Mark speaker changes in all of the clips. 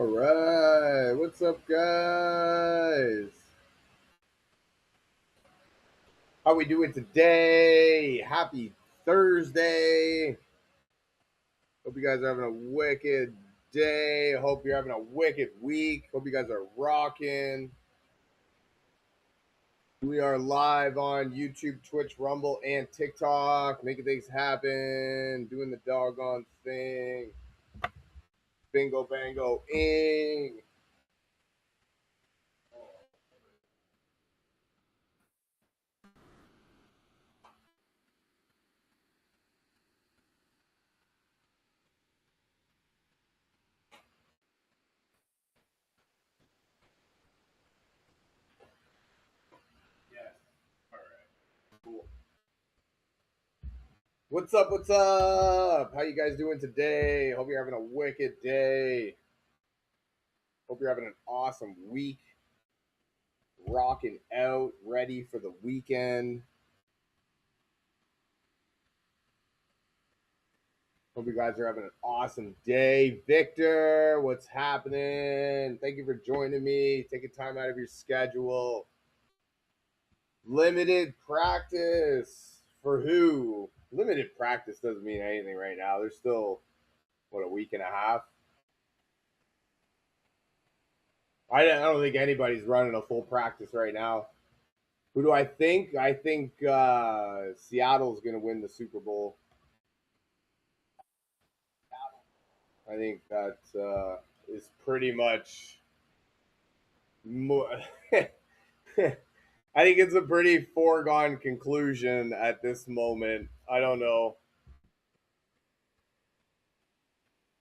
Speaker 1: All right, what's up, guys? How we doing today? Happy Thursday. Hope you guys are having a wicked day. Hope you're having a wicked week. Hope you guys are rocking. We are live on YouTube, Twitch, Rumble, and TikTok, making things happen, doing the doggone thing. Bingo, bango, ing. Yes. All right. Cool. What's up? What's up? How you guys doing today? Hope you're having a wicked day. Hope you're having an awesome week. Rocking out, ready for the weekend. Hope you guys are having an awesome day. Victor, what's happening? Thank you for joining me. Taking time out of your schedule. Limited practice for who? Limited practice doesn't mean anything right now. There's still, what, a week and a half? I don't think anybody's running a full practice right now. Who do I think? I think Seattle's going to win the Super Bowl. I think that is pretty much more. I think it's a pretty foregone conclusion at this moment. I don't know.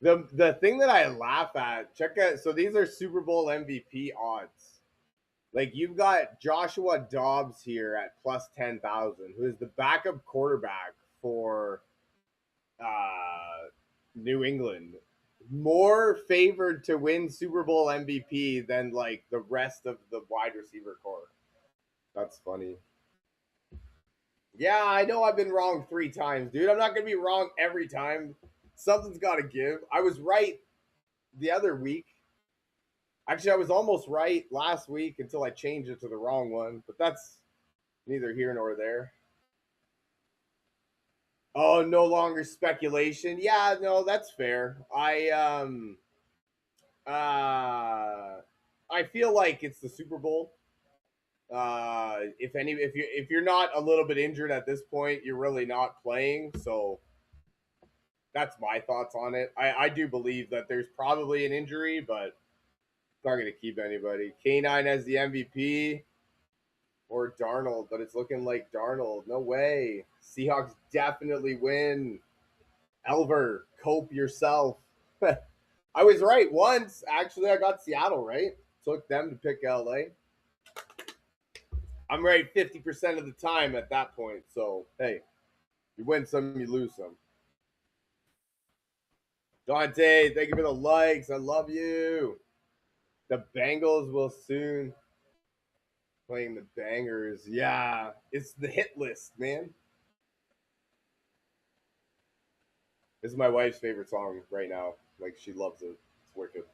Speaker 1: The thing that I laugh at, check out. So these are Super Bowl MVP odds. Like you've got Joshua Dobbs here at plus 10,000, who is the backup quarterback for uh, New England, more favored to win Super Bowl MVP than like the rest of the wide receiver core. That's funny. Yeah, I know I've been wrong 3 times, dude. I'm not gonna be wrong every time. Something's got to give. I was right the other week. Actually, I was almost right last week until I changed it to the wrong one. But that's neither here nor there. Oh, no longer speculation. Yeah, no, that's fair. Uh I feel like it's the Super Bowl. If you're not a little bit injured at this point, you're really not playing. So that's my thoughts on it. I do believe that there's probably an injury, but it's not going to keep anybody. K9 as the MVP or Darnold, but it's looking like Darnold. No way. Seahawks definitely win. Elver, cope yourself. I was right once. Actually, I got Seattle right. Took them to pick LA. I'm right 50% of the time at that point. So, hey, you win some, you lose some. Dante, thank you for the likes. I love you. The Bengals will soon playing the bangers. Yeah, it's the hit list, man. This is my wife's favorite song right now. Like, she loves it. It's wicked.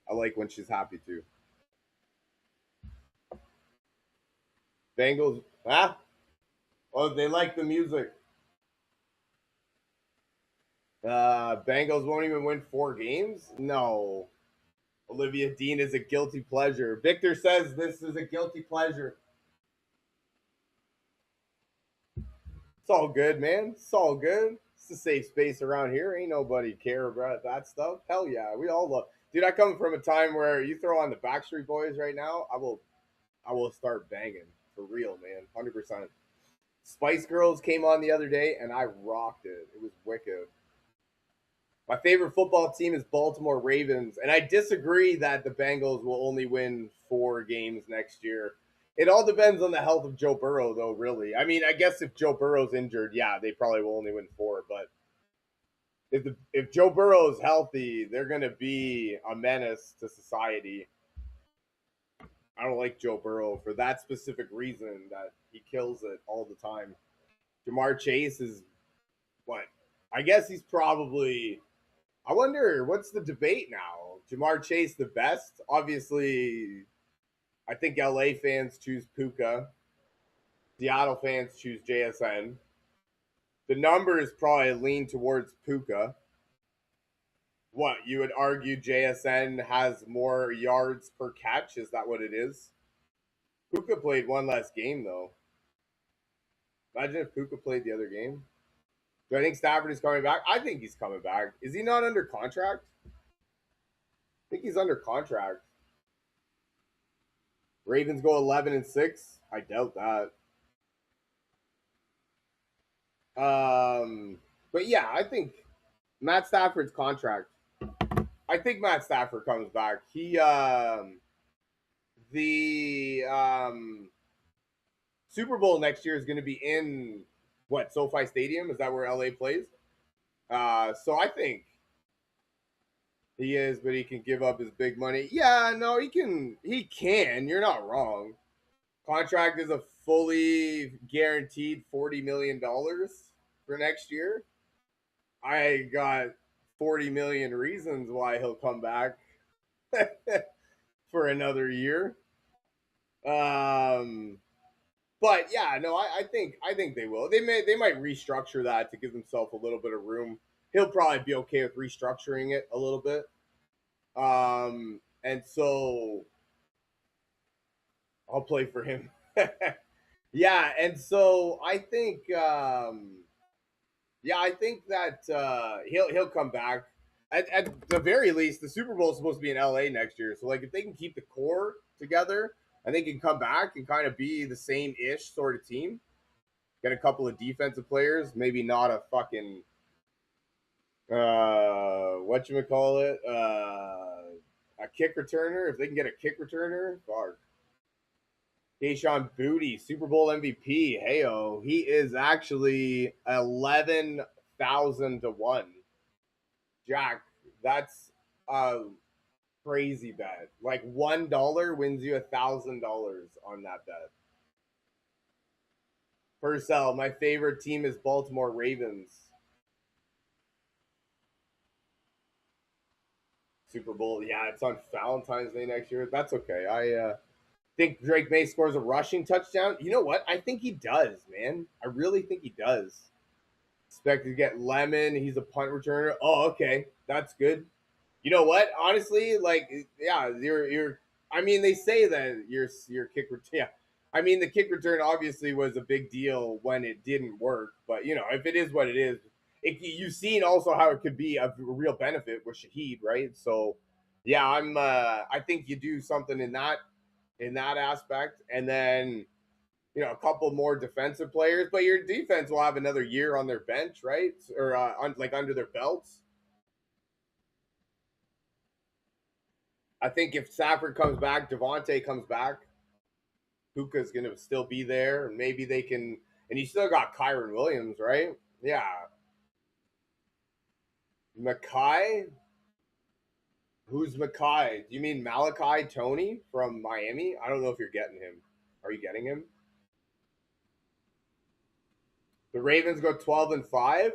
Speaker 1: I like when she's happy too. Bengals, ah? Oh, they like the music. Bengals won't even win 4 games? No. Olivia Dean is a guilty pleasure. Victor says this is a guilty pleasure. It's all good, man. It's all good. It's a safe space around here. Ain't nobody care about that stuff. Hell yeah, we all love. Dude, I come from a time where you throw on the Backstreet Boys right now, I will start banging for real, man. 100%. Spice Girls came on the other day and I rocked it. It was wicked. My favorite football team is Baltimore Ravens, and I disagree that the Bengals will only win 4 games next year. It all depends on the health of Joe Burrow, though. Really, I mean, I guess if Joe Burrow's injured, yeah, they probably will only win 4. But if Joe Burrow is healthy, they're going to be a menace to society. I don't like Joe Burrow for that specific reason that he kills it all the time. Jamar Chase is what? I guess he's probably I wonder what's the debate now. Jamar Chase the best? Obviously, I think LA fans choose Puka. Seattle fans choose JSN. The numbers probably lean towards Puka. What, you would argue JSN has more yards per catch? Is that what it is? Puka played one less game though. Imagine if Puka played the other game. Do I think Stafford is coming back? I think he's coming back. Is he not under contract? I think he's under contract. Ravens go 11-6. I doubt that. But yeah, I think Matt Stafford's contract. I think Matt Stafford comes back. He the Super Bowl next year is going to be in what, SoFi Stadium? Is that where LA plays? So I think he is, but he can give up his big money. Yeah, no, he can. He can. You're not wrong. Contract is a fully guaranteed $40 million for next year. I got 40 million reasons why he'll come back for another year. But yeah, no, I think they will. They might restructure that to give themselves a little bit of room. He'll probably be okay with restructuring it a little bit. And so I'll play for him. Yeah, and so I think yeah, I think that he'll come back. At the very least, the Super Bowl is supposed to be in LA next year. So like if they can keep the core together and they can come back and kind of be the same ish sort of team, get a couple of defensive players, maybe not a fucking whatchamacallit, a kick returner. If they can get a kick returner, fuck. Kayshon Boutte, Super Bowl MVP. Heyo, he is actually 11,000 to 1. Jack, that's a crazy bet. Like $1 wins you $1,000 on that bet. Purcell, my favorite team is Baltimore Ravens. Super Bowl, yeah, it's on Valentine's Day next year. That's okay. I think Drake May scores a rushing touchdown. You know what? I think he does, man. I really think he does. Expected to get Lemon. He's a punt returner. Oh, okay. That's good. You know what? Honestly, like, yeah, you're. I mean, they say that your kick return. Yeah, I mean, the kick return obviously was a big deal when it didn't work. But you know, if it is what it is, you've seen also how it could be a real benefit with Shaheed, right? So, yeah, I'm. I think you do something in that aspect, and then you know a couple more defensive players, but your defense will have another year on their bench, right? Or like under their belts. I think if Stafford comes back, Devontae comes back, Puka's going to still be there. And maybe they can, and you still got Kyron Williams, right? Yeah. Makai? Who's Makai? Do you mean Malachi Tony from Miami? I don't know if you're getting him. Are you getting him? The Ravens go 12-5.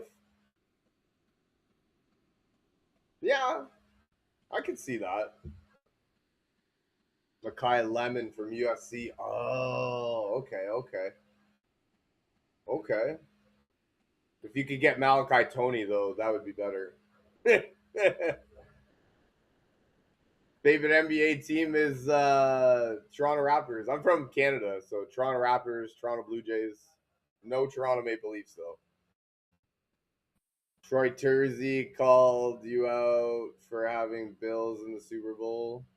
Speaker 1: Yeah, I could see that. Makai Lemon from USC. Oh, okay, okay, okay. If you could get Malachi Tony though, that would be better. Favorite NBA team is Toronto Raptors. I'm from Canada, so Toronto Raptors, Toronto Blue Jays. No Toronto Maple Leafs though. Troy Tersey called you out for having Bills in the Super Bowl.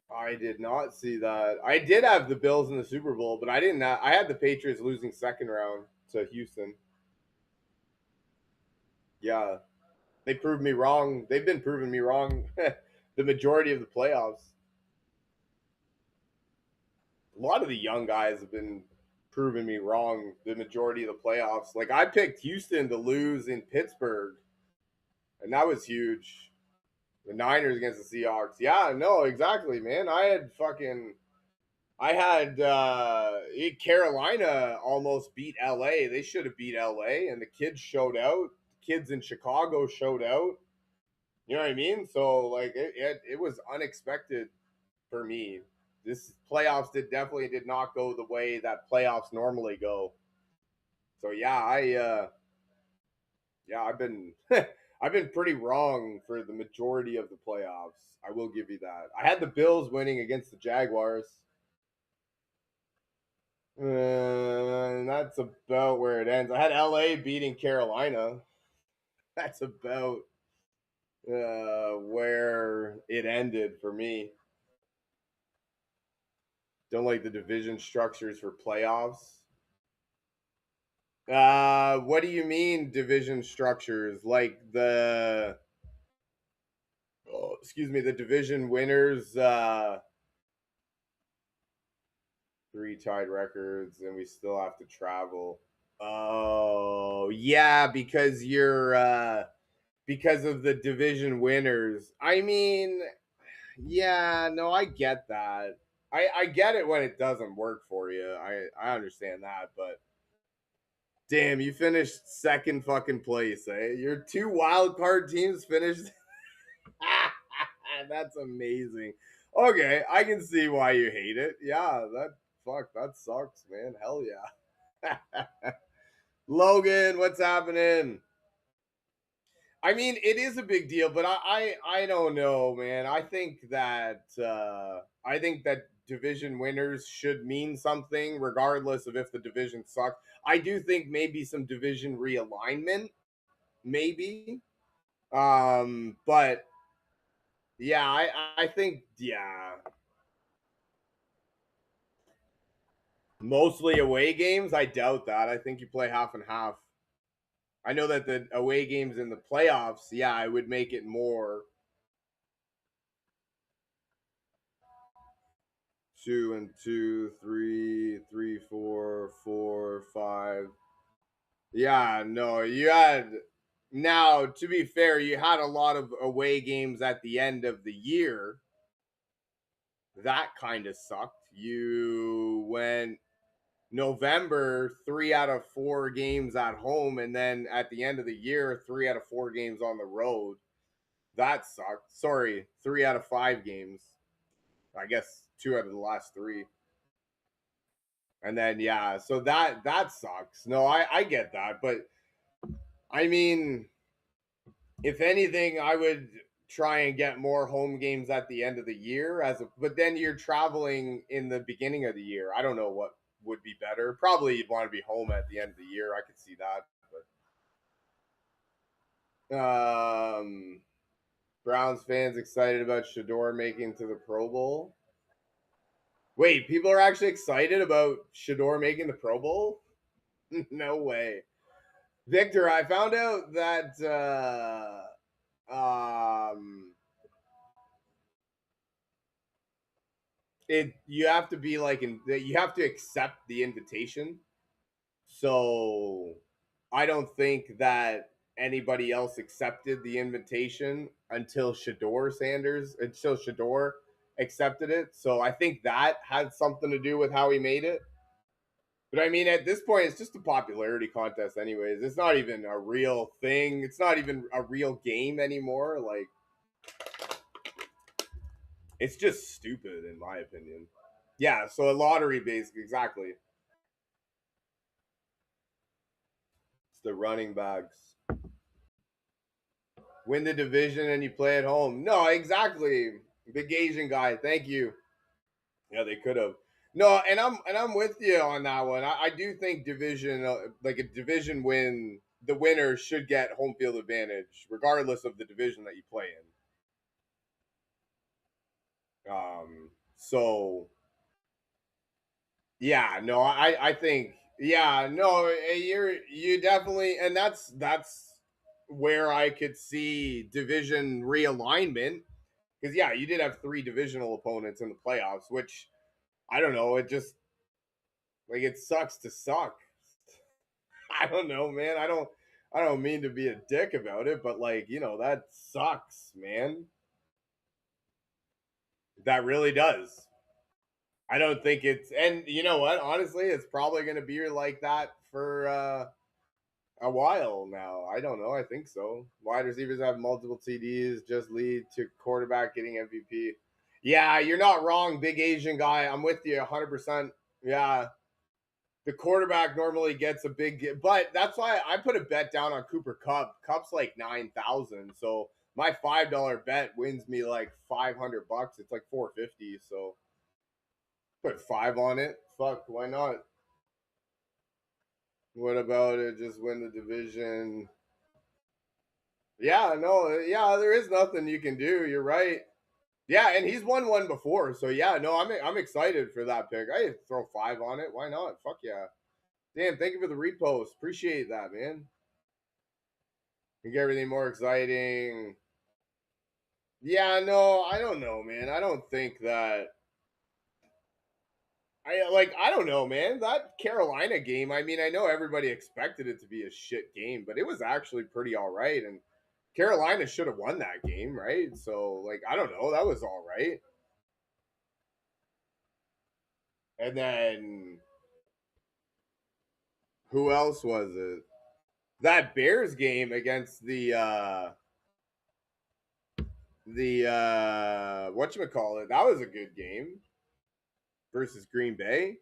Speaker 1: I did not see that. I did have the Bills in the Super Bowl, but I didn't. I had the Patriots losing second round to Houston. Yeah, they proved me wrong. They've been proving me wrong the majority of the playoffs. A lot of the young guys have been proving me wrong the majority of the playoffs. Like I picked Houston to lose in Pittsburgh, and that was huge. The Niners against the Seahawks. Yeah, no, exactly, man. I had Carolina almost beat LA. They should have beat LA, and the kids showed out. kids in Chicago showed out. You know what I mean? So like it was unexpected for me. This playoffs did not go the way that playoffs normally go. So yeah, I've been I've been pretty wrong for the majority of the playoffs. I will give you that. I had the Bills winning against the Jaguars. That's about where it ends. I had LA beating Carolina. That's about where it ended for me. Don't like the division structures for playoffs. What do you mean division structures? Like the excuse me, the division winners, three tied records, and we still have to travel. Oh yeah, because you're because of the division winners. I mean, yeah, no, I get that. I get it when it doesn't work for you. I understand that, but damn, you finished second fucking place, eh? Your two wild card teams finished. That's amazing. Okay, I can see why you hate it. Yeah, that sucks, man. Hell yeah. Logan, what's happening? I mean, it is a big deal, but I don't know, man. I think that division winners should mean something, regardless of if the division sucks. I do think maybe some division realignment, maybe. But yeah, I think mostly away games. I doubt that. I think you play half and half. I know that the away games in the playoffs, yeah, I would make it more two and two, three, three, four, four, five. Yeah, no, you had now to be fair, you had a lot of away games at the end of the year. That kind of sucked. You went November, 3 out of 4 games at home, and then at the end of the year, 3 out of 4 games on the road. That sucked. Sorry, 3 out of 5 games. I guess 2 out of the last 3. And then yeah, so that sucks. No, I get that, but I mean, if anything, I would try and get more home games at the end of the year but then you're traveling in the beginning of the year. I don't know what would be better. Probably you'd want to be home at the end of the year. I could see that. But Browns fans excited about Shador making to the Pro Bowl. Wait, people are actually excited about Shador making the Pro Bowl? No way. Victor, I found out that it you have to be like you have to accept the invitation. So I don't think that anybody else accepted the invitation until Shador accepted it. So I think that had something to do with how he made it. But I mean, at this point, it's just a popularity contest, anyways. It's not even a real thing. It's not even a real game anymore. Like, it's just stupid, in my opinion. Yeah, so a lottery basically, exactly. It's the running backs. Win the division and you play at home. No, exactly. Big Asian guy. Thank you. Yeah, they could have. No, and I'm with you on that one. I do think division, like a division win, the winner should get home field advantage, regardless of the division that you play in. So yeah, no, I think yeah, no, you definitely, and that's where I could see division realignment because yeah, you did have 3 divisional opponents in the playoffs, which I don't know, it just like it sucks to suck. I don't know, man. I don't mean to be a dick about it, but like, that sucks, man. That really does. I don't think it's and you know what? Honestly, it's probably going to be like that for A while now. I don't know. I think so. Wide receivers have multiple TDs, just lead to quarterback getting MVP. Yeah, you're not wrong, big Asian guy. I'm with you 100%. Yeah, the quarterback normally gets a big, but that's why I put a bet down on Cooper Cup. Cup's like 9,000, so my $5 bet wins me like $500. It's like 450, so put five on it. Fuck, why not? What about it? Just win the division. Yeah, no, yeah, there is nothing you can do. You're right. Yeah, and he's won one before, so yeah, no, I'm excited for that pick. I throw five on it. Why not? Fuck yeah. Damn, thank you for the repost. Appreciate that, man. Make everything more exciting. Yeah, no, I don't know, man. I don't think that. I don't know, man. That Carolina game. I mean, I know everybody expected it to be a shit game, but it was actually pretty all right, and Carolina should have won that game, right? So, like, I don't know. That was all right. And then who else was it? That Bears game against the whatchamacallit, that was a good game versus Green Bay.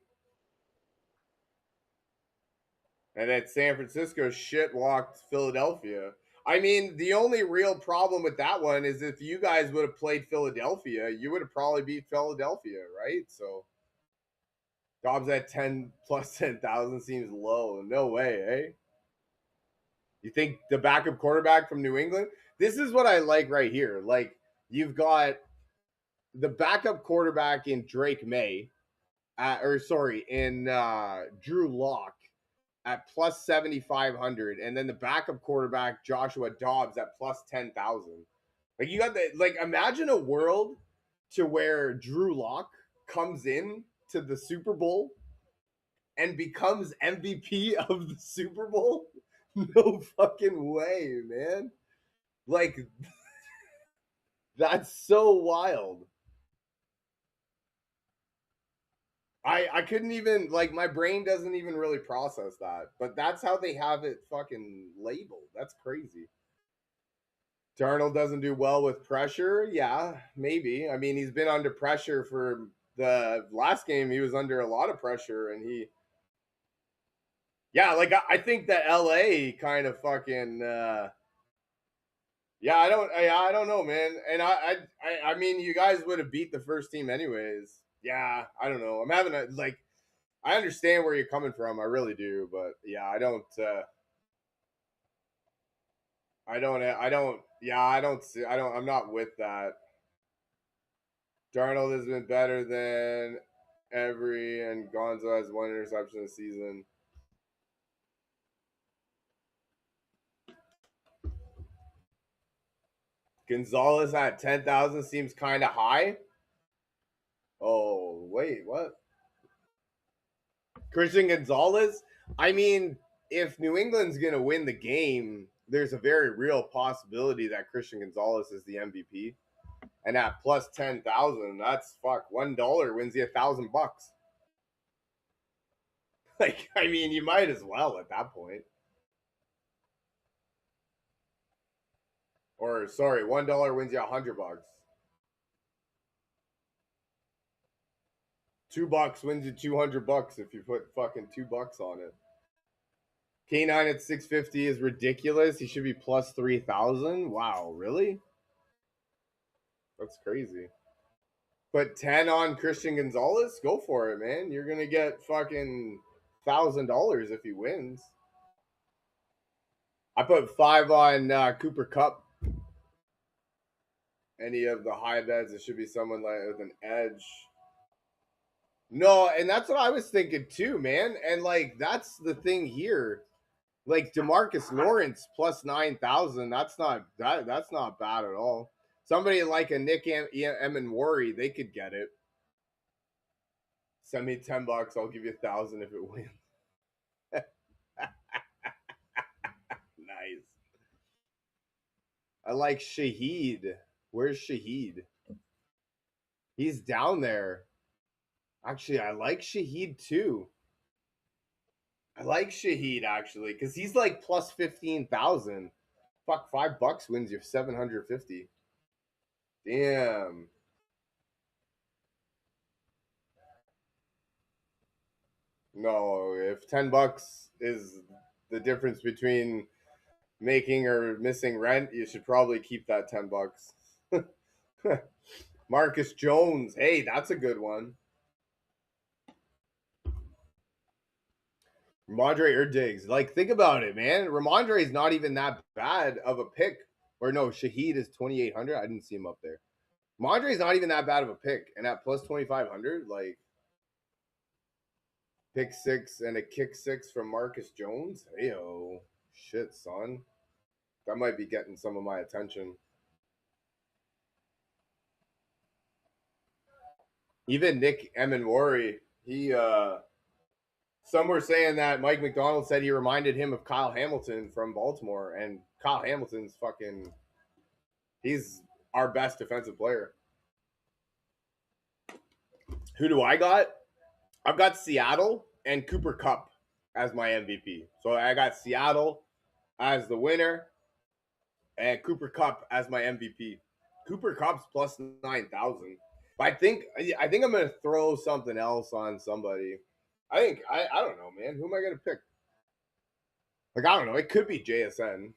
Speaker 1: And then San Francisco shit walked Philadelphia. I mean, the only real problem with that one is if you guys would have played Philadelphia, you would have probably beat Philadelphia, right? So Dobbs at 10 plus 10,000 seems low. No way, eh? You think the backup quarterback from New England? This is what I like right here. Like, you've got the backup quarterback in Drake May, in Drew Lock at plus 7,500, and then the backup quarterback Joshua Dobbs at plus 10,000. Like, you got the, like, imagine a world to where Drew Lock comes in to the Super Bowl and becomes MVP of the Super Bowl. No fucking way, man. Like, that's so wild. I couldn't even, like, my brain doesn't even really process that. But that's how they have it fucking labeled. That's crazy. Darnold doesn't do well with pressure. Yeah, maybe. I mean, he's been under pressure for the last game. He was under a lot of pressure, and yeah, like I think that LA kind of fucking, yeah, I don't know, man. And I mean, you guys would have beat the first team anyways. Yeah, I don't know. I'm having a like. I understand where you're coming from. I really do, but yeah, I don't. I don't. I don't. Yeah, I don't see. I don't. I'm not with that. Darnold has been better than every, and Gonzo has one interception this season. Gonzalez at 10,000 seems kind of high. Oh wait, what? Christian Gonzalez? I mean, if New England's going to win the game, there's a very real possibility that Christian Gonzalez is the MVP. And at plus 10,000, that's fuck. $1 wins you $1,000. Like, I mean, you might as well at that point. Or sorry, $1 wins you $100. $2 wins you $200 if you put fucking $2 on it. K9 at 650 is ridiculous. He should be plus 3,000. Wow, really? That's crazy. Put 10 on Christian Gonzalez? Go for it, man. You're going to get fucking $1,000 if he wins. I put 5 on Cooper Cup. Any of the high bets, it should be someone like with an edge. No, and that's what I was thinking too, man. And like, that's the thing here. Like Demarcus Lawrence plus 9,000. That's not bad at all. Somebody like a Nick Emmanwori, they could get it. Send me $10. I'll give you 1,000 if it wins. Nice. I like Shaheed. Where's Shaheed? He's down there. Actually, I like Shaheed too. I like Shaheed actually because he's like plus 15,000. Fuck, $5 wins you 750. Damn. No, if $10 is the difference between making or missing rent, you should probably keep that $10. Marcus Jones, hey, that's a good one. Ramondre or Diggs, like think about it, man. Ramondre is not even that bad of a pick. Or no, Shaheed is 2,800. I didn't see him up there. Ramondre is not even that bad of a pick, and at plus 2,500, like pick six and a kick six from Marcus Jones. Heyo, shit, son, that might be getting some of my attention. Even Nick Emenwari, he some were saying that Mike McDonald said he reminded him of Kyle Hamilton from Baltimore, and Kyle Hamilton's fucking he's our best defensive player. Who do I got? I've got Seattle and Cooper Kupp as my MVP. So I got Seattle as the winner and Cooper Kupp as my MVP. Cooper Kupp's plus 9,000. I think I'm gonna throw something else on somebody. I don't know, man. Who am I gonna pick? Like I don't know. It could be JSN.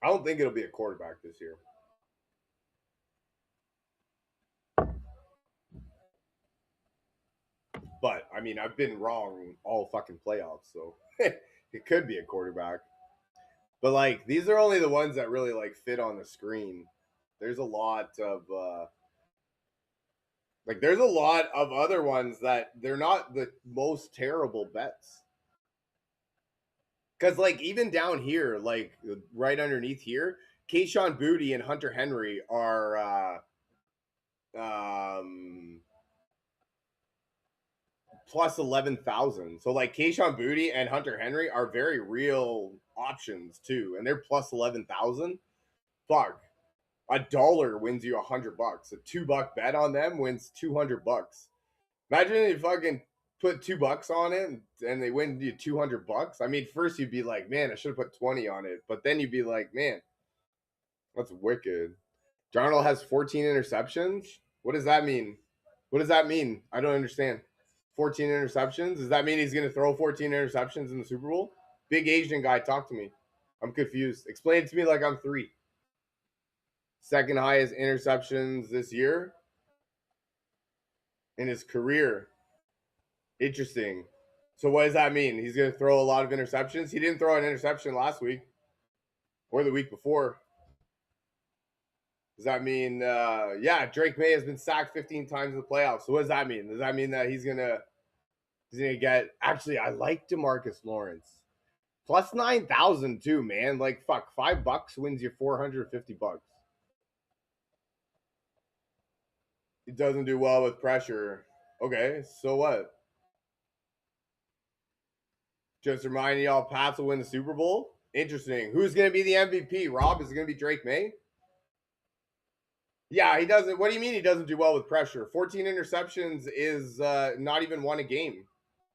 Speaker 1: I don't think it'll be a quarterback this year. But I mean, I've been wrong all fucking playoffs, so it could be a quarterback. But like these are only the ones that really like fit on the screen. There's a lot of there's a lot of other ones that they're not the most terrible bets. Cause like even down here, like right underneath here, Keyshawn Booty and Hunter Henry are plus 11,000. So like Keyshawn Booty and Hunter Henry are very real options too, and they're plus 11,000. Fuck, $1 wins you $100. A $2 bet on them wins $200. Imagine if you fucking put $2 on it and they win you $200. I mean, first you'd be like, man, I should have put 20 on it, but then you'd be like, man, that's wicked. Darnold has 14 interceptions. What does that mean? What does that mean? I don't understand. 14 interceptions? Does that mean he's going to throw 14 interceptions in the Super Bowl? Big Asian guy, talk to me. I'm confused. Explain it to me like I'm 3. Second highest interceptions this year in his career. Interesting. So what does that mean? He's going to throw a lot of interceptions? He didn't throw an interception last week or the week before. Does that mean, yeah, Drake May has been sacked 15 times in the playoffs. So what does that mean? Does that mean that he's gonna get? Actually, I like DeMarcus Lawrence plus 9,000 too, man. Like fuck, $5 wins you $450. He doesn't do well with pressure. Okay, so what? Just reminding y'all, Pats will win the Super Bowl. Interesting. Who's gonna be the MVP? Rob, is it gonna be Drake May? Yeah, he doesn't. What do you mean he doesn't do well with pressure? 14 interceptions is not even one a game.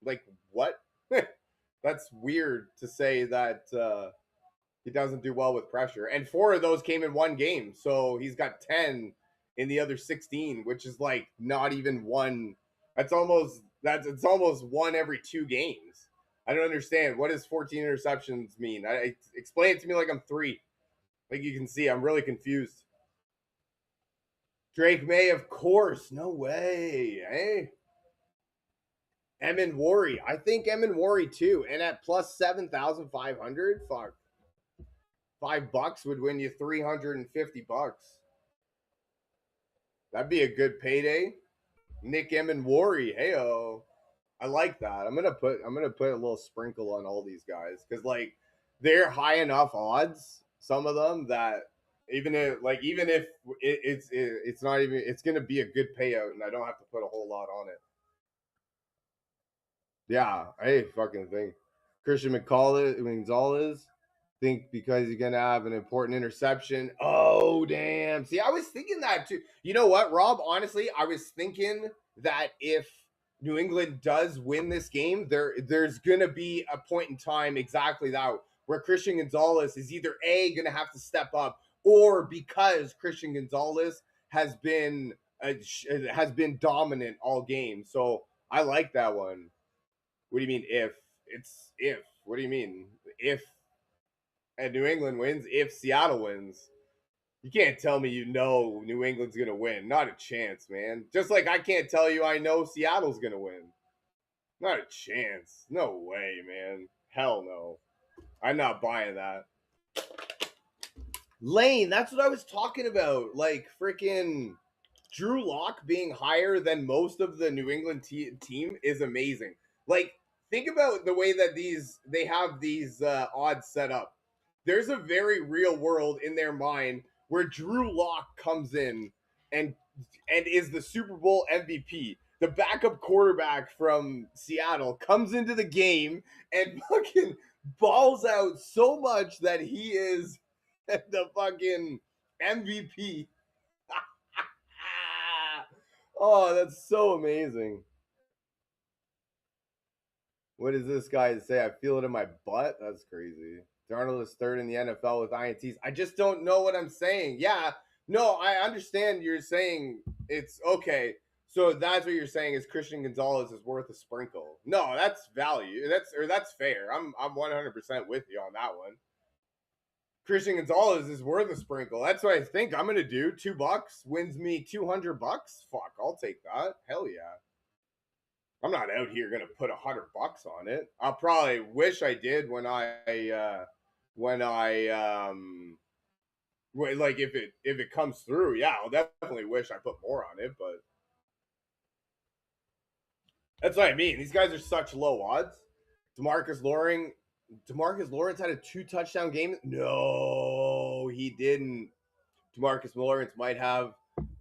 Speaker 1: Like what? That's weird to say that he doesn't do well with pressure. And 4 of those came in one game, so he's got 10 in the other 16, which is like not even one. It's almost one every 2 games. I don't understand. What does 14 interceptions mean? Explain it to me like I'm 3. Like you can see, I'm really confused. Drake May, of course. No way. Hey. Emenwari. I think Emenwari too. And at plus 7,500, fuck. $5 would win you $350. That'd be a good payday. Nick Emenwari. Heyo. I like that. I'm gonna put a little sprinkle on all these guys because like they're high enough odds, some of them, that even if it's not even, it's gonna be a good payout and I don't have to put a whole lot on it. Yeah, I fucking think Christian Gonzalez think because he's gonna have an important interception. Oh damn! See, I was thinking that too. You know what, Rob? Honestly, I was thinking that if New England does win this game, there's gonna be a point in time exactly that where Christian Gonzalez is either A gonna have to step up, or because Christian Gonzalez has been dominant all game. So I like that one. What do you mean if? It's if. What do you mean if? And New England wins if Seattle wins. You can't tell me you know New England's gonna win. Not a chance, man. Just like I can't tell you I know Seattle's gonna win. Not a chance. No way, man. Hell no. I'm not buying that. Lane, that's what I was talking about. Like freaking Drew Lock being higher than most of the New England team is amazing. Like, think about the way that they have these odds set up. There's a very real world in their mind where Drew Lock comes in and is the Super Bowl MVP. The backup quarterback from Seattle comes into the game and fucking balls out so much that he is the fucking MVP. Oh, that's so amazing. What does this guy say? I feel it in my butt? That's crazy. Darnold is third in the NFL with INTs. I just don't know what I'm saying. Yeah, no, I understand you're saying it's okay. So that's what you're saying is Christian Gonzalez is worth a sprinkle. No, that's value. That's fair. I'm 100% with you on that one. Christian Gonzalez is worth a sprinkle. That's what I think I'm gonna do. $2 wins me $200. Fuck, I'll take that. Hell yeah. I'm not out here gonna put $100 on it. I'll probably wish I did when I like if it comes through. Yeah, I'll definitely wish I put more on it, but that's what I mean. These guys are such low odds. Demarcus Lawrence had a 2 touchdown game. No, he didn't. Demarcus Lawrence might have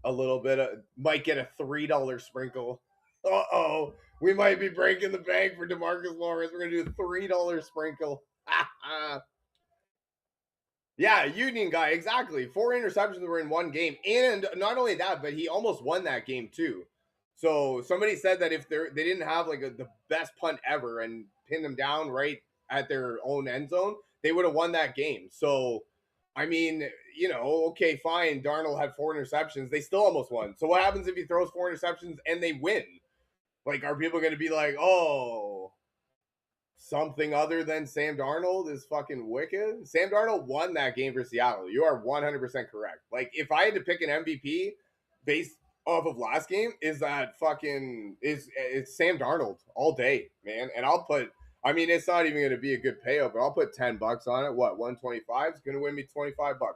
Speaker 1: a little bit of might get a $3 sprinkle. Uh-oh. We might be breaking the bank for DeMarcus Lawrence. We're gonna do a $3 sprinkle. Yeah, Union guy, exactly. 4 interceptions were in one game. And not only that, but he almost won that game too. So somebody said that if they didn't have like the best punt ever and pin them down right at their own end zone, they would have won that game. So I mean, okay, fine. Darnold had 4 interceptions. They still almost won. So what happens if he throws 4 interceptions and they win? Like, are people going to be like, oh, something other than Sam Darnold is fucking wicked? Sam Darnold won that game for Seattle. You are 100% correct. Like, if I had to pick an MVP based off of last game, is that fucking it's Sam Darnold all day, man. And I mean, it's not even going to be a good payout, but I'll put $10 on it. What, 125 is going to win me $25? Fuck.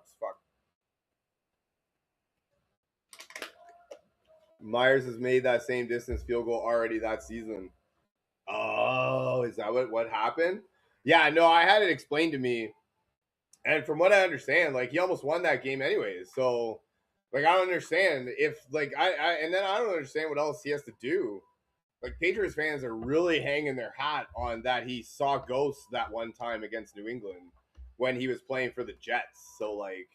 Speaker 1: Myers has made that same distance field goal already that season. Oh, is that what happened? Yeah, no, I had it explained to me, and from what I understand, like he almost won that game anyways. So, like, I don't understand if like and then I don't understand what else he has to do. Like Patriots fans are really hanging their hat on that he saw ghosts that one time against New England when he was playing for the Jets. So like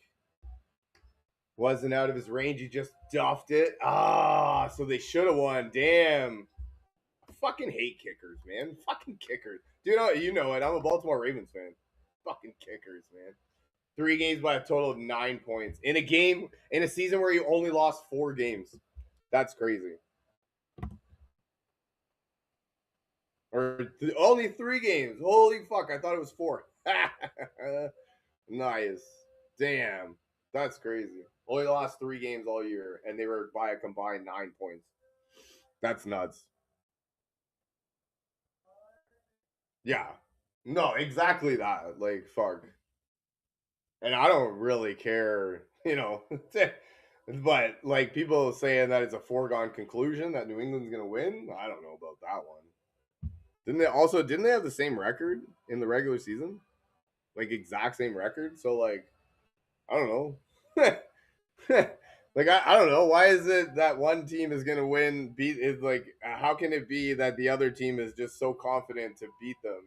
Speaker 1: wasn't out of his range, he just duffed it. So they should have won. Damn. I fucking hate kickers, man. Fucking kickers. Dude, you know it. I'm a Baltimore Ravens fan. Fucking kickers, man. 3 games by a total of 9 points. In a season where you only lost 4 games. That's crazy. Or only 3 games. Holy fuck! I thought it was 4. Nice. Damn, that's crazy. Only lost 3 games all year, and they were by a combined 9 points. That's nuts. Yeah. No, exactly that. Like fuck. And I don't really care, but like people saying that it's a foregone conclusion that New England's gonna win. I don't know about that one. Didn't they have the same record in the regular season? Like exact same record. So like I don't know. Like I don't know. Why is it that one team is gonna win beat is like how can it be that the other team is just so confident to beat them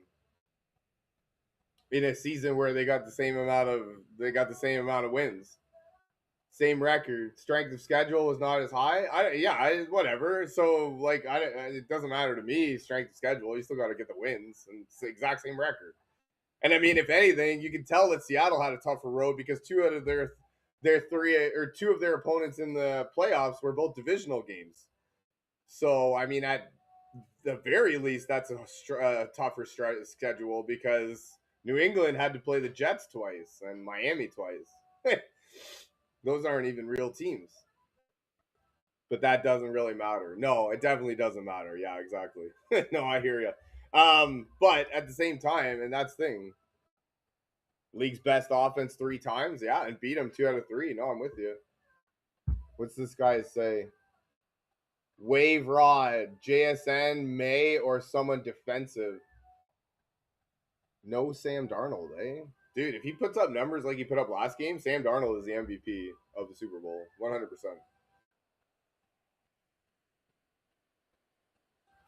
Speaker 1: in a season where they got the same amount of wins? Same record. Strength of schedule was not as high. Whatever. So like, it doesn't matter to me. Strength of schedule, you still got to get the wins, and it's the exact same record. And I mean, if anything, you can tell that Seattle had a tougher road because two out of their three or two of their opponents in the playoffs were both divisional games. So I mean, at the very least, that's a tougher schedule because New England had to play the Jets twice and Miami twice. Those aren't even real teams. But that doesn't really matter. No, it definitely doesn't matter. Yeah, exactly. No, I hear you. But at the same time, and that's the thing, league's best offense 3 times, yeah, and beat them 2 out of 3. No, I'm with you. What's this guy say? Wave Rod, JSN, May, or someone defensive. No Sam Darnold, eh? Dude, if he puts up numbers like he put up last game, Sam Darnold is the MVP of the Super Bowl. 100%.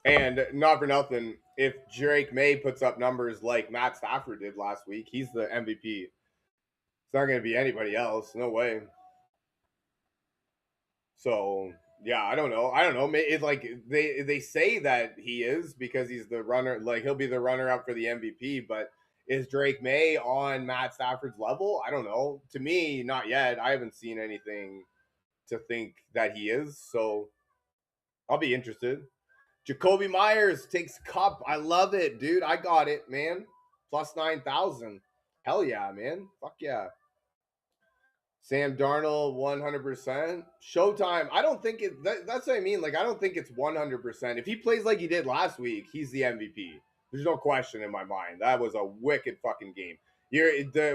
Speaker 1: And not for nothing, if Drake May puts up numbers like Matt Stafford did last week, he's the MVP. It's not going to be anybody else. No way. So yeah, I don't know. It's like they say that he is because he's the runner. Like he'll be the runner up for the MVP. But is Drake May on Matt Stafford's level? I don't know. To me, not yet. I haven't seen anything to think that he is. So I'll be interested. Jacoby Myers takes Cup. I love it, dude. I got it, man. Plus 9,000. Hell yeah, man. Fuck yeah. Sam Darnold, 100%. Showtime. I don't think that's what I mean. Like, I don't think it's 100%. If he plays like he did last week, he's the MVP. There's no question in my mind. That was a wicked fucking game.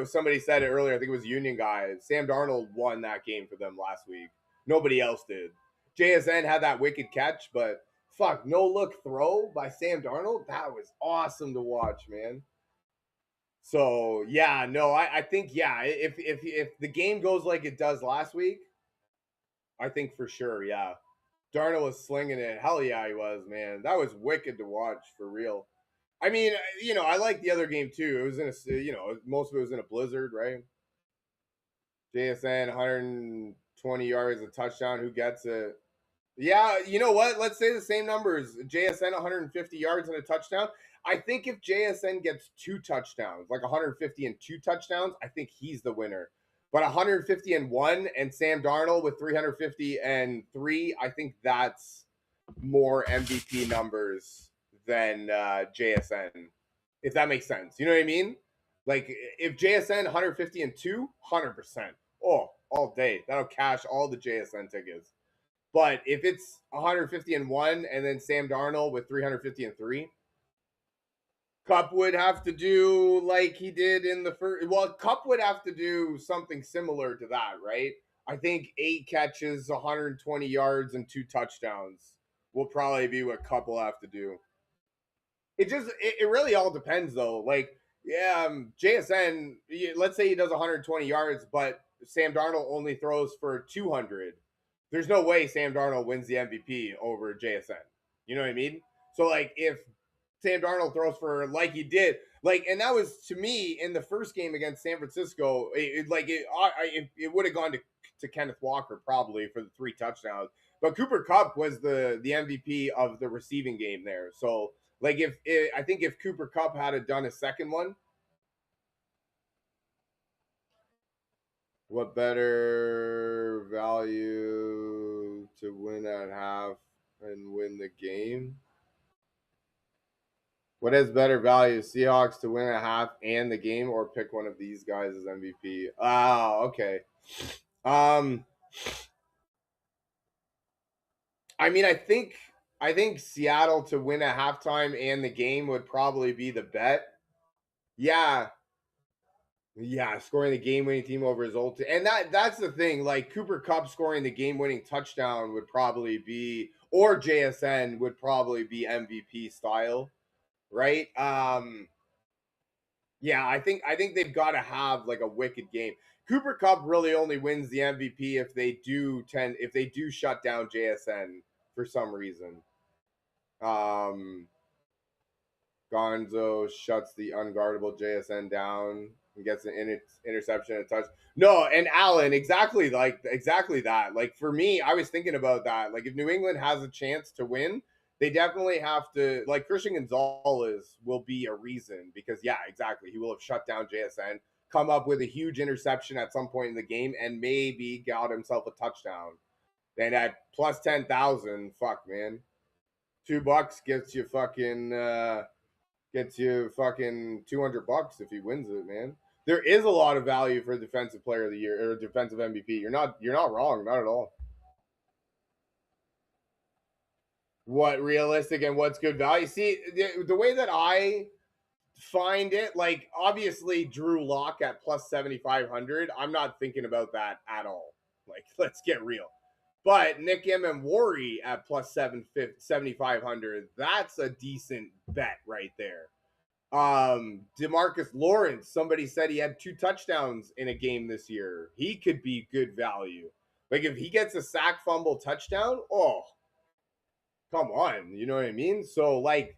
Speaker 1: Somebody said it earlier. I think it was Union guy. Sam Darnold won that game for them last week. Nobody else did. JSN had that wicked catch, but fuck, no look throw by Sam Darnold. That was awesome to watch, man. So yeah, no, I think yeah, if the game goes like it does last week, I think for sure, yeah. Darnold was slinging it. Hell yeah, he was, man. That was wicked to watch for real. I mean, I like the other game too. It was in most of it was in a blizzard, right? JSN 120 yards, a touchdown. Who gets it? Yeah, you know what? Let's say the same numbers. JSN 150 yards and a touchdown. I think if JSN gets 2 touchdowns, like 150 and 2 touchdowns, I think he's the winner. But 150 and 1 and Sam Darnold with 350 and 3, I think that's more MVP numbers than JSN, if that makes sense. You know what I mean? Like if JSN 150 and 2, 100%. Oh, all day. That'll cash all the JSN tickets. But if it's 150 and 1 and then Sam Darnold with 350 and 3, Cup would have to do like he did in the first. Well, Cup would have to do something similar to that, right? I think 8 catches, 120 yards, and 2 touchdowns will probably be what Cup will have to do. It really all depends though. Like, yeah, JSN, let's say he does 120 yards, but Sam Darnold only throws for 200. There's no way Sam Darnold wins the MVP over JSN. You know what I mean? So like if Sam Darnold throws for like he did, like, and that was to me in the first game against San Francisco, it would have gone to Kenneth Walker probably for the 3 touchdowns, but Cooper Kupp was the MVP of the receiving game there. So like I think if Cooper Kupp had done a second one, what better value to win at half and win the game? What has better value, Seahawks to win at half and the game, or pick one of these guys as MVP? Oh, okay. Um, I mean, I think Seattle to win at halftime and the game would probably be the bet. Yeah, yeah, scoring the game-winning team over his old team, and that's the thing. Like Cooper Kupp scoring the game-winning touchdown would probably be, or JSN would probably be MVP style, right? Yeah, I think they've got to have like a wicked game. Cooper Kupp really only wins the MVP if they do shut down JSN for some reason. Um, Gonzo shuts the unguardable JSN down. He gets an interception and a touch. No, and Allen, exactly that. Like for me, I was thinking about that. Like if New England has a chance to win, they definitely have to. Like Christian Gonzalez will be a reason because yeah, exactly. He will have shut down JSN, come up with a huge interception at some point in the game, and maybe got himself a touchdown. And at plus 10,000, fuck man, $2 gets you fucking $200 if he wins it, man. There is a lot of value for defensive player of the year or defensive MVP. You're not wrong, not at all. What realistic and what's good value? See, the way that I find it, like obviously Drew Lock at plus 7,500. I'm not thinking about that at all. Like, let's get real. But Nick M and Worry at plus 7,500. That's a decent bet right there. Demarcus Lawrence, somebody said he had 2 touchdowns in a game this year. He could be good value. Like if he gets a sack, fumble, touchdown, oh, come on, you know what I mean? So like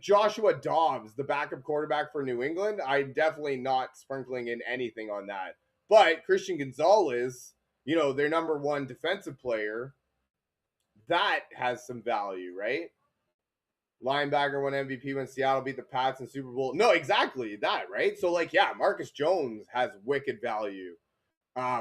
Speaker 1: Joshua Dobbs, the backup quarterback for New England, I'm definitely not sprinkling in anything on that. But Christian Gonzalez, their number 1 defensive player, that has some value, right? Linebacker won MVP when Seattle beat the Pats in Super Bowl. No, exactly that, right? So, like, yeah, Marcus Jones has wicked value.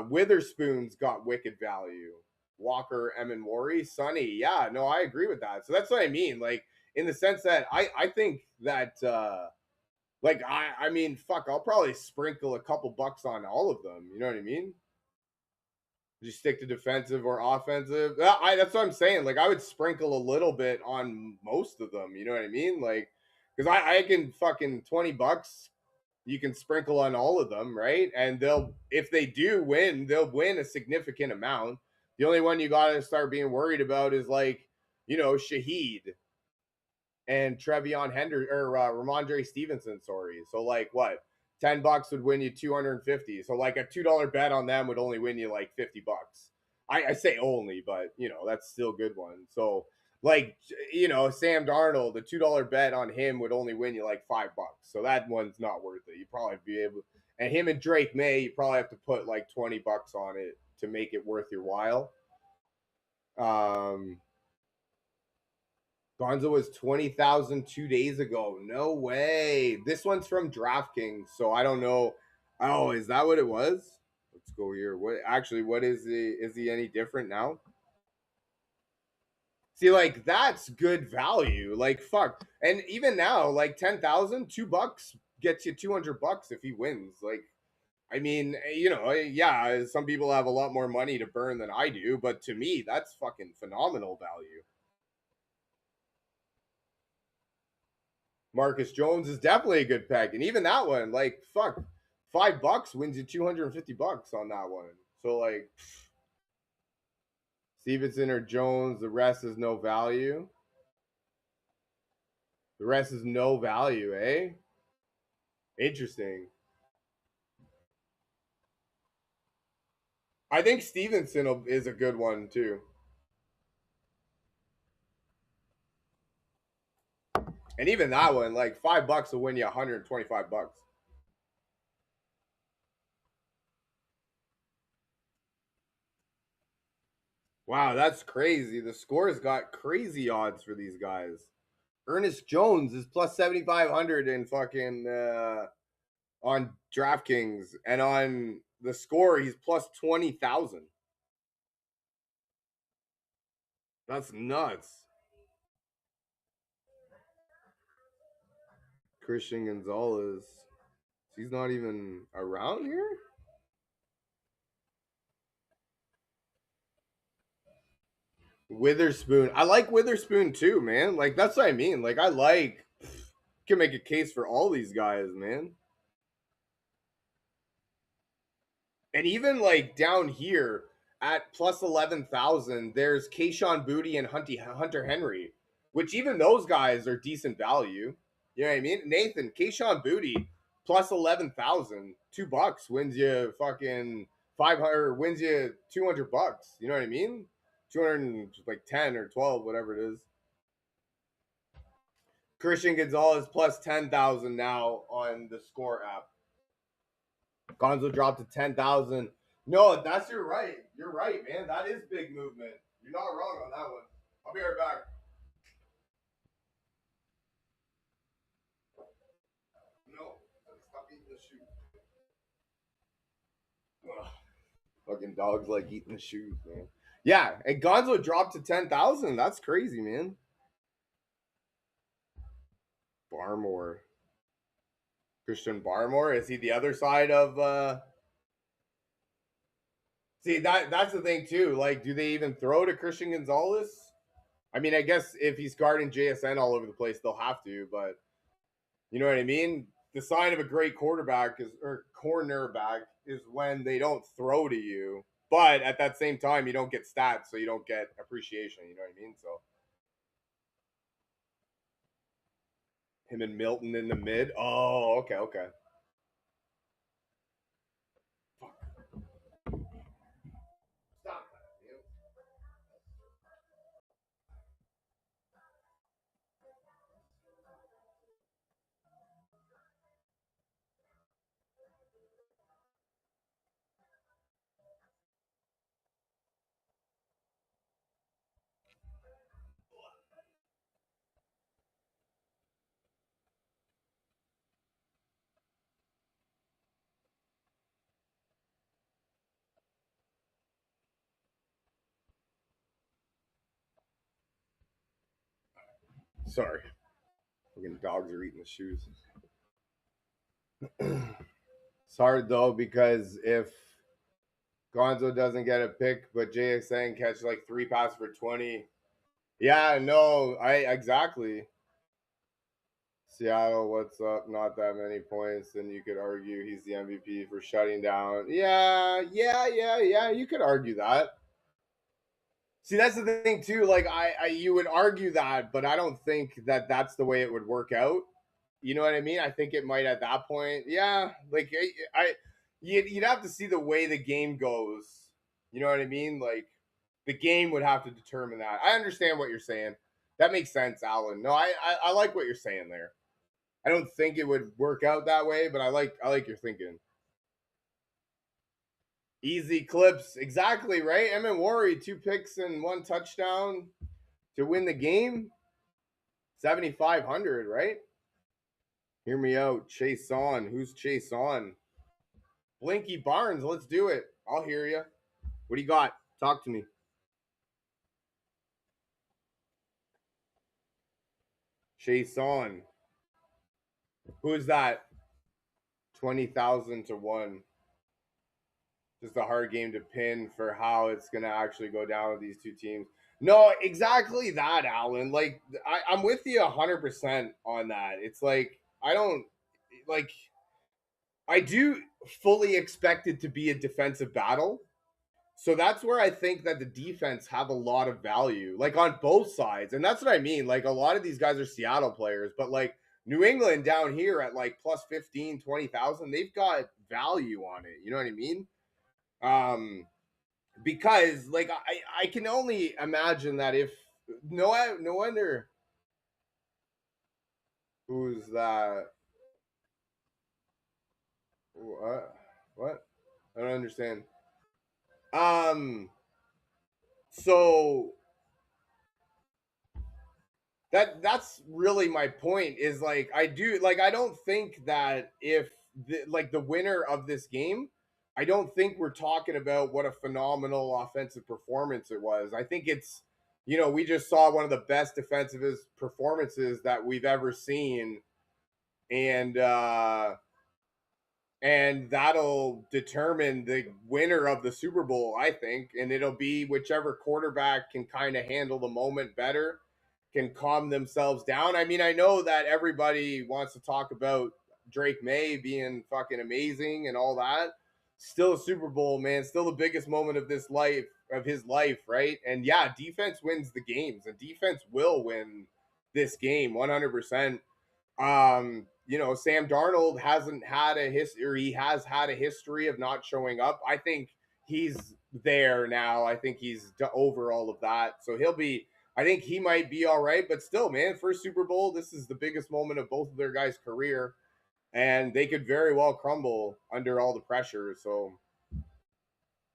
Speaker 1: Witherspoon's got wicked value. Walker, Eminwari, Sonny. Yeah, no, I agree with that. So that's what I mean. Like, in the sense that I think that, I mean, fuck, I'll probably sprinkle a couple bucks on all of them. You know what I mean? You stick to defensive or offensive. That's what I'm saying. Like I would sprinkle a little bit on most of them. You know what I mean? Like because I can fucking $20. You can sprinkle on all of them, right? And if they do win, they'll win a significant amount. The only one you got to start being worried about is like Shaheed and Trevion Henderson or Ramondre Stevenson. Sorry. So like what? $10 would win you 250. So like a $2 bet on them would only win you like $50. I say only, but that's still a good one. So like Sam Darnold, the $2 bet on him would only win you like $5. So that one's not worth it. You probably be able and him and Drake May, you probably have to put like $20 on it to make it worth your while. Gonzo was 20,000 2 days ago. No way. This one's from DraftKings, so I don't know. Oh, is that what it was? Let's go here. What is he any different now? See, like that's good value. Like fuck. And even now, like 10,000, $2 gets you $200 if he wins. Like I mean, yeah, some people have a lot more money to burn than I do, but to me, that's fucking phenomenal value. Marcus Jones is definitely a good peg. And even that one, like, fuck, $5 wins you $250 on that one. So, like, Stevenson or Jones, the rest is no value. The rest is no value, eh? Interesting. I think Stevenson is a good one, too. And even that one, like, $5 will win you $125. Wow, that's crazy. The scores got crazy odds for these guys. Ernest Jones is plus 7,500 in fucking on DraftKings, and on the score he's plus 20,000. That's nuts. Christian Gonzalez, he's not even around here. Witherspoon, I like Witherspoon too, man. Like that's what I mean. Like I like can make a case for all these guys, man. And even like down here at plus 11,000, there's Kayshawn Booty and Hunter Henry, which even those guys are decent value. You know what I mean? Nathan, Kayshawn Booty plus 11,000, $2 wins you fucking 500, wins you $200. You know what I mean? 200 like 10 or 12, whatever it is. Christian Gonzalez plus 10,000 now on the score app. Gonzo dropped to 10,000. No, that's you're right. You're right, man. That is big movement. You're not wrong on that one. I'll be right back. No, stop eating the shoe. Ugh, fucking dogs like eating the shoes, man. Yeah, and Gonzo dropped to 10,000. That's crazy, man. Barmore. Christian Barmore? Is he the other side of See, that's the thing too. Like, do they even throw to Christian Gonzalez? I mean, I guess if he's guarding JSN all over the place, they'll have to, but you know what I mean? The sign of a great quarterback is or cornerback is when they don't throw to you. But at that same time, you don't get stats, so you don't get appreciation. You know what I mean? So him and Milton in the mid. Oh, okay, okay. Stop that, man. Sorry. Fucking dogs are eating the shoes. It's hard though because if Gonzo doesn't get a pick, but JSN catch like 3 passes for 20. Yeah, no, I exactly. Seattle, what's up? Not that many points, and you could argue he's the MVP for shutting down. Yeah, yeah, yeah, yeah. You could argue that. See, that's the thing too. Like, you would argue that, but I don't think that that's the way it would work out. You know what I mean? I think it might at that point. Yeah, like you'd have to see the way the game goes. You know what I mean? Like, the game would have to determine that. I understand what you're saying. That makes sense, Alan. No, I like what you're saying there. I don't think it would work out that way, but I like your thinking. Easy clips, exactly right. Emmett Worry, 2 picks and 1 touchdown to win the game. 7,500, right? Hear me out. Chase on. Who's Chase on? Blinky Barnes. Let's do it. I'll hear you. What do you got? Talk to me. Chase on. Who is that? 20,000 to 1. Just a hard game to pin for how it's going to actually go down with these two teams. No, exactly that, Alan. Like, I'm with you 100% on that. It's like, I don't, like, I do fully expect it to be a defensive battle. So that's where I think that the defense have a lot of value, like on both sides. And that's what I mean. Like, a lot of these guys are Seattle players, but like New England down here at like plus 15, 20,000, they've got value on it. You know what I mean? Um, because like I can only imagine that if no wonder who's that what I don't understand. So that's really my point is like I don't think that if the winner of this game, I don't think we're talking about what a phenomenal offensive performance it was. I think it's we just saw one of the best defensive performances that we've ever seen, and that'll determine the winner of the Super Bowl, I think, and it'll be whichever quarterback can kind of handle the moment better, can calm themselves down. I mean, I know that everybody wants to talk about Drake May being fucking amazing and all that. Still a Super Bowl, man. Still the biggest moment of his life, right? And yeah, defense wins the games, and defense will win this game 100%. Sam Darnold hasn't had a history, or he has had a history of not showing up. I think he's there now. I think he's over all of that. So I think he might be all right, but still, man, first Super Bowl, this is the biggest moment of both of their guys' career. and they could very well crumble under all the pressure. So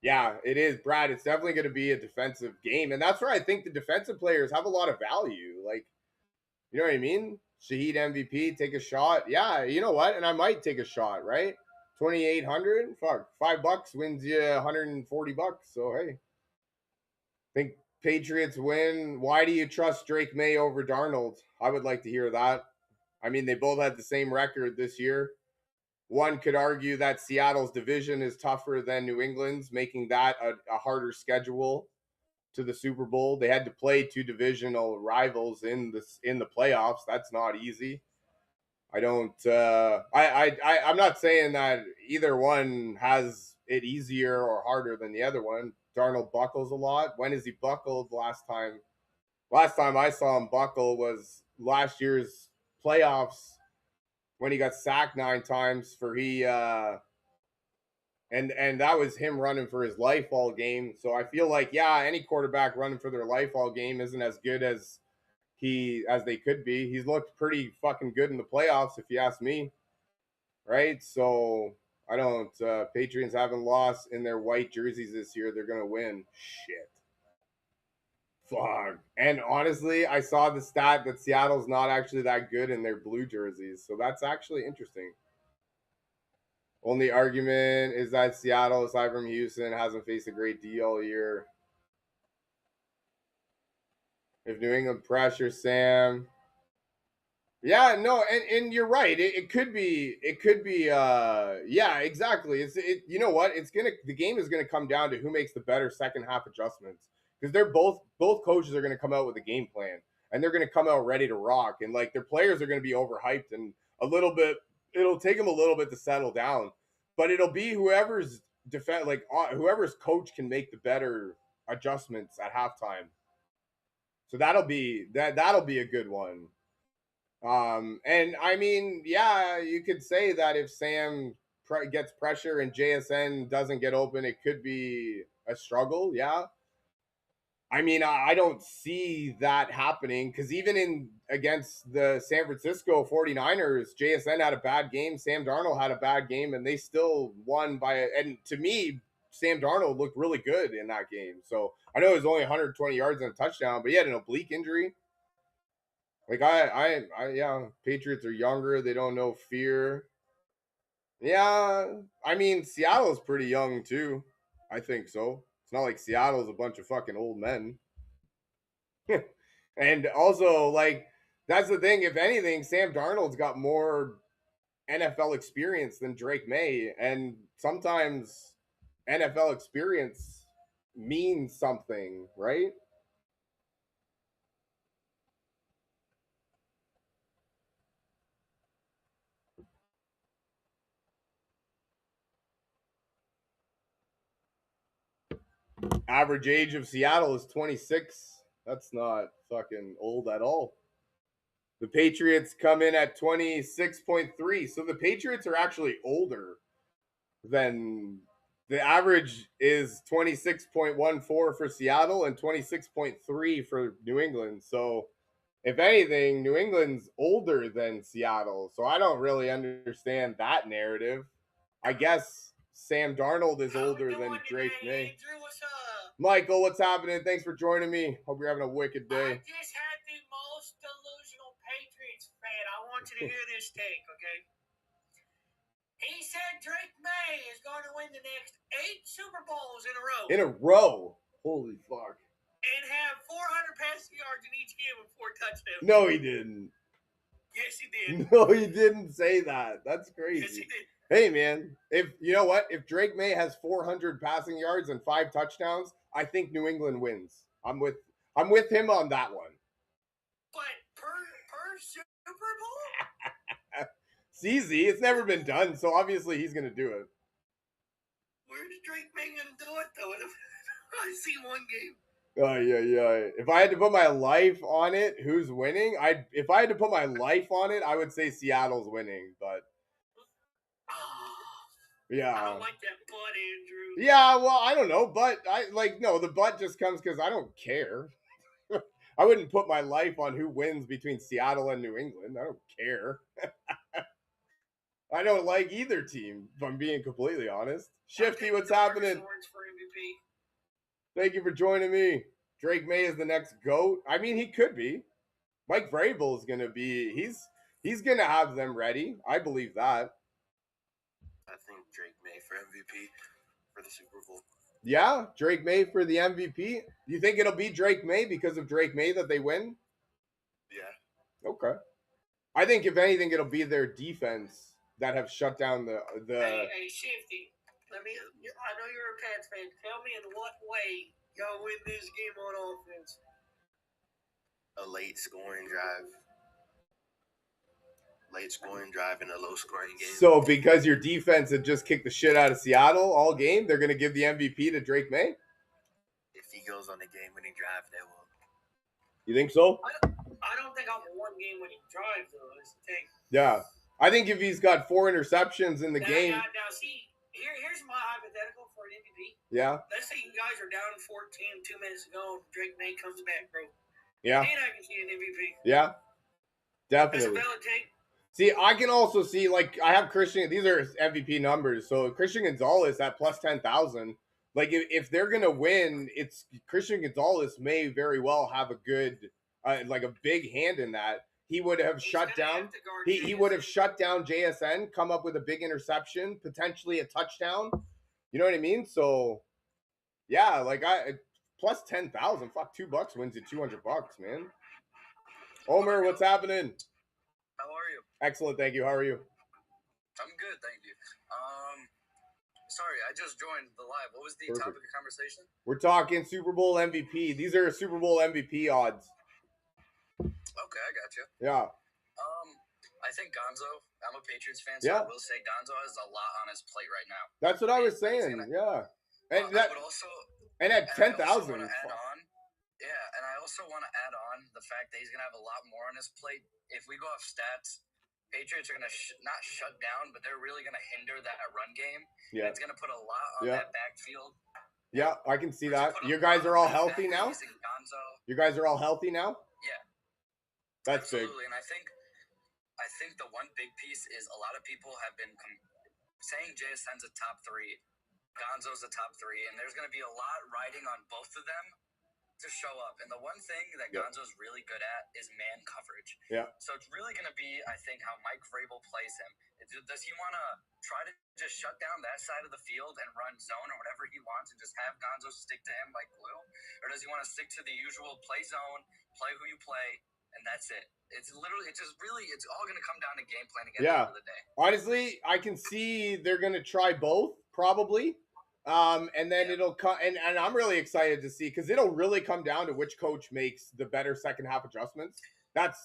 Speaker 1: yeah, it is, Brad. It's definitely going to be a defensive game, and that's where I think the defensive players have a lot of value. Like, you know what I mean? Shahid MVP, take a shot. Yeah, you know what? And I might take a shot, right? 2,800. Fuck, $5 wins you 140 bucks. So hey, think Patriots win. Why do you trust Drake May over Darnold? I would like to hear that. I mean, they both had the same record this year. One could argue that Seattle's division is tougher than New England's, making that a harder schedule to the Super Bowl. They had to play two divisional rivals in the playoffs. That's not easy. I don't. I'm not saying that either one has it easier or harder than the other one. Darnold buckles a lot. When has he buckled last time? Last time I saw him buckle was last year's playoffs when he got sacked 9 times for and that was him running for his life all game. So I feel like, yeah, any quarterback running for their life all game isn't as good as they could be. He's looked pretty fucking good in the playoffs, if you ask me. Right? So I don't Patriots haven't lost in their white jerseys this year. They're gonna win. Shit. Fuck. And honestly, I saw the stat that Seattle's not actually that good in their blue jerseys. So that's actually interesting. Only argument is that Seattle, aside from Houston, hasn't faced a great D all year. If New England pressure Sam. Yeah, no, and you're right. It could be yeah, exactly. You know what? The game is gonna come down to who makes the better second half adjustments. Because they're both coaches are gonna come out with a game plan and they're gonna come out ready to rock. And like their players are gonna be overhyped and a little bit it'll take them a little bit to settle down. But it'll be whoever's coach can make the better adjustments at halftime. So that'll be a good one. And I mean, yeah, you could say that if Sam gets pressure and JSN doesn't get open, it could be a struggle. Yeah. I mean, I don't see that happening because even in against the San Francisco 49ers, JSN had a bad game. Sam Darnold had a bad game, and they still won and to me, Sam Darnold looked really good in that game. So I know it was only 120 yards and a touchdown, but he had an oblique injury. Like yeah, Patriots are younger. They don't know fear. Yeah, I mean Seattle's pretty young too. I think so. It's not like Seattle's a bunch of fucking old men. And also, like, that's the thing. If anything, Sam Darnold's got more NFL experience than Drake May, and sometimes NFL experience means something, right? Average age of Seattle is 26. That's not fucking old at all. The Patriots come in at 26.3. So the Patriots are actually older than the average is 26.14 for Seattle and 26.3 for New England. So if anything, New England's older than Seattle. So I don't really understand that narrative. I guess Sam Darnold is older than Drake May.
Speaker 2: Andrew, what's up?
Speaker 1: Michael, what's happening? Thanks for joining me. Hope you're having a wicked day.
Speaker 2: I just had the most delusional Patriots fan. I want you to hear this take, okay? He said Drake May is going to win the next 8 Super Bowls in a row.
Speaker 1: In a row? Holy fuck.
Speaker 2: And have 400 passing yards in each game and 4 touchdowns.
Speaker 1: No, he didn't.
Speaker 2: Yes, he did.
Speaker 1: No, he didn't say that. That's crazy.
Speaker 2: Yes, he did.
Speaker 1: Hey, man, if you know what? If Drake May has 400 passing yards and 5 touchdowns, I think New England wins. I'm with him on that one.
Speaker 2: But per Super Bowl?
Speaker 1: It's easy. It's never been done, so obviously he's going to do it.
Speaker 2: Where's Drake May going to do it, though? I see one game.
Speaker 1: Oh, yeah. If I had to put my life on it, who's winning? If I had to put my life on it, I would say Seattle's winning, but yeah.
Speaker 2: I don't like that butt, Andrew.
Speaker 1: Yeah, well, I don't know, but the butt just comes because I don't care. I wouldn't put my life on who wins between Seattle and New England. I don't care. I don't like either team, if I'm being completely honest. Shifty,
Speaker 2: I'm
Speaker 1: what's
Speaker 2: taking
Speaker 1: happening?
Speaker 2: Lawrence for MVP.
Speaker 1: Thank you for joining me. Drake May is the next GOAT. I mean, he could be. Mike Vrabel is gonna be. He's gonna have them ready. I believe that.
Speaker 2: I think Drake May for MVP for the Super Bowl.
Speaker 1: Yeah, Drake May for the MVP. You think it'll be Drake May because of Drake May that they win?
Speaker 2: Yeah.
Speaker 1: Okay. I think if anything, it'll be their defense that have shut down the.
Speaker 2: Hey, Shifty. I know you're a Pats fan. Tell me in what way y'all win this game on offense. A late scoring drive. Late scoring drive in a low scoring game.
Speaker 1: So because your defense had just kicked the shit out of Seattle all game, they're gonna give the MVP to Drake May?
Speaker 2: If he goes on a game winning drive, they will.
Speaker 1: You think so?
Speaker 2: I don't think I'm a one game winning drive though. That's the thing.
Speaker 1: Yeah. I think if he's got 4 interceptions in the game.
Speaker 2: Now see, here's my hypothetical for an MVP.
Speaker 1: Yeah.
Speaker 2: Let's say you guys are down 14 2 minutes ago and Drake May comes back, bro.
Speaker 1: Yeah.
Speaker 2: And I can see an MVP.
Speaker 1: Yeah. Definitely.
Speaker 2: That's a valid take.
Speaker 1: See, I can also see, like, I have Christian. These are MVP numbers. So Christian Gonzalez at plus 10,000. Like, if they're gonna win, it's Christian Gonzalez may very well have a good, like a big hand in that. He would have shut down. He would have shut down JSN, come up with a big interception, potentially a touchdown. You know what I mean? So, yeah, like plus 10,000. Fuck, $2 wins you $200, man. Omer, what's happening?
Speaker 2: How are you?
Speaker 1: Excellent, thank you. How are you?
Speaker 2: I'm good, thank you. Sorry, I just joined the live. What was the topic of conversation?
Speaker 1: We're talking Super Bowl MVP. These are Super Bowl MVP odds.
Speaker 2: Okay, I got you.
Speaker 1: Yeah.
Speaker 2: I think Gonzo. I'm a Patriots fan, so I will say Gonzo has a lot on his plate right now.
Speaker 1: That's what I was saying. Yeah. And
Speaker 2: I would also.
Speaker 1: And at 10,000.
Speaker 2: Yeah, and I also want to add on the fact that he's gonna have a lot more on his plate. If we go off stats, Patriots are going to not shut down, but they're really going to hinder that run game.
Speaker 1: Yeah.
Speaker 2: And it's going to put a lot on that backfield.
Speaker 1: Yeah, I can see that. You guys are all healthy now? You guys are all healthy now?
Speaker 2: Yeah.
Speaker 1: That's
Speaker 2: absolutely.
Speaker 1: big.
Speaker 2: And I think the one big piece is a lot of people have been saying JSN's a top 3, Gonzo's a top 3, and there's going to be a lot riding on both of them to show up. And the one thing that Gonzo's really good at is man coverage.
Speaker 1: Yeah.
Speaker 2: So it's really going to be, I think, how Mike Vrabel plays him. Does he want to try to just shut down that side of the field and run zone or whatever he wants and just have Gonzo stick to him like glue? Or does he want to stick to the usual play zone, play who you play, and that's it? It's all going to come down to game planning at the end of the day.
Speaker 1: Honestly, I can see they're going to try both, probably. And then it'll come, and I'm really excited to see, because it'll really come down to which coach makes the better second half adjustments. That's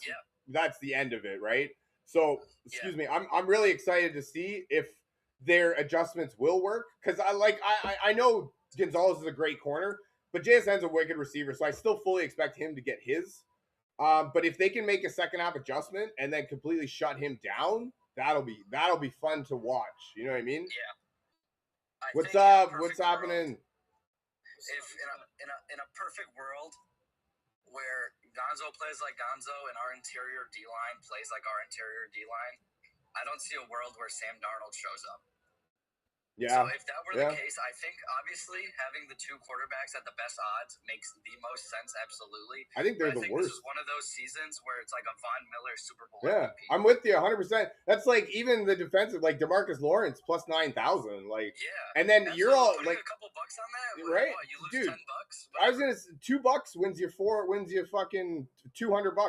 Speaker 1: the end of it, right? So, excuse me, I'm really excited to see if their adjustments will work, because I know Gonzalez is a great corner, but JSN's a wicked receiver, so I still fully expect him to get his. But if they can make a second half adjustment and then completely shut him down, that'll be fun to watch. You know what I mean?
Speaker 2: Yeah.
Speaker 1: What's up? What's happening?
Speaker 2: If in a perfect world where Gonzo plays like Gonzo and our interior D-line plays like our interior D-line, I don't see a world where Sam Darnold shows up.
Speaker 1: Yeah.
Speaker 2: So if that were the case, I think obviously having the 2 quarterbacks at the best odds makes the most sense. Absolutely.
Speaker 1: I think they're the worst.
Speaker 2: This is one of those seasons where it's like a Von Miller Super Bowl.
Speaker 1: Yeah,
Speaker 2: MVP.
Speaker 1: I'm with you 100%. That's like even the defensive, like DeMarcus Lawrence plus 9,000. Like, and then you're all like
Speaker 2: a couple bucks on that,
Speaker 1: right?
Speaker 2: You lose $10.
Speaker 1: I was gonna say $2 wins you fucking $200.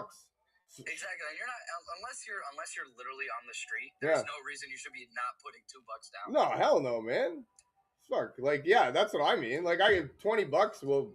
Speaker 2: Exactly. You're not unless you're literally on the street. There's no reason you should be not putting $2 down.
Speaker 1: No, hell no, man. Fuck. Like, yeah, that's what I mean. Like, I get $20 will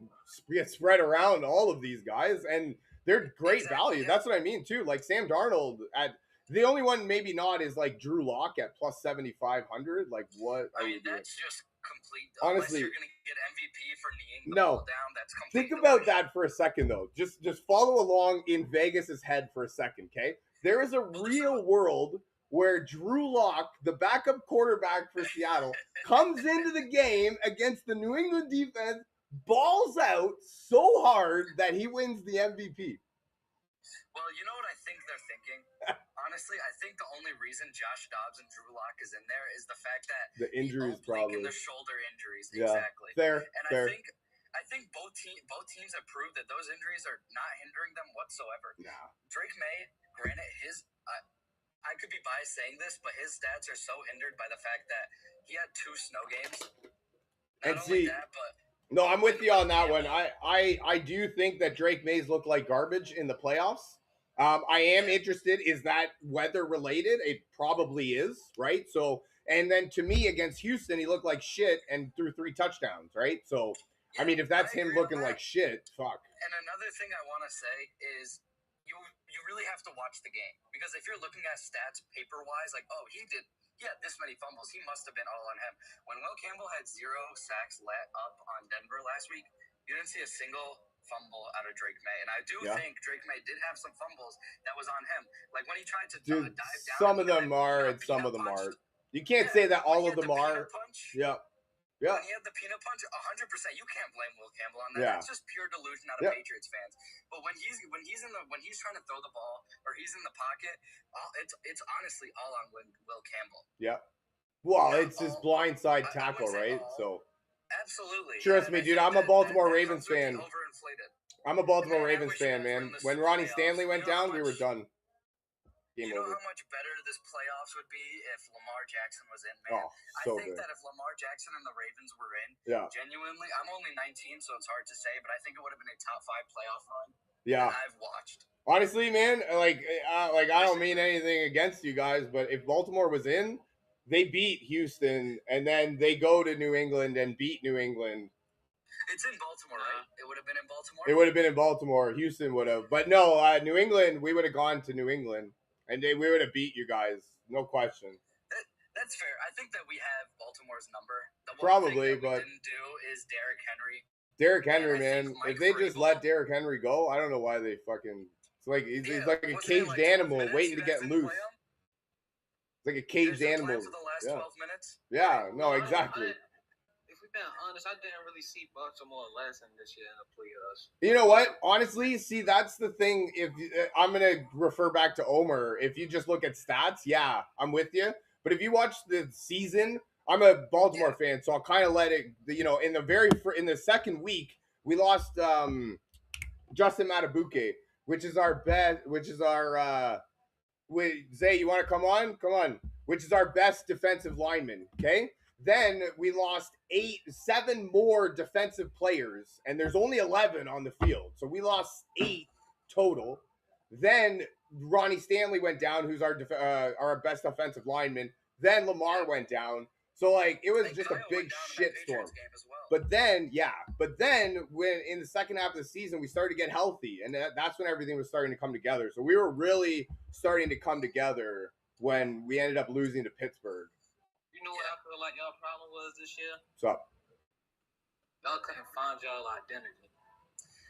Speaker 1: get spread around all of these guys, and they're great value. That's what I mean too. Like Sam Darnold at the only one maybe not is like Drew Lock at plus 7,500. Like, what are you doing?
Speaker 2: That's just complete.
Speaker 1: Honestly,
Speaker 2: you're gonna get MVP for kneeing the ball down. That's
Speaker 1: complete. Think about that for a second, though. Just follow along in Vegas's head for a second, okay? There is a real world where Drew Lock, the backup quarterback for Seattle, comes into the game against the New England defense, balls out so hard that he wins the MVP.
Speaker 2: Well, you know what I think they're thinking? honestly, I think the only reason Josh Dobbs and Drew Lock is in there is the fact that
Speaker 1: the injuries probably
Speaker 2: and the shoulder injuries.
Speaker 1: Yeah,
Speaker 2: exactly.
Speaker 1: fair.
Speaker 2: And
Speaker 1: fair.
Speaker 2: I think both teams have proved that those injuries are not hindering them whatsoever.
Speaker 1: Nah.
Speaker 2: Drake May, granted, I could be biased saying this, but his stats are so hindered by the fact that he had 2 snow games. Not only that, but
Speaker 1: no, I'm with you on that one. I do think that Drake Mays look like garbage in the playoffs. I am interested. Is that weather related? It probably is, right? So, and then to me against Houston, he looked like shit and threw 3 touchdowns, right? So, I mean, if that's him looking like shit, fuck.
Speaker 2: And another thing I want to say is you really have to watch the game, because if you're looking at stats paper wise, like, oh, he had this many fumbles, he must have been all on him. When Will Campbell had 0 sacks let up on Denver last week, you didn't see a single fumble out of Drake May. And I do think Drake May did have some fumbles that was on him. Like when he tried to dive down.
Speaker 1: Some of them are and some of them aren't. You can't say that all of them are. Yeah. Yeah.
Speaker 2: When he had the peanut punch, 100%, you can't blame Will Campbell on that. Yeah. That's just pure delusion out of Patriots fans. But when he's trying to throw the ball or he's in the pocket, it's honestly all on Will Campbell.
Speaker 1: Yeah. Well, it's his blindside tackle, right? So
Speaker 2: absolutely.
Speaker 1: Trust me, dude. I'm a Baltimore Ravens fan. I'm a Baltimore Ravens fan, man. When Ronnie Stanley went down, we were done.
Speaker 2: You know how much better this playoffs would be if Lamar Jackson was in, man? I think that if Lamar Jackson and the Ravens were in, genuinely, I'm only 19, so it's hard to say, but I think it would have been a top 5 playoff run.
Speaker 1: Yeah.
Speaker 2: I've watched.
Speaker 1: Honestly, man, like I don't mean anything against you guys, but if Baltimore was in, they beat Houston, and then they go to New England and beat New England.
Speaker 2: It's in Baltimore, right? It would have been in Baltimore?
Speaker 1: It would have been in Baltimore. Houston would have. But no, New England, we would have gone to New England. And we would have beat you guys, no question.
Speaker 2: That's fair. I think that we have Baltimore's number. The
Speaker 1: one
Speaker 2: thing
Speaker 1: that we
Speaker 2: didn't do is Derrick Henry.
Speaker 1: Derrick Henry, man. If they just let Derrick Henry go, I don't know why they fucking. It's like he's like a caged animal waiting to get loose. It's like a caged animal.
Speaker 2: For the last 12 minutes.
Speaker 1: Yeah. No, exactly.
Speaker 3: If we've been honest, I didn't really see Baltimore lesson this year in the playoffs.
Speaker 1: You know what? Honestly, see, that's the thing. If I'm gonna refer back to Omer, if you just look at stats, yeah, I'm with you. But if you watch the season, I'm a Baltimore fan, so I'll kind of let it. You know, in the second week, we lost Justin Matabuke, which is our best. Which is our. Zay, you want to come on? Come on. Which is our best defensive lineman. Okay. Then we lost 7 more defensive players, and there's only 11 on the field. So we lost 8 total. Then Ronnie Stanley went down, who's our best offensive lineman. Then Lamar went down. So, like, it was just a big shitstorm. But then when in the second half of the season, we started to get healthy, and that's when everything was starting to come together. So we were really starting to come together when we ended up losing to Pittsburgh.
Speaker 3: You know what I feel like y'all problem was this year?
Speaker 1: What's up?
Speaker 3: Y'all couldn't find y'all identity.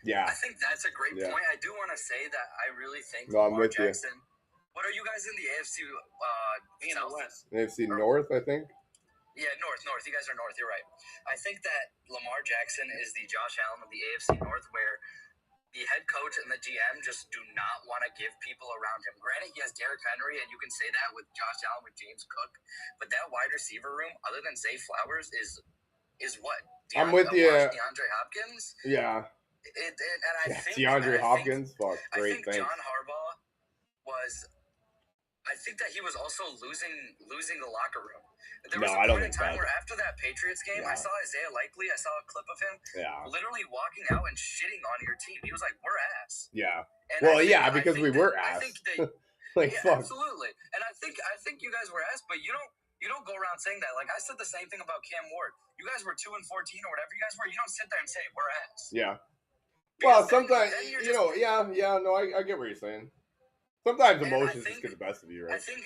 Speaker 1: Yeah.
Speaker 2: I think that's a great point. I do want to say that I really think
Speaker 1: Lamar
Speaker 2: Jackson. What are you guys in the AFC
Speaker 3: South? West.
Speaker 1: AFC North, I think.
Speaker 2: Yeah, North. You guys are North. You're right. I think that Lamar Jackson is the Josh Allen of the AFC North, where the head coach and the GM just do not want to give people around him. Granted, he has Derrick Henry, and you can say that with Josh Allen, with James Cook. But that wide receiver room, other than Zay Flowers, is what?
Speaker 1: I'm with you.
Speaker 2: DeAndre Hopkins?
Speaker 1: Yeah.
Speaker 2: And I think
Speaker 1: DeAndre Hopkins? Fuck, great,
Speaker 2: thanks. John Harbaugh was... I think that he was also losing the locker room. There was a point in time where after that Patriots game, I saw Isaiah Likely. I saw a clip of him literally walking out and shitting on your team. He was like, "We're ass."
Speaker 1: Yeah. And because we were ass. Fuck.
Speaker 2: Absolutely. And I think you guys were ass, but you don't go around saying that. Like I said the same thing about Cam Ward. You guys were 2-14 or whatever you guys were. You don't sit there and say we're ass.
Speaker 1: Yeah. Well, sometimes no, I get what you're saying. Sometimes emotions just get the best of you, right?
Speaker 2: I think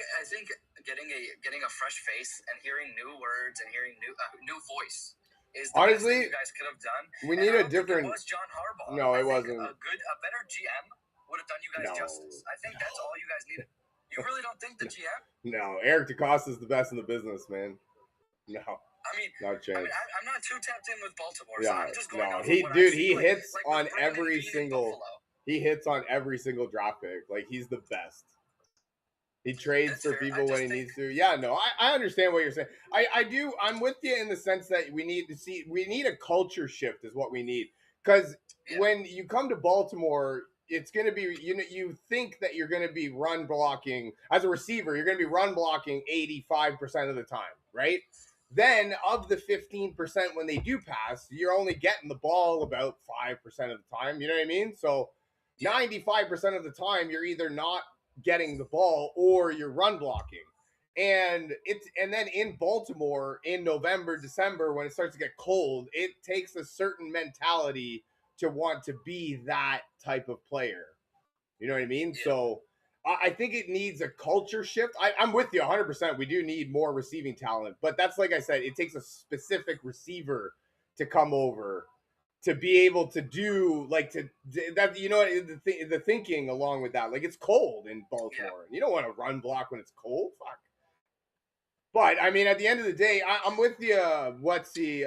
Speaker 2: getting a fresh face and hearing new words and hearing new voice is the best thing you guys could have done.
Speaker 1: We need a different.
Speaker 2: It was John Harbaugh.
Speaker 1: No, it wasn't.
Speaker 2: A better GM would have done you guys justice. I think that's all you guys needed. You really don't think the GM?
Speaker 1: No, Eric DeCosta is the best in the business, man. No.
Speaker 2: I mean,
Speaker 1: not a chance.
Speaker 2: I'm not too tapped in with Baltimore, so I'm just going
Speaker 1: he hits on every single. He hits on every single drop pick. Like, he's the best. He trades
Speaker 2: That's
Speaker 1: for
Speaker 2: fair.
Speaker 1: people when he needs to. Yeah, no, I understand what you're saying. I do. I'm with you in the sense that we need a culture shift is what we need. Because
Speaker 2: Yeah.
Speaker 1: when you come to Baltimore, it's going to be, you think that you're going to be run blocking as a receiver. You're going to be run blocking 85% of the time, right? Then of the 15% when they do pass, you're only getting the ball about 5% of the time. You know what I mean? So 95% of the time, you're either not getting the ball or you're run blocking. And then in Baltimore in November, December, when it starts to get cold, it takes a certain mentality to want to be that type of player. You know what I mean?
Speaker 2: Yeah.
Speaker 1: So I think it needs a culture shift. I'm with you 100%. We do need more receiving talent, but that's like I said, it takes a specific receiver to come over to be able to do like to that. You know the thinking along with that. Like it's cold in Baltimore. You don't want to run block when it's cold. Fuck. But I mean, at the end of the day, I'm with you. What's the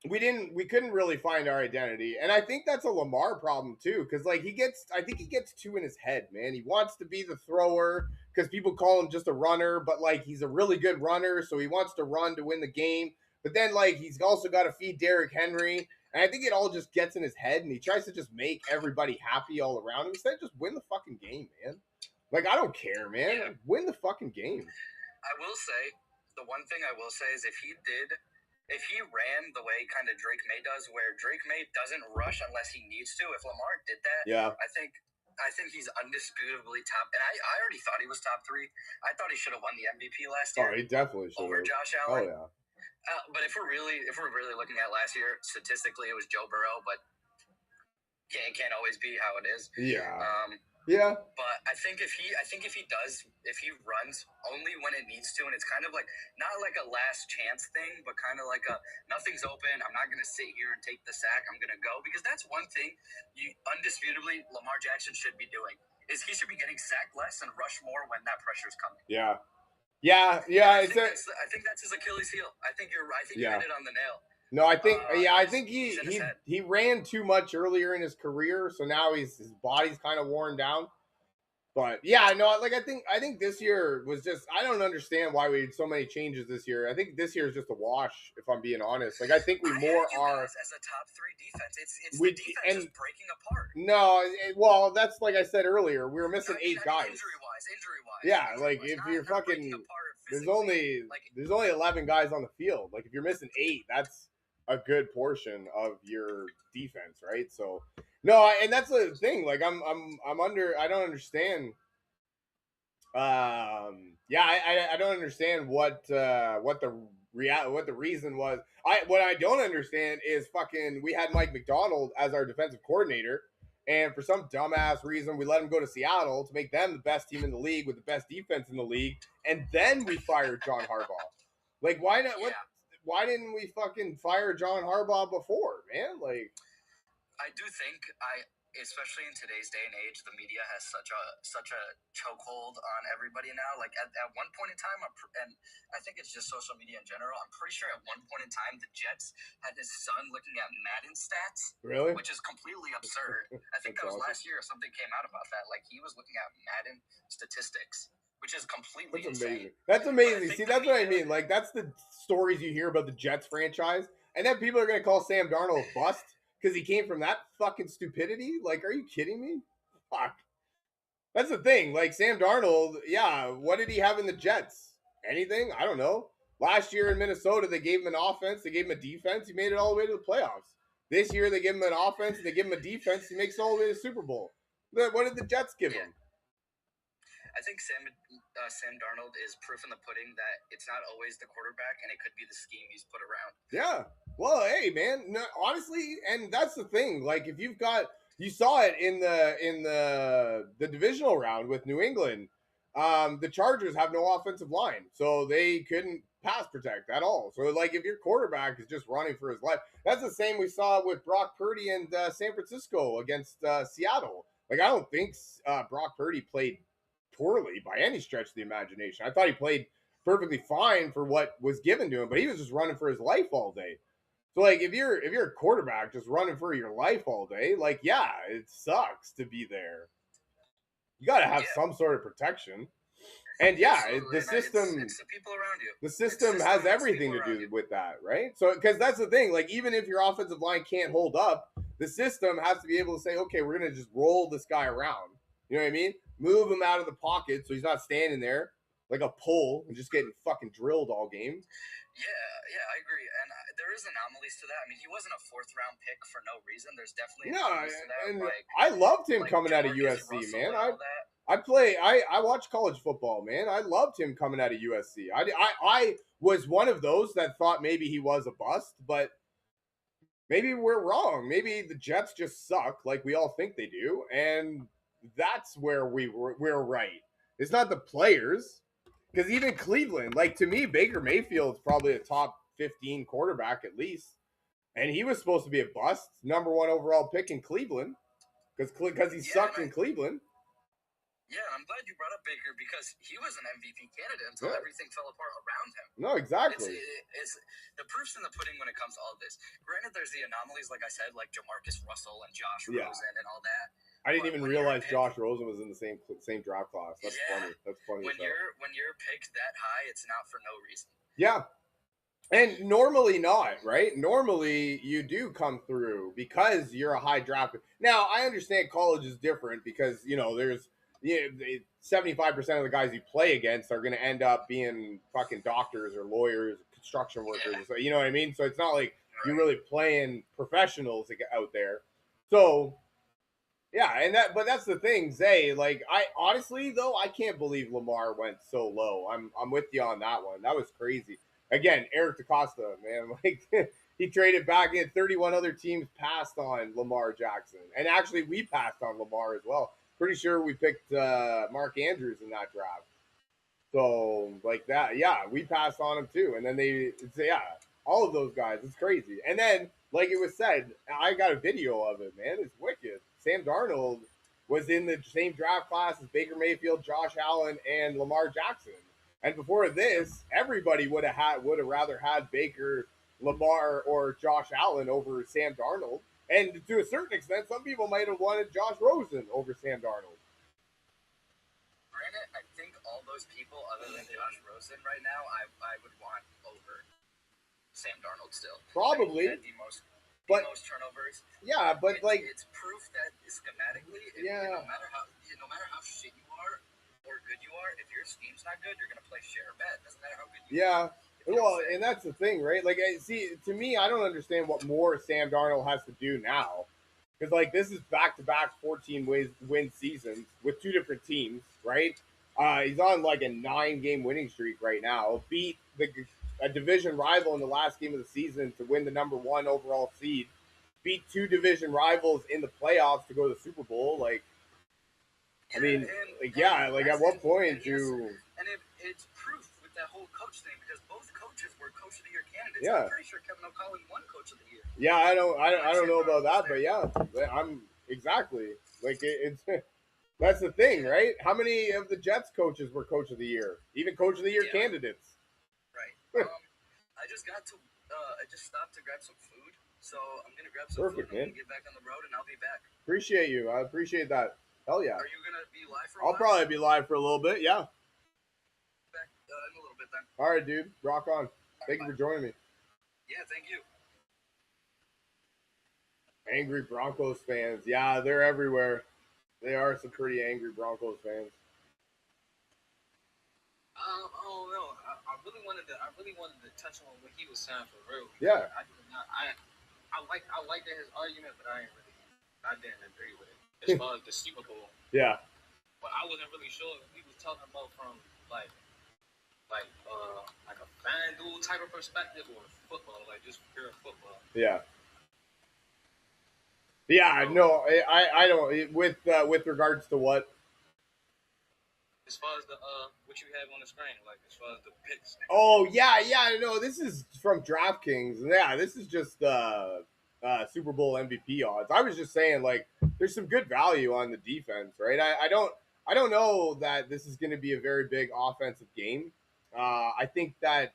Speaker 1: we couldn't really find our identity, and I think that's a Lamar problem too, because like I think he gets too in his head, man. He wants to be the thrower because people call him just a runner, but like he's a really good runner, so he wants to run to win the game. But then like he's also got to feed Derrick Henry, and I think it all just gets in his head, and he tries to just make everybody happy all around him instead of just win the fucking game, man. Like I don't care, man.
Speaker 2: Yeah.
Speaker 1: Like, win the fucking game.
Speaker 2: I will say, the one thing I will say is if he ran the way kind of Drake May does, where Drake May doesn't rush unless he needs to, if Lamar did that, I think he's undisputably top. And I already thought he was top 3. I thought he should have won the MVP last year.
Speaker 1: Oh, he definitely should
Speaker 2: over
Speaker 1: have.
Speaker 2: Josh Allen.
Speaker 1: Oh yeah.
Speaker 2: But if we're really looking at last year, statistically it was Joe Burrow, but it can't always be how it is.
Speaker 1: Yeah.
Speaker 2: Yeah. But I think if he runs only when it needs to, and it's kind of like not like a last chance thing, but kind of like a nothing's open, I'm not gonna sit here and take the sack, I'm gonna go, because that's one thing undisputably Lamar Jackson should be doing, is he should be getting sacked less and rush more when that pressure's coming.
Speaker 1: Yeah.
Speaker 2: I think that's his Achilles heel. I think you're right. I think you hit it on the nail.
Speaker 1: No, I think I think he ran too much earlier in his career, so now his body's kind of worn down. But yeah, no, like I think this year was just, I don't understand why we had so many changes this year. I think this year is just a wash, if I'm being honest. Like I think we more are
Speaker 2: as a top 3 defense. It's the defense just breaking apart.
Speaker 1: No, well, that's like I said earlier. We were missing 8 guys.
Speaker 2: Injury wise.
Speaker 1: Yeah, like if you're fucking, there's only 11 guys on the field. Like if you're missing 8, that's a good portion of your defense, right? So no, and that's the thing. Like I'm under. I don't understand. I don't understand what the reason was. What I don't understand is fucking we had Mike McDonald as our defensive coordinator, and for some dumbass reason we let him go to Seattle to make them the best team in the league with the best defense in the league, and then we fired John Harbaugh. Like why not? What? Why didn't we fucking fire John Harbaugh before, man? Like,
Speaker 2: I do think especially in today's day and age, the media has such a chokehold on everybody now. Like at one point in time, and I think it's just social media in general, I'm pretty sure at one point in time the Jets had his son looking at Madden stats.
Speaker 1: Really?
Speaker 2: Which is completely absurd. I think that was awesome. Last year or something came out about that. Like he was looking at Madden statistics, which is completely insane.
Speaker 1: That's amazing. See, that's what I mean. Like, that's the stories you hear about the Jets franchise. And then people are going to call Sam Darnold a bust because he came from that fucking stupidity. Like, are you kidding me? Fuck. That's the thing. Like, Sam Darnold, yeah, what did he have in the Jets? Anything? I don't know. Last year in Minnesota, they gave him an offense. They gave him a defense. He made it all the way to the playoffs. This year, they give him an offense. And they give him a defense. He makes it all the way to the Super Bowl. What did the Jets give him?
Speaker 2: I think Sam Darnold is proof in the pudding that it's not always the quarterback, and it could be the scheme he's put around.
Speaker 1: Yeah. Well, hey, man. No, honestly, and that's the thing. Like, if you've got, you saw it in the divisional round with New England. The Chargers have no offensive line, so they couldn't pass protect at all. So, like, if your quarterback is just running for his life, that's the same we saw with Brock Purdy and San Francisco against Seattle. Like, I don't think Brock Purdy played poorly by any stretch of the imagination. I thought he played perfectly fine for what was given to him, but he was just running for his life all day. So like if you're a quarterback just running for your life all day, like yeah, it sucks to be there. You got to have some sort of protection. And yeah,
Speaker 3: Absolutely.
Speaker 1: the system.
Speaker 3: It's the people around you.
Speaker 1: The system has everything to do with that, right? So, because that's the thing, like, even if your offensive line can't hold up, the system has to be able to say, okay, we're going to just roll this guy around. You know what I mean? Move him out of the pocket so he's not standing there like a pole and just getting fucking drilled all game.
Speaker 3: Yeah, I agree. And there is anomalies to that. I mean, he wasn't a fourth-round pick for no reason. There's definitely
Speaker 1: No,
Speaker 3: anomalies to that.
Speaker 1: and
Speaker 3: Like,
Speaker 1: I loved him
Speaker 3: like
Speaker 1: coming out of
Speaker 3: Jamarcus
Speaker 1: USC,
Speaker 3: Russell
Speaker 1: man.
Speaker 3: and all that.
Speaker 1: I watch college football, man. I loved him coming out of USC. I was one of those that thought maybe he was a bust, but maybe we're wrong. Maybe the Jets just suck like we all think they do, and that's where we're right. It's not the players, because even Cleveland, like, to me, Baker Mayfield's probably a top 15 quarterback at least, and he was supposed to be a bust, number 1 overall pick in Cleveland, because he sucked in Cleveland.
Speaker 3: Yeah, I'm glad you brought up Baker because he was an MVP candidate until everything fell apart around him.
Speaker 1: No, exactly.
Speaker 3: It's the proof's in the pudding when it comes to all this. Granted, there's the anomalies, like I said, like Jamarcus Russell and Josh Rosen and all that.
Speaker 1: I didn't even realize Josh Rosen was in the same draft class. That's funny. That's funny.
Speaker 3: When you're picked that high, it's not for no reason.
Speaker 1: Yeah. And normally not, right? Normally you do come through because you're a high draft. Now, I understand college is different because, there's 75% of the guys you play against are going to end up being fucking doctors or lawyers, construction workers. So, you know what I mean? So it's not like you're really playing professionals out there. So, yeah, but that's the thing, Zay. Like, I honestly though, I can't believe Lamar went so low. I'm with you on that one. That was crazy. Again, Eric DaCosta, man, like he traded back in. 31 other teams passed on Lamar Jackson, and actually we passed on Lamar as well. Pretty sure we picked Mark Andrews in that draft. So, like that, yeah, we passed on him too. And then all of those guys, it's crazy. And then, like it was said, I got a video of it, man. It's wicked. Sam Darnold was in the same draft class as Baker Mayfield, Josh Allen, and Lamar Jackson. And before this, everybody would have rather had Baker, Lamar, or Josh Allen over Sam Darnold. And to a certain extent, some people might have wanted Josh Rosen over Sam Darnold.
Speaker 3: Granted, I think all those people, other than Josh Rosen right now, I would want over Sam Darnold still.
Speaker 1: Probably.
Speaker 3: The most turnovers.
Speaker 1: Yeah, but
Speaker 3: it's proof that schematically, no matter how shit you are or good you are, if your scheme's not good, you're gonna play share or bad. Doesn't matter how good you are.
Speaker 1: Well, and that's the thing, right? Like, to me, I don't understand what more Sam Darnold has to do now. Because, like, this is back-to-back 14-win seasons with 2 different teams, right? He's on, like, a 9-game winning streak right now. Beat a division rival in the last game of the season to win the number 1 overall seed. Beat 2 division rivals in the playoffs to go to the Super Bowl. Like, I mean, at what point do...
Speaker 3: And it's proof with that whole coach thing because both coaches were coach of the year candidates.
Speaker 1: Yeah.
Speaker 3: I'm pretty sure Kevin O'Connell won coach of the year.
Speaker 1: Yeah, I don't know about that, but yeah, I'm exactly like it's that's the thing, right? How many of the Jets coaches were coach of the year, even coach of the year candidates?
Speaker 3: Right. I just stopped to grab some food, so I'm gonna grab some food and get back on the road, and I'll be back.
Speaker 1: Appreciate you. I appreciate that. Hell yeah.
Speaker 3: Are you gonna be live for a
Speaker 1: while? I'll probably be live for a little bit. Yeah.
Speaker 3: Back in a little bit then.
Speaker 1: All right, dude. Rock on. Thank you for joining me.
Speaker 3: Yeah, thank you.
Speaker 1: Angry Broncos fans. Yeah, they're everywhere. They are some pretty angry Broncos fans.
Speaker 3: I don't know. I really wanted to touch on what he was saying for real.
Speaker 1: Yeah.
Speaker 3: I liked his argument, but I didn't agree with it as far as the Super Bowl.
Speaker 1: Yeah.
Speaker 3: But I wasn't really sure if he was talking about from like a FanDuel type of perspective or football, like just pure football.
Speaker 1: Yeah. Yeah, no, I don't. With regards to what?
Speaker 3: As far as the what you have on the screen, like as far as the picks.
Speaker 1: Oh yeah, no, this is from DraftKings. Yeah, this is just Super Bowl MVP odds. I was just saying, like, there's some good value on the defense, right? I don't know that this is going to be a very big offensive game. I think that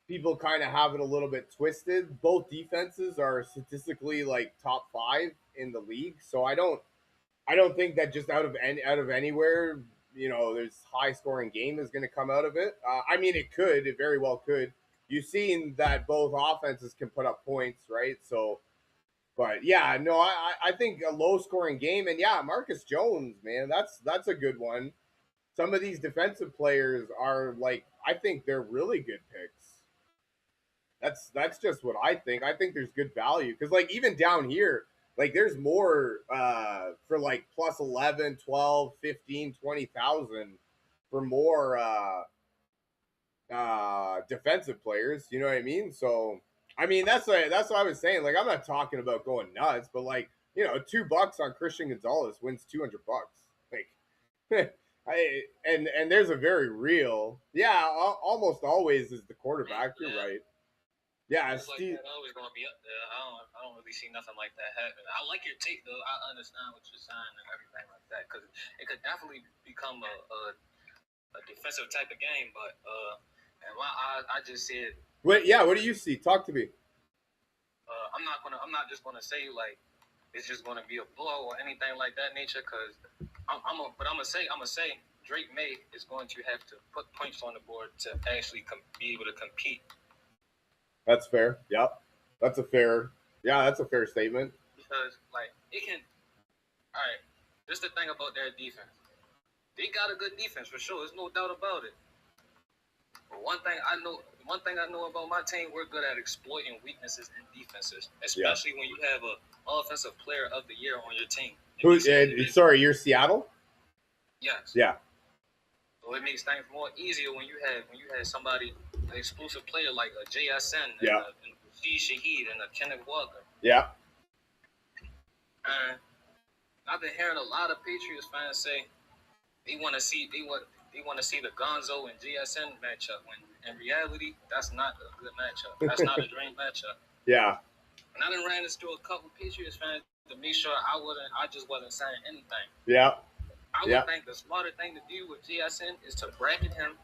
Speaker 1: people kind of have it a little bit twisted. Both defenses are statistically like top 5 in the league, so I don't think that just out of anywhere, there's high scoring game is going to come out of it. I mean, it could, it very well could. You've seen that both offenses can put up points, right? So, but yeah, no, I think a low scoring game, and yeah, Marcus Jones, man, that's a good one. Some of these defensive players are like, I think they're really good picks. That's just what I think. I think there's good value because like even down here, like there's more for like plus 11, 12, 15, 20,000 for more defensive players, you know what I mean? So I mean that's what I was saying. Like I'm not talking about going nuts, but like, $2 on Christian Gonzalez wins $200. Like and there's a very real, yeah, almost always is the quarterback. You're right. Yeah,
Speaker 3: It's like that always gonna be up there. I don't really see nothing like that happening. I like your take though. I understand what you're saying and everything like that because it could definitely become a defensive type of game. But and I just said.
Speaker 1: What? Yeah. What do you see? Talk to me.
Speaker 3: I'm not just gonna say like it's just gonna be a blow or anything like that nature because I'm gonna say Drake May is going to have to put points on the board to actually be able to compete.
Speaker 1: That's fair. Yep. That's a fair statement.
Speaker 3: Because like it can. All right, this is the thing about their defense. They got a good defense for sure. There's no doubt about it. But one thing I know about my team, we're good at exploiting weaknesses in defenses, especially when you have a offensive player of the year on your team.
Speaker 1: Sorry, you're Seattle?
Speaker 3: Yes.
Speaker 1: Yeah.
Speaker 3: So it makes things more easier when you have somebody, an explosive player like a JSN and
Speaker 1: yeah.
Speaker 3: a Steve Shaheed and a Kenneth Walker.
Speaker 1: Yeah.
Speaker 3: And I've been hearing a lot of Patriots fans say they want to see the Gonzo and JSN matchup. When in reality, that's not a good matchup. That's not a dream matchup.
Speaker 1: Yeah.
Speaker 3: And I done ran this through a couple Patriots fans to make sure I just wasn't saying anything.
Speaker 1: Yeah.
Speaker 3: I would think the smarter thing to do with JSN is to bracket him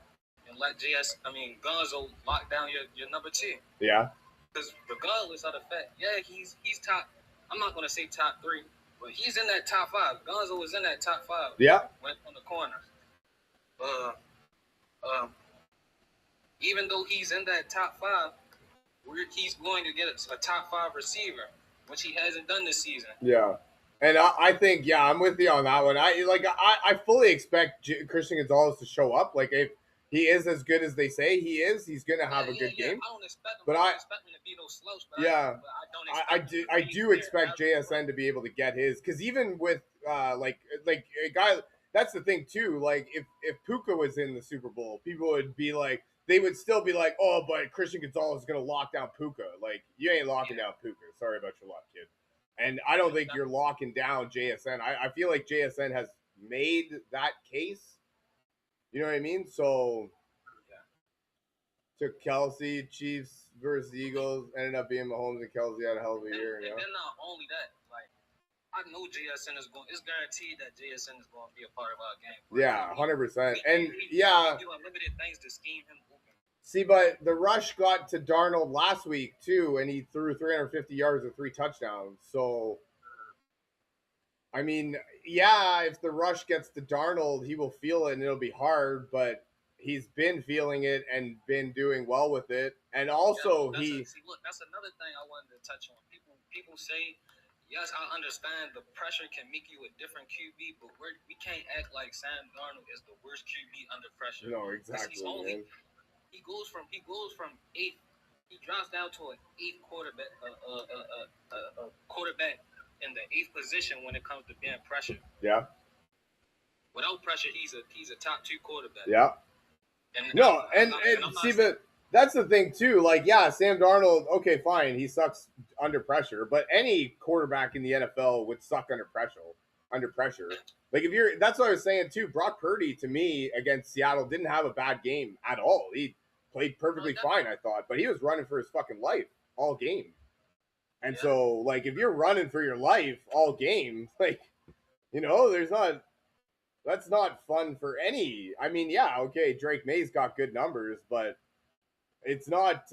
Speaker 3: and let Gonzo lock down your number 2.
Speaker 1: Yeah.
Speaker 3: Because regardless of the fact, he's top. I'm not gonna say top 3, but he's in that top 5. Gonzo is in that top 5.
Speaker 1: Yeah.
Speaker 3: Went on the corners. Even though he's in that top 5, he's going to get a top 5 receiver, which he hasn't done this season.
Speaker 1: Yeah. And I think, I'm with you on that one. I fully expect Christian Gonzalez to show up. Like, if he is as good as they say he is, he's going to have a good game.
Speaker 3: I don't expect him.
Speaker 1: But
Speaker 3: I don't expect him to be no slouch. But
Speaker 1: I do expect JSN to be able to get his. Because even with, like a guy, that's the thing, too. Like, if Puka was in the Super Bowl, people would be like, they would still be like, oh, but Christian Gonzalez is going to lock down Puka. Like, you ain't locking down Puka. Sorry about your luck, kid. And I don't think you're locking down JSN. I feel like JSN has made that case. You know what I mean? So, took Kelsey, Chiefs versus Eagles, ended up being Mahomes and Kelsey had a hell of a year.
Speaker 3: And then not only that, like, I know JSN is going. It's guaranteed that JSN is going to be a part of our game.
Speaker 1: Right? Yeah, 100%. And
Speaker 3: we do unlimited things to scheme him open.
Speaker 1: See, but the rush got to Darnold last week too, and he threw 350 yards and 3 touchdowns. So, I mean, if the rush gets to Darnold, he will feel it and it'll be hard. But he's been feeling it and been doing well with it. And also,
Speaker 3: that's another thing I wanted to touch on. People say, yes, I understand the pressure can make you a different QB, but we can't act like Sam Darnold is the worst QB under pressure.
Speaker 1: No, exactly. Man.
Speaker 3: He goes from 8th. He drops down to an 8th quarterback, a quarterback in the 8th position when it comes to being pressure.
Speaker 1: Yeah.
Speaker 3: Without pressure, he's a top 2 quarterback.
Speaker 1: Yeah. But that's the thing too. Like, Sam Darnold. Okay, fine, he sucks under pressure, but any quarterback in the NFL would suck under pressure. Like that's what I was saying too. Brock Purdy to me against Seattle didn't have a bad game at all. He played perfectly fine, I thought, but he was running for his fucking life all game. And so, like, if you're running for your life all game, like, that's not fun for any. I mean, okay, Drake May's got good numbers, but it's not.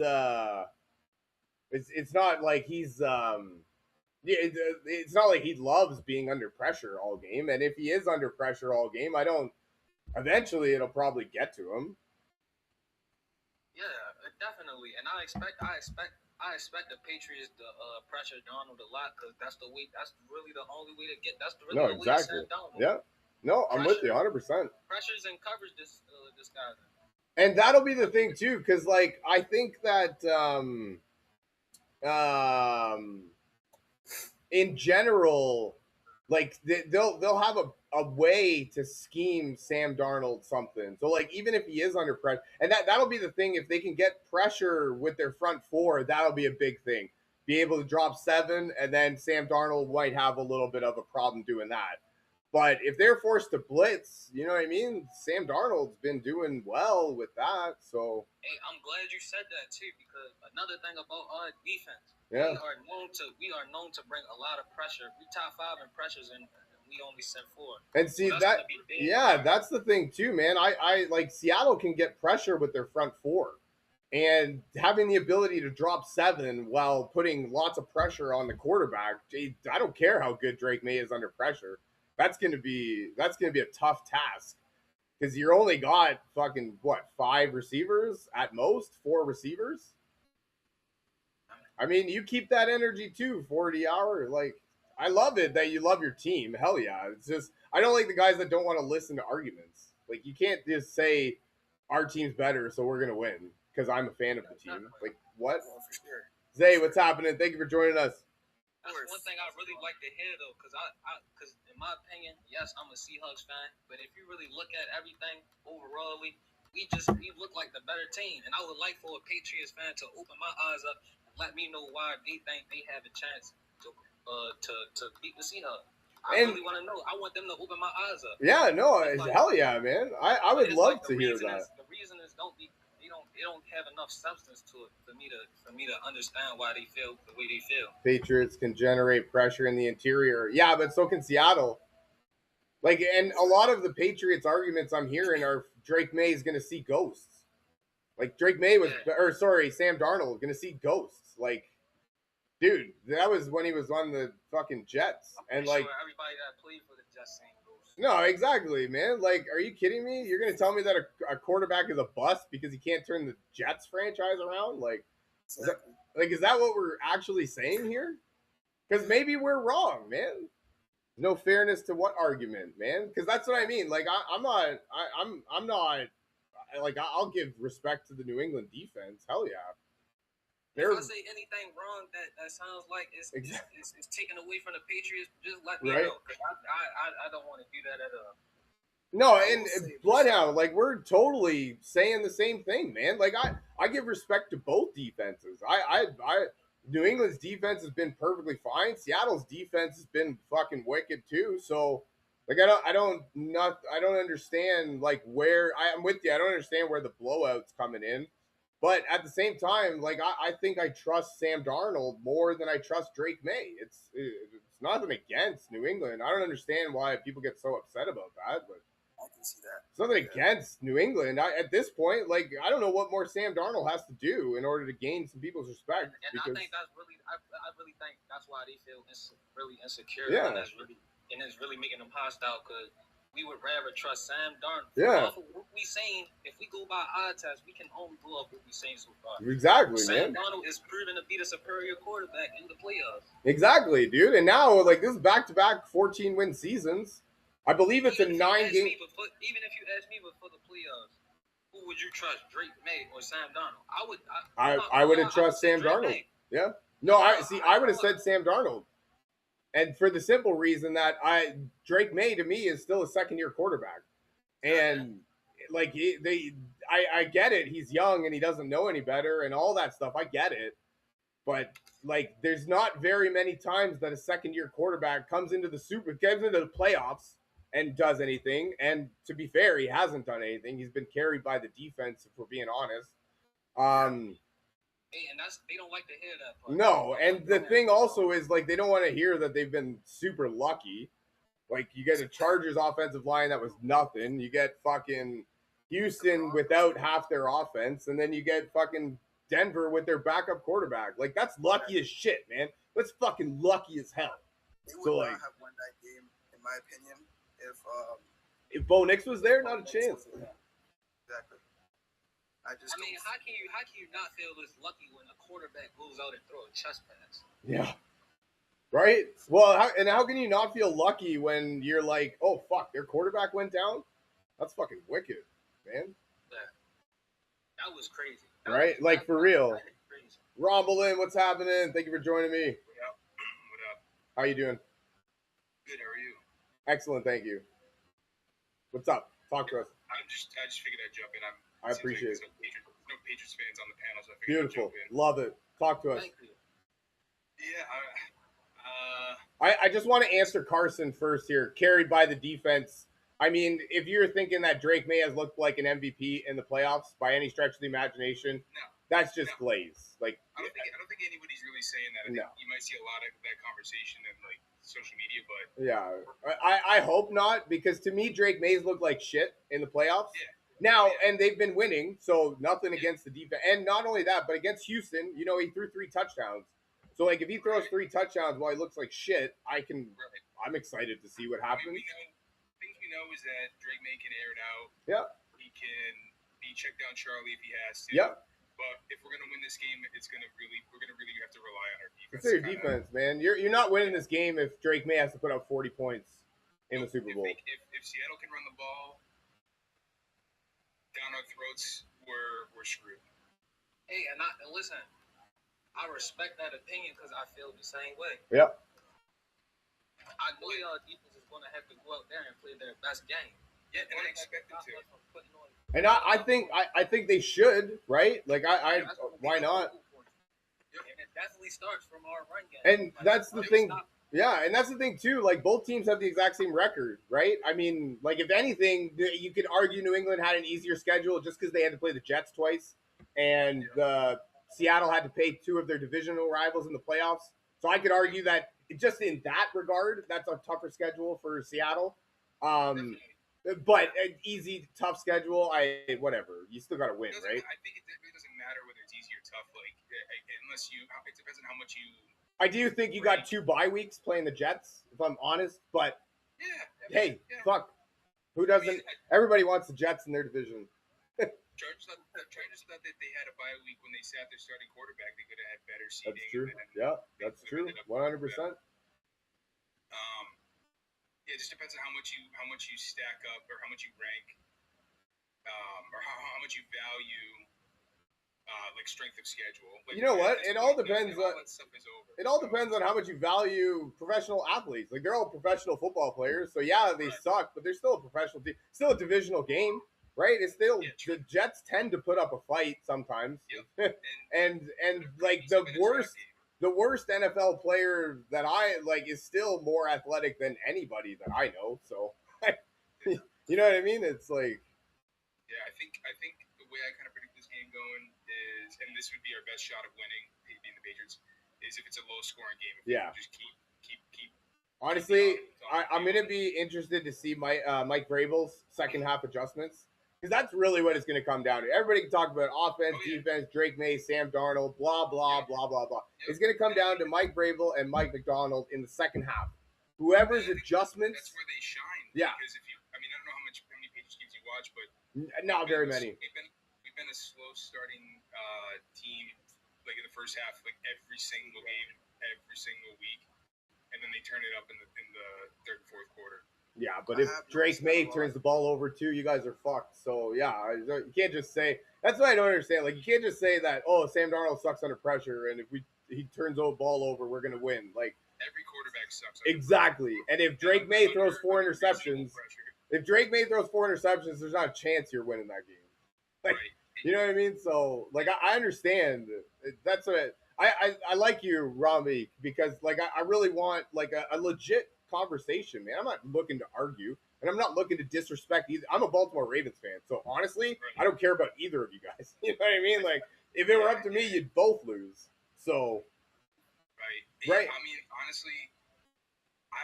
Speaker 1: It's not like he's. It's not like he loves being under pressure all game. And if he is under pressure all game, I don't Eventually, it'll probably get to him.
Speaker 3: Yeah, definitely. And I expect the Patriots to pressure Donald a lot because that's the way. That's really the only way to get. That's really
Speaker 1: No,
Speaker 3: the way to
Speaker 1: exactly.
Speaker 3: send Donald.
Speaker 1: Yeah. No, I'm with you
Speaker 3: Pressure,
Speaker 1: 100%.
Speaker 3: pressures and coverage. This guy.
Speaker 1: And that'll be the thing too, because like I think that um, in general, like they'll have a way to scheme Sam Darnold something. So like even if he is under pressure, and that'll be the thing. If they can get pressure with their front four, that'll be a big thing. Be able to drop 7, and then Sam Darnold might have a little bit of a problem doing that. But if they're forced to blitz, you know what I mean? Sam Darnold's been doing well with that. So
Speaker 3: Hey, I'm glad you said that too because another thing about our defense,
Speaker 1: yeah.
Speaker 3: we are known to bring a lot of pressure. We top 5 in pressures and we only sent 4.
Speaker 1: And see
Speaker 3: So
Speaker 1: that, yeah, that's the thing too, man. I like Seattle can get pressure with their front four, and having the ability to drop 7 while putting lots of pressure on the quarterback. I don't care how good Drake May is under pressure. That's gonna be a tough task because you're only got fucking what 5 receivers at most, 4 receivers. I mean, you keep that energy too, 40 hour. Like, I love it that you love your team. Hell yeah. It's just, I don't like the guys that don't want to listen to arguments. Like, you can't just say our team's better, so we're going to win because I'm a fan of the team. Like, what?
Speaker 2: Oh, for sure.
Speaker 1: Zay, what's happening? Thank you for joining us.
Speaker 3: That's one thing I really like to hear though, because in my opinion, yes, I'm a Seahawks fan, but if you really look at everything overall, we look like the better team, and I would like for a Patriots fan to open my eyes up and let me know why they think they have a chance to beat the Seahawks. I really want to know. I want them to open my eyes up.
Speaker 1: Yeah, no, hell yeah, man. I would love to hear that.
Speaker 3: The reason is they don't have enough substance to it for me to understand why they feel the way they feel.
Speaker 1: Patriots can generate pressure in the interior. Yeah, but so can Seattle. Like, and a lot of the Patriots arguments I'm hearing are Drake May is going to see ghosts. Like Drake May was, or sorry, Sam Darnold going to see ghosts. Like, dude, that was when he was on the fucking Jets, and like
Speaker 3: sure everybody that played for the Jets seen ghosts.
Speaker 1: No, exactly, man. Like, are you kidding me? You're going to tell me that a quarterback is a bust because he can't turn the Jets franchise around? Like, is that what we're actually saying here? Because maybe we're wrong, man. No fairness to what argument, man? Because that's what I mean. Like, I'm not. Like, I'll give respect to the New England defense. Hell yeah.
Speaker 3: If I say anything wrong that sounds like it's taken away from the Patriots, just let me know. Because I don't want to do that at all.
Speaker 1: No, and Bloodhound, like we're totally saying the same thing, man. Like I give respect to both defenses. I New England's defense has been perfectly fine. Seattle's defense has been fucking wicked too. So like I don't understand like where I'm with you. I don't understand where the blowout's coming in. But at the same time, like I think I trust Sam Darnold more than I trust Drake May. It's nothing against New England. I don't understand why people get so upset about that, but
Speaker 2: I can see that.
Speaker 1: It's nothing against New England. At this point, like I don't know what more Sam Darnold has to do in order to gain some people's respect.
Speaker 3: And
Speaker 1: because,
Speaker 3: I think that's really, I really think that's why they feel really insecure.
Speaker 1: Yeah.
Speaker 3: And it's really making them hostile because we would rather trust Sam Darnold.
Speaker 1: Yeah.
Speaker 3: Off of what we saying, if we go by eye test, we can only go off what we saying so far.
Speaker 1: Exactly,
Speaker 3: Sam
Speaker 1: man.
Speaker 3: Darnold is proven to be the superior quarterback in the playoffs.
Speaker 1: Exactly, dude. And now, like this is back-to-back 14-win seasons. I believe it's
Speaker 3: even
Speaker 1: a 9-game.
Speaker 3: Even if you ask me before the playoffs, who would you trust, Drake May or Sam Darnold?
Speaker 1: I would have trust Sam Darnold.
Speaker 3: May.
Speaker 1: Yeah. No, I would have said Sam Darnold. And for the simple reason that Drake May to me is still a second-year quarterback, and like I get it. He's young and he doesn't know any better and all that stuff. I get it, but like there's not very many times that a second-year quarterback comes into the playoffs and does anything. And to be fair, he hasn't done anything. He's been carried by the defense, if we're being honest.
Speaker 3: And they don't like to hear that part.
Speaker 1: No, and the thing also is like they don't want to hear that they've been super lucky. Like you get a Chargers offensive line that was nothing. You get fucking Houston without half their offense, and then you get fucking Denver with their backup quarterback. Like that's lucky as shit, man. That's fucking lucky as hell.
Speaker 2: They would not have won that game, in my opinion, if
Speaker 1: If Bo Nix was there, not a chance.
Speaker 2: Exactly.
Speaker 3: I mean, how can you not feel this lucky when a quarterback goes out and throw a chest pass?
Speaker 1: Yeah. Right? Well, how can you not feel lucky when you're like, oh, fuck, their quarterback went down? That's fucking wicked, man.
Speaker 3: Yeah. That was crazy.
Speaker 1: Right? Like, for real. Romblin, what's happening? Thank you for joining me.
Speaker 2: What up? What up?
Speaker 1: How you doing?
Speaker 2: Good. How are you?
Speaker 1: Excellent, thank you. What's up? Talk to us.
Speaker 2: I just figured I'd jump in.
Speaker 1: I appreciate it.
Speaker 2: No Patriots fans on the panel, so I figured
Speaker 1: Beautiful.
Speaker 2: I'd jump in.
Speaker 1: Love it. Talk to us.
Speaker 3: Thank you.
Speaker 2: Yeah.
Speaker 1: I just want to answer Carson first here. Carried by the defense. I mean, if you're thinking that Drake May has looked like an MVP in the playoffs by any stretch of the imagination, that's just glaze. Like,
Speaker 2: I don't think anybody's really saying that. I think you might see a lot of that conversation in like social media, but
Speaker 1: yeah, I hope not, because to me Drake May's looked like shit in the playoffs.
Speaker 2: Yeah.
Speaker 1: Now, and they've been winning, so nothing against the defense. And not only that, but against Houston, you know, he threw 3 touchdowns. So like, if he throws 3 touchdowns while he looks like shit, I'm excited to see what happens.
Speaker 2: Things we know is that Drake May can air it out.
Speaker 1: Yeah.
Speaker 2: He can be check down Charlie if he has to.
Speaker 1: Yep.
Speaker 2: But if we're gonna win this game, we're gonna really have to rely on our defense.
Speaker 1: It's your defense, man. You're not winning this game if Drake May has to put up 40 points in the Super Bowl.
Speaker 2: If Seattle can run the ball down our throats, we're screwed.
Speaker 3: Hey, and listen, I respect that opinion because I feel the same way.
Speaker 1: Yep.
Speaker 3: I know y'all defense is going to have to go out there and play their best game.
Speaker 2: Yeah, and I expect them to.
Speaker 1: And I think they should, right? Like, why not?
Speaker 3: And it definitely starts from our run game.
Speaker 1: And that's the thing. Yeah, and that's the thing too. Like, both teams have the exact same record, right? I mean, like, if anything, you could argue New England had an easier schedule just because they had to play the Jets twice, and Seattle had to play 2 of their divisional rivals in the playoffs. So I could argue that just in that regard, that's a tougher schedule for Seattle. But an easy, tough schedule, whatever. You still got to win, right?
Speaker 2: I think it really doesn't matter whether it's easy or tough, like, unless it depends on how much you.
Speaker 1: I do think you got 2 bye weeks playing the Jets, if I'm honest. But hey, fuck, who doesn't? I mean, everybody wants the Jets in their division.
Speaker 2: Chargers thought that they had a bye week when they sat their starting quarterback. They could have had better seeding.
Speaker 1: That's true. That's true. 100%.
Speaker 2: It just depends on how much you stack up, or how much you rank, or how much you value, like, strength of schedule. Like,
Speaker 1: you know what? It all depends on.
Speaker 2: That stuff is over.
Speaker 1: It all depends on how much you value professional athletes. Like, they're all professional football players, so yeah, they suck, but they're still a professional team. Still a divisional game, right? It's still the Jets tend to put up a fight sometimes, and like the worst NFL player that I like is still more athletic than anybody that I know. So, you know what I mean? It's like,
Speaker 2: yeah, I think the way I kind of predict this game going is, and this would be our best shot of winning, being the Patriots, is if it's a low scoring game. If just keep.
Speaker 1: Honestly, I'm gonna be interested to see Mike Vrabel's second half adjustments. Because that's really what it's going to come down to. Everybody can talk about offense, defense, Drake May, Sam Darnold, blah, blah, blah, blah, blah. It's going to come down to Mike Vrabel and Mike McDonald in the second half. Whoever's adjustments.
Speaker 2: That's where they shine.
Speaker 1: Yeah.
Speaker 2: Because I don't know how many Patriots games you watch, but
Speaker 1: not very many.
Speaker 2: We've been a slow starting team, like, in the first half, like, every single game, every single week, and then they turn it up in the third and fourth quarter.
Speaker 1: Yeah, but if Drake May turns the ball over too, you guys are fucked. So yeah, you can't just say. That's what I don't understand. Like, you can't just say that. Oh, Sam Darnold sucks under pressure, and if he turns the ball over, we're gonna win. Like,
Speaker 2: every quarterback sucks.
Speaker 1: Exactly. And if Drake May throws 4 interceptions, there's not a chance you're winning that game. Like, you know what I mean? So, like, I understand. That's what I like you, Rami, because, like, I really want, like, a legit conversation, man. I'm not looking to argue, and I'm not looking to disrespect either. I'm a Baltimore Ravens fan, so honestly, I don't care about either of you guys. You know what I mean? Like, if it were up to me, you'd both lose. So, right.
Speaker 2: I mean, honestly, I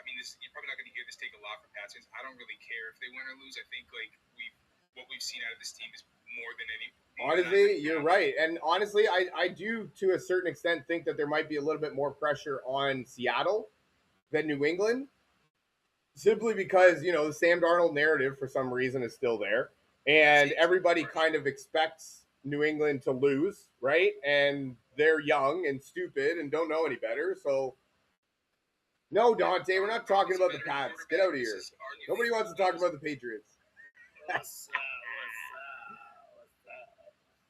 Speaker 2: mean, this, you're probably not going to hear this take a lot from Pats fans. I don't really care if they win or lose. I think, like, what we've seen out of this team is more than any.
Speaker 1: Honestly, you're right. And honestly, I do, to a certain extent, think that there might be a little bit more pressure on Seattle than New England. simply because the Sam Darnold narrative for some reason is still there, and everybody kind of expects New England to lose, right? And they're young and stupid and don't know any better. So, no, Dante, we're not talking about the Pats. Get out of here. Nobody wants to talk about the Patriots.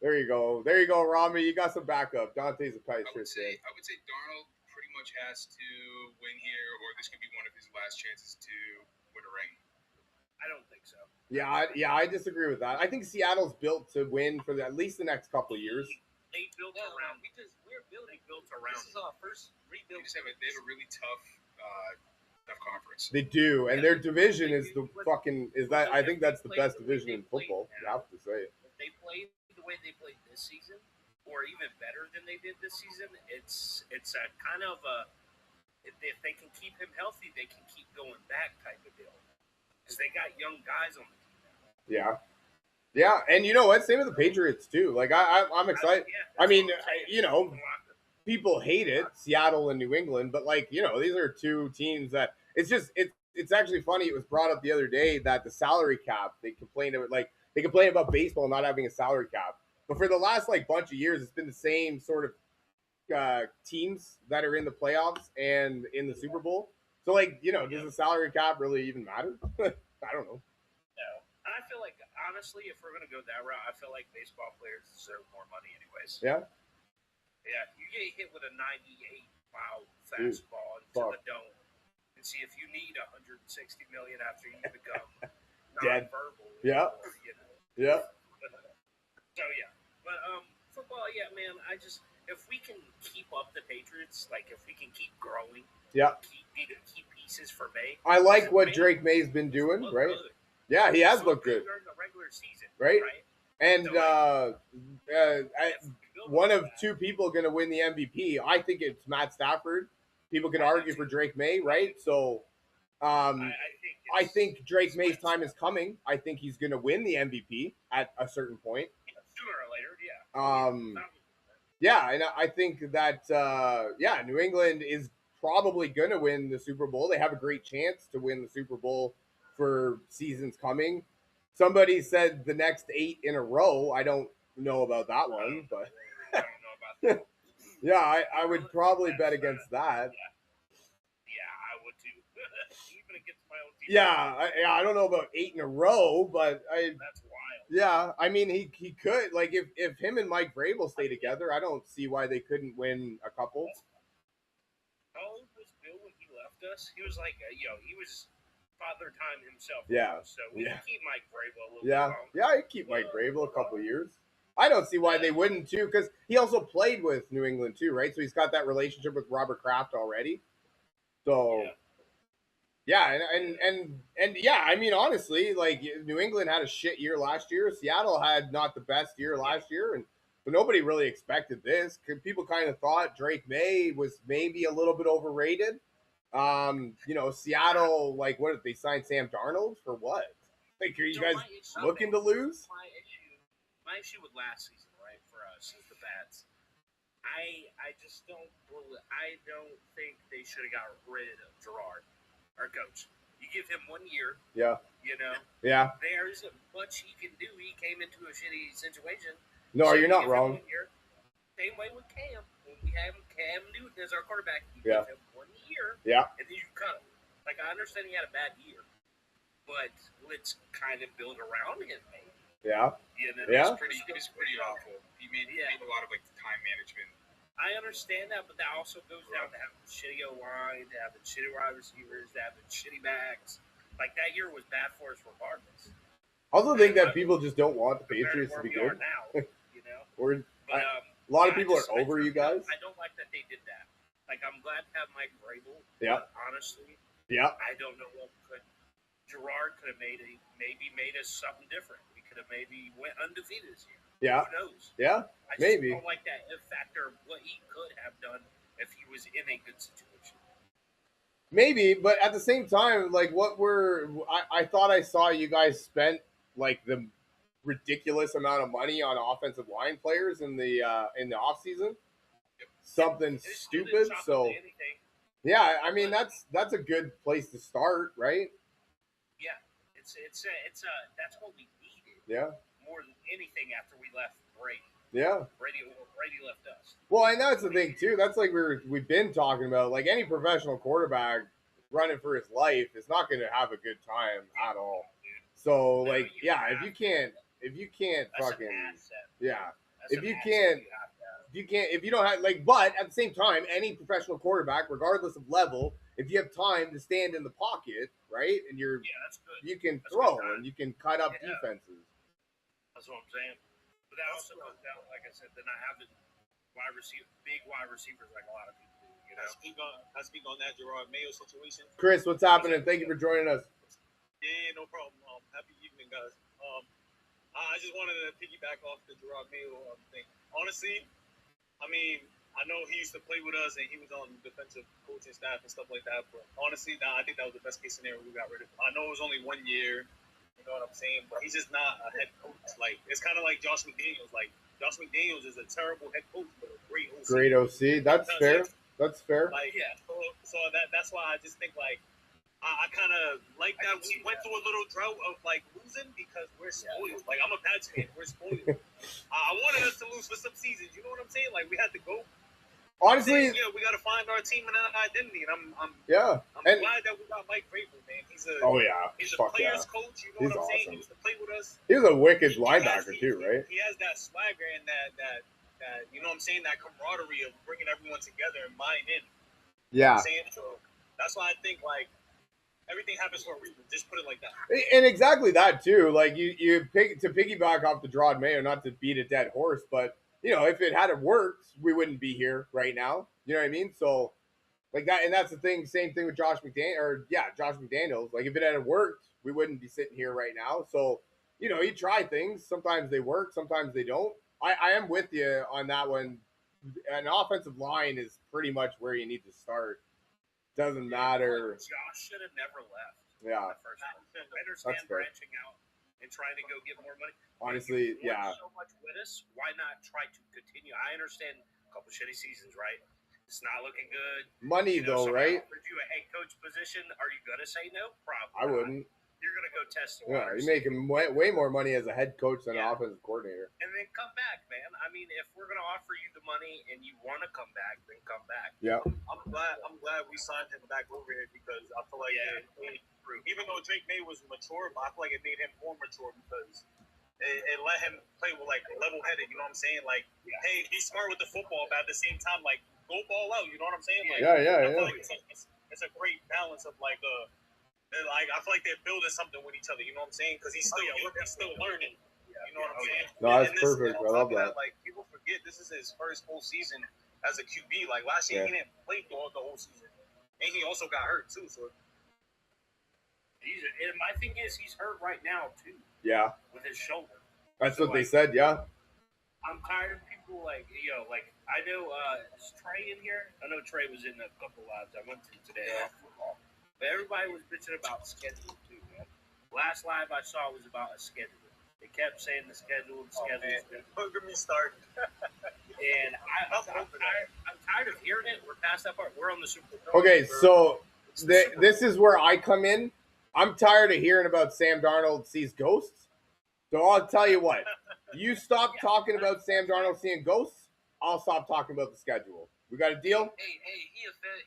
Speaker 1: There you go. There you go, Rami. You got some backup. Dante's a Patriots fan.
Speaker 4: I would say Darnold pretty much has to win here, or this could be one of his last chances to win a ring.
Speaker 2: I don't think so.
Speaker 1: Yeah, I disagree with that. I think Seattle's built to win for at least the next couple of years.
Speaker 2: They built around. We're building built around. This is our first rebuild.
Speaker 4: They have a really tough conference.
Speaker 1: They do, and their division is the fucking is that. I think that's the best division in football. You have to say it.
Speaker 2: If they played the way they played this season, or even better than they did this season, it's a kind of a if they can keep him healthy, they can keep going back type of deal. Because they got young guys on the team now.
Speaker 1: Yeah, and you know what? Same with the Patriots too. Like I'm excited. I mean, people hate it, Seattle and New England, but these are two teams that it's actually funny. It was brought up the other day that the salary cap, they complain about baseball not having a salary cap, but for the last bunch of years, it's been the same sort of teams that are in the playoffs and in the Super Bowl. So does the salary cap really even matter? I don't know.
Speaker 2: No, and I feel like honestly, if we're gonna go that route, I feel like baseball players deserve more money, anyways.
Speaker 1: Yeah.
Speaker 2: Yeah, you get hit with a 98-mile fastball into the dome, and see if you need 160 million after you become non-verbal.
Speaker 1: Yeah. Yeah.
Speaker 2: So yeah, but football, yeah, man. If we can keep up the Patriots, if we can keep growing, keep pieces for May.
Speaker 1: I like what Drake May's been doing, right?
Speaker 2: Good.
Speaker 1: Yeah, he has looked good
Speaker 2: during the regular season,
Speaker 1: right? And
Speaker 2: so,
Speaker 1: one of two people going to win the MVP. I think it's Matt Stafford. People can argue for Drake May, right? So, I think Drake May's time is coming. I think he's going to win the MVP at a certain point.
Speaker 2: Sooner or later, yeah.
Speaker 1: Yeah, and I think that New England is probably going to win the Super Bowl. They have a great chance to win the Super Bowl for seasons coming. Somebody said the next 8 in a row. I don't know about that one, but
Speaker 2: I don't know about that.
Speaker 1: Yeah, I would probably bet against that.
Speaker 2: Yeah, I would too. Even against my own team.
Speaker 1: Yeah, I don't know about 8 in a row, but
Speaker 2: that's wild.
Speaker 1: Yeah, I mean he could if him and Mike Vrabel stay together, I don't see why they couldn't win a couple.
Speaker 2: How old was Bill when he left us? He was he was father time himself.
Speaker 1: Yeah.
Speaker 2: So we can keep Mike Vrabel a little
Speaker 1: bit
Speaker 2: longer.
Speaker 1: Yeah, I keep Mike Vrabel a couple of years. I don't see why they wouldn't too, because he also played with New England too, right? So he's got that relationship with Robert Kraft already. So and yeah, I mean honestly, New England had a shit year last year. Seattle had not the best year last year, but nobody really expected this. People kind of thought Drake May was maybe a little bit overrated. Seattle, what did they sign Sam Darnold for what? Are you guys looking to lose?
Speaker 2: My issue with last season, right, for us is the Pats. I just don't think they should have got rid of Gerard, our coach. You give him 1 year.
Speaker 1: Yeah. Yeah.
Speaker 2: There isn't much he can do. He came into a shitty situation.
Speaker 1: No, you're not wrong.
Speaker 2: Same way with Cam. When we have Cam Newton as our quarterback, you give him 1 year.
Speaker 1: Yeah.
Speaker 2: And then you cut him. I understand he had a bad year, but let's kind of build around him, maybe.
Speaker 1: Yeah.
Speaker 4: It's pretty awful. He made a lot of time management.
Speaker 2: I understand that, but that also goes down to having shitty O-line, to having shitty wide receivers, to having shitty backs. That year was bad for us regardless.
Speaker 1: I also think that people just don't want the Patriots to be good.
Speaker 2: Now,
Speaker 1: a lot of people are over you guys.
Speaker 2: I don't like that they did that. I'm glad to have Mike Vrabel.
Speaker 1: Yeah.
Speaker 2: But honestly,
Speaker 1: I
Speaker 2: don't know what Gerard could have maybe made us something different. We could have maybe went undefeated this year.
Speaker 1: Yeah.
Speaker 2: Who knows?
Speaker 1: Yeah.
Speaker 2: I just
Speaker 1: maybe.
Speaker 2: don't like that factor of what he could have done if he was in a good situation.
Speaker 1: Maybe, but at the same time, I thought I saw you guys spent the ridiculous amount of money on offensive line players in the off season. Something stupid. So yeah, I mean that's a good place to start, right?
Speaker 2: that's what we needed.
Speaker 1: Yeah.
Speaker 2: More than anything after we left Brady.
Speaker 1: Yeah.
Speaker 2: Brady left us.
Speaker 1: Well, and that's the thing too. That's like we've been talking about. Like any professional quarterback running for his life is not going to have a good time at all. So, like, yeah, if you can't
Speaker 2: That's
Speaker 1: fucking,
Speaker 2: an asset.
Speaker 1: yeah,
Speaker 2: That's
Speaker 1: if
Speaker 2: an
Speaker 1: you
Speaker 2: asset
Speaker 1: can't,
Speaker 2: you have to have.
Speaker 1: if you don't have like, but at the same time, any professional quarterback, regardless of level, if you have time to stand in the pocket, right, and
Speaker 2: that's good.
Speaker 1: you can
Speaker 2: That's
Speaker 1: throw
Speaker 2: good time.
Speaker 1: and you can cut up
Speaker 2: Yeah.
Speaker 1: defenses.
Speaker 2: That's what I'm saying. But that also comes down, like I said, then I have big wide receivers like a lot of people do. You know,
Speaker 5: I speak on that Gerard Mayo situation.
Speaker 1: Chris, what's happening? Thank you for joining us.
Speaker 5: Yeah, no problem. Happy evening, guys. I just wanted to piggyback off the Gerard Mayo thing. Honestly, I mean, I know he used to play with us and he was on the defensive coaching staff and stuff like that. But honestly, I think that was the best case scenario we got rid of him. I know it was only 1 year. You know what I'm saying? But he's just not a head coach. Like, it's kind of like Josh McDaniels. Like, Josh McDaniels is a terrible head coach, but a great OC.
Speaker 1: Great OC. That's fair. That's fair.
Speaker 5: Like, yeah. So that's why I just think, like, I kind of like that we went through a little drought of, like, losing because we're spoiled. Like, I'm a Pats fan. We're spoiled. I wanted us to lose for some seasons. You know what I'm saying? Like, we had to go.
Speaker 1: Honestly,
Speaker 5: yeah, we got to find our team and our identity. And I'm
Speaker 1: and
Speaker 5: glad that we got Mike Vrabel, man. He's a player's coach. You know what I'm saying? He used to play with us.
Speaker 1: He was a wicked linebacker too, right?
Speaker 5: He has that swagger and that you know what I'm saying, that camaraderie of bringing everyone together and buying in.
Speaker 1: Yeah.
Speaker 5: You know what I'm saying? So that's why I think, like, everything happens for a reason. Just put it like that.
Speaker 1: And exactly that too. Like to piggyback off the Gerard Mayo, not to beat a dead horse, but you know, if it had worked, we wouldn't be here right now. You know what I mean? So like that, and that's the thing. Same thing with Josh McDaniels. Like if it had worked, we wouldn't be sitting here right now. So you know, you try things. Sometimes they work, sometimes they don't. I am with you on that one. An offensive line is pretty much where you need to start. Doesn't matter.
Speaker 2: Josh should have never left.
Speaker 1: Yeah.
Speaker 2: The first time. I understand branching out and trying to go get more money.
Speaker 1: Honestly, yeah.
Speaker 2: So much with us, why not try to continue? I understand a couple shitty seasons, right? It's not looking good.
Speaker 1: Money though, right?
Speaker 2: Offered you a head coach position. Are you gonna say no? Probably.
Speaker 1: I wouldn't.
Speaker 2: You're gonna go test the
Speaker 1: waters.
Speaker 2: waters.
Speaker 1: You're making way more money as a head coach than an offensive coordinator.
Speaker 2: And then come back, man. I mean, if we're gonna offer you the money and you want to come back, then come back.
Speaker 1: Yeah.
Speaker 5: I'm glad we signed him back over here because I feel like even though Drake May was mature, but I feel like it made him more mature because it let him play with, like, level-headed. You know what I'm saying? Like, hey, be smart with the football, but at the same time, like, go ball out. You know what I'm saying? Like,
Speaker 1: yeah.
Speaker 5: Like it's a great balance of, like, I feel like they're building something with each other. You know what I'm saying? Because he's still learning. You know what I'm saying?
Speaker 1: No, that's perfect. I love that.
Speaker 5: Like, people forget this is his first full season as a QB. Like, last year he didn't play the whole season, and he also got hurt too. So
Speaker 2: and my thing is, he's hurt right now too.
Speaker 1: Yeah.
Speaker 2: With his shoulder.
Speaker 1: That's what they said. Yeah.
Speaker 2: I'm tired of people like I know is Trey in here? I know Trey was in a couple lives I went to today. But everybody was bitching about schedule too, man. Last live I saw was about a schedule. They kept saying the schedule.
Speaker 5: Don't get me started.
Speaker 2: And I'm tired of hearing it. We're past that part. We're on the Super Bowl.
Speaker 1: Okay, so this is where I come in. I'm tired of hearing about Sam Darnold sees ghosts. So I'll tell you what. You stop talking about Sam Darnold seeing ghosts, I'll stop talking about the schedule. We got a deal?
Speaker 3: Hey, he a Fed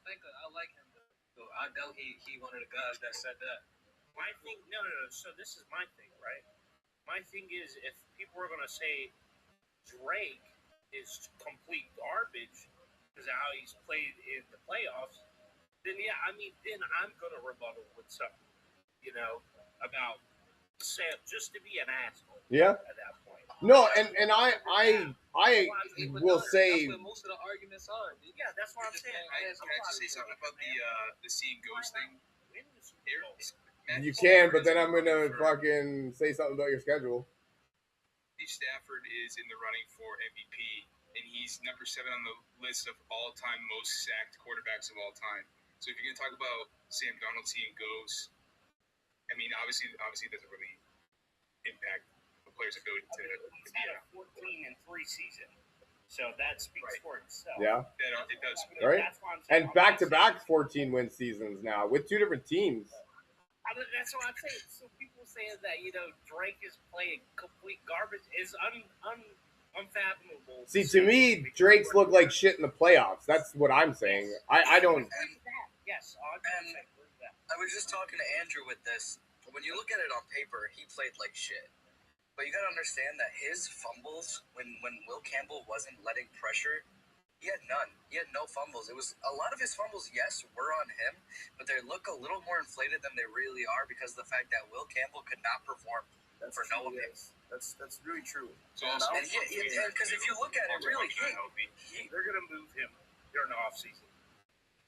Speaker 3: thinker. I like him. So I doubt he one of the guys that said that.
Speaker 2: My thing, no. So this is my thing, right? My thing is, if people are going to say Drake is complete garbage because of how he's played in the playoffs, then then I'm going to rebuttal with something, about Sam just to be an asshole.
Speaker 1: Yeah.
Speaker 2: At that point.
Speaker 1: No, and I will say
Speaker 3: that's what most of the arguments are.
Speaker 2: Yeah, that's what I'm saying.
Speaker 4: Can I just say something about the seeing ghost thing?
Speaker 1: you can, but then I'm gonna fucking say something about your schedule.
Speaker 4: Stafford is in the running for MVP, and he's number 7 on the list of all-time most sacked quarterbacks of all time. So if you're gonna talk about Sam Darnold seeing ghosts, I mean, obviously it doesn't really impact the player's ability to
Speaker 2: He's had a 14-3 season, so that speaks for itself.
Speaker 1: Yeah,
Speaker 4: it does.
Speaker 1: Right, and back-to-back 14-win seasons now with 2 different teams.
Speaker 2: That's what I'm saying. So people saying that Drake is playing complete garbage is unfathomable.
Speaker 1: See, to me, Drake's look like shit in the playoffs. That's what I'm saying.
Speaker 2: Yes.
Speaker 1: I don't.
Speaker 2: Yes,
Speaker 6: And I was just talking to Andrew with this. When you look at it on paper, he played like shit. But you gotta understand that his fumbles, when Will Campbell wasn't letting pressure, he had none. He had no fumbles. It was a lot of his fumbles, yes, were on him, but they look a little more inflated than they really are because of the fact that Will Campbell could not perform for no one.
Speaker 7: That's really true.
Speaker 6: So because if you look at it, really,
Speaker 2: they're gonna move him during the offseason.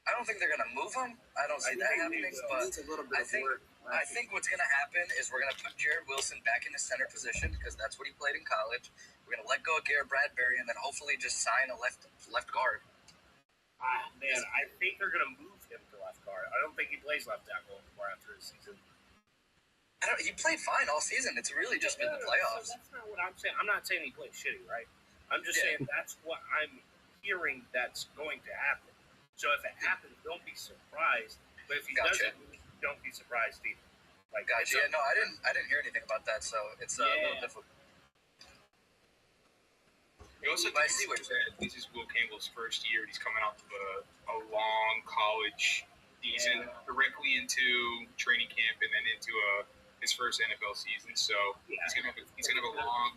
Speaker 6: I don't think they're gonna move him. I don't see that happening. But
Speaker 7: needs a little bit
Speaker 6: I think what's gonna happen is we're gonna put Jared Wilson back in his center position because that's what he played in college. We're gonna let go of Garrett Bradbury and then hopefully just sign a left guard.
Speaker 2: Man, I think they're gonna move him to left guard. I don't think he plays left tackle anymore after this season.
Speaker 6: He played fine all season. It's really just been the playoffs.
Speaker 2: So that's not what I'm saying. I'm not saying he played shitty, right? I'm just saying that's what I'm hearing that's going to happen. So if it happens, don't be surprised. But if he doesn't, don't be surprised either. Like,
Speaker 6: gotcha. Yeah, no, I didn't hear anything about that, so it's a little difficult.
Speaker 4: We also have to consider that this is Will Campbell's first year. He's coming off of a long college season, directly into training camp, and then into his first NFL season. So he's gonna have a long,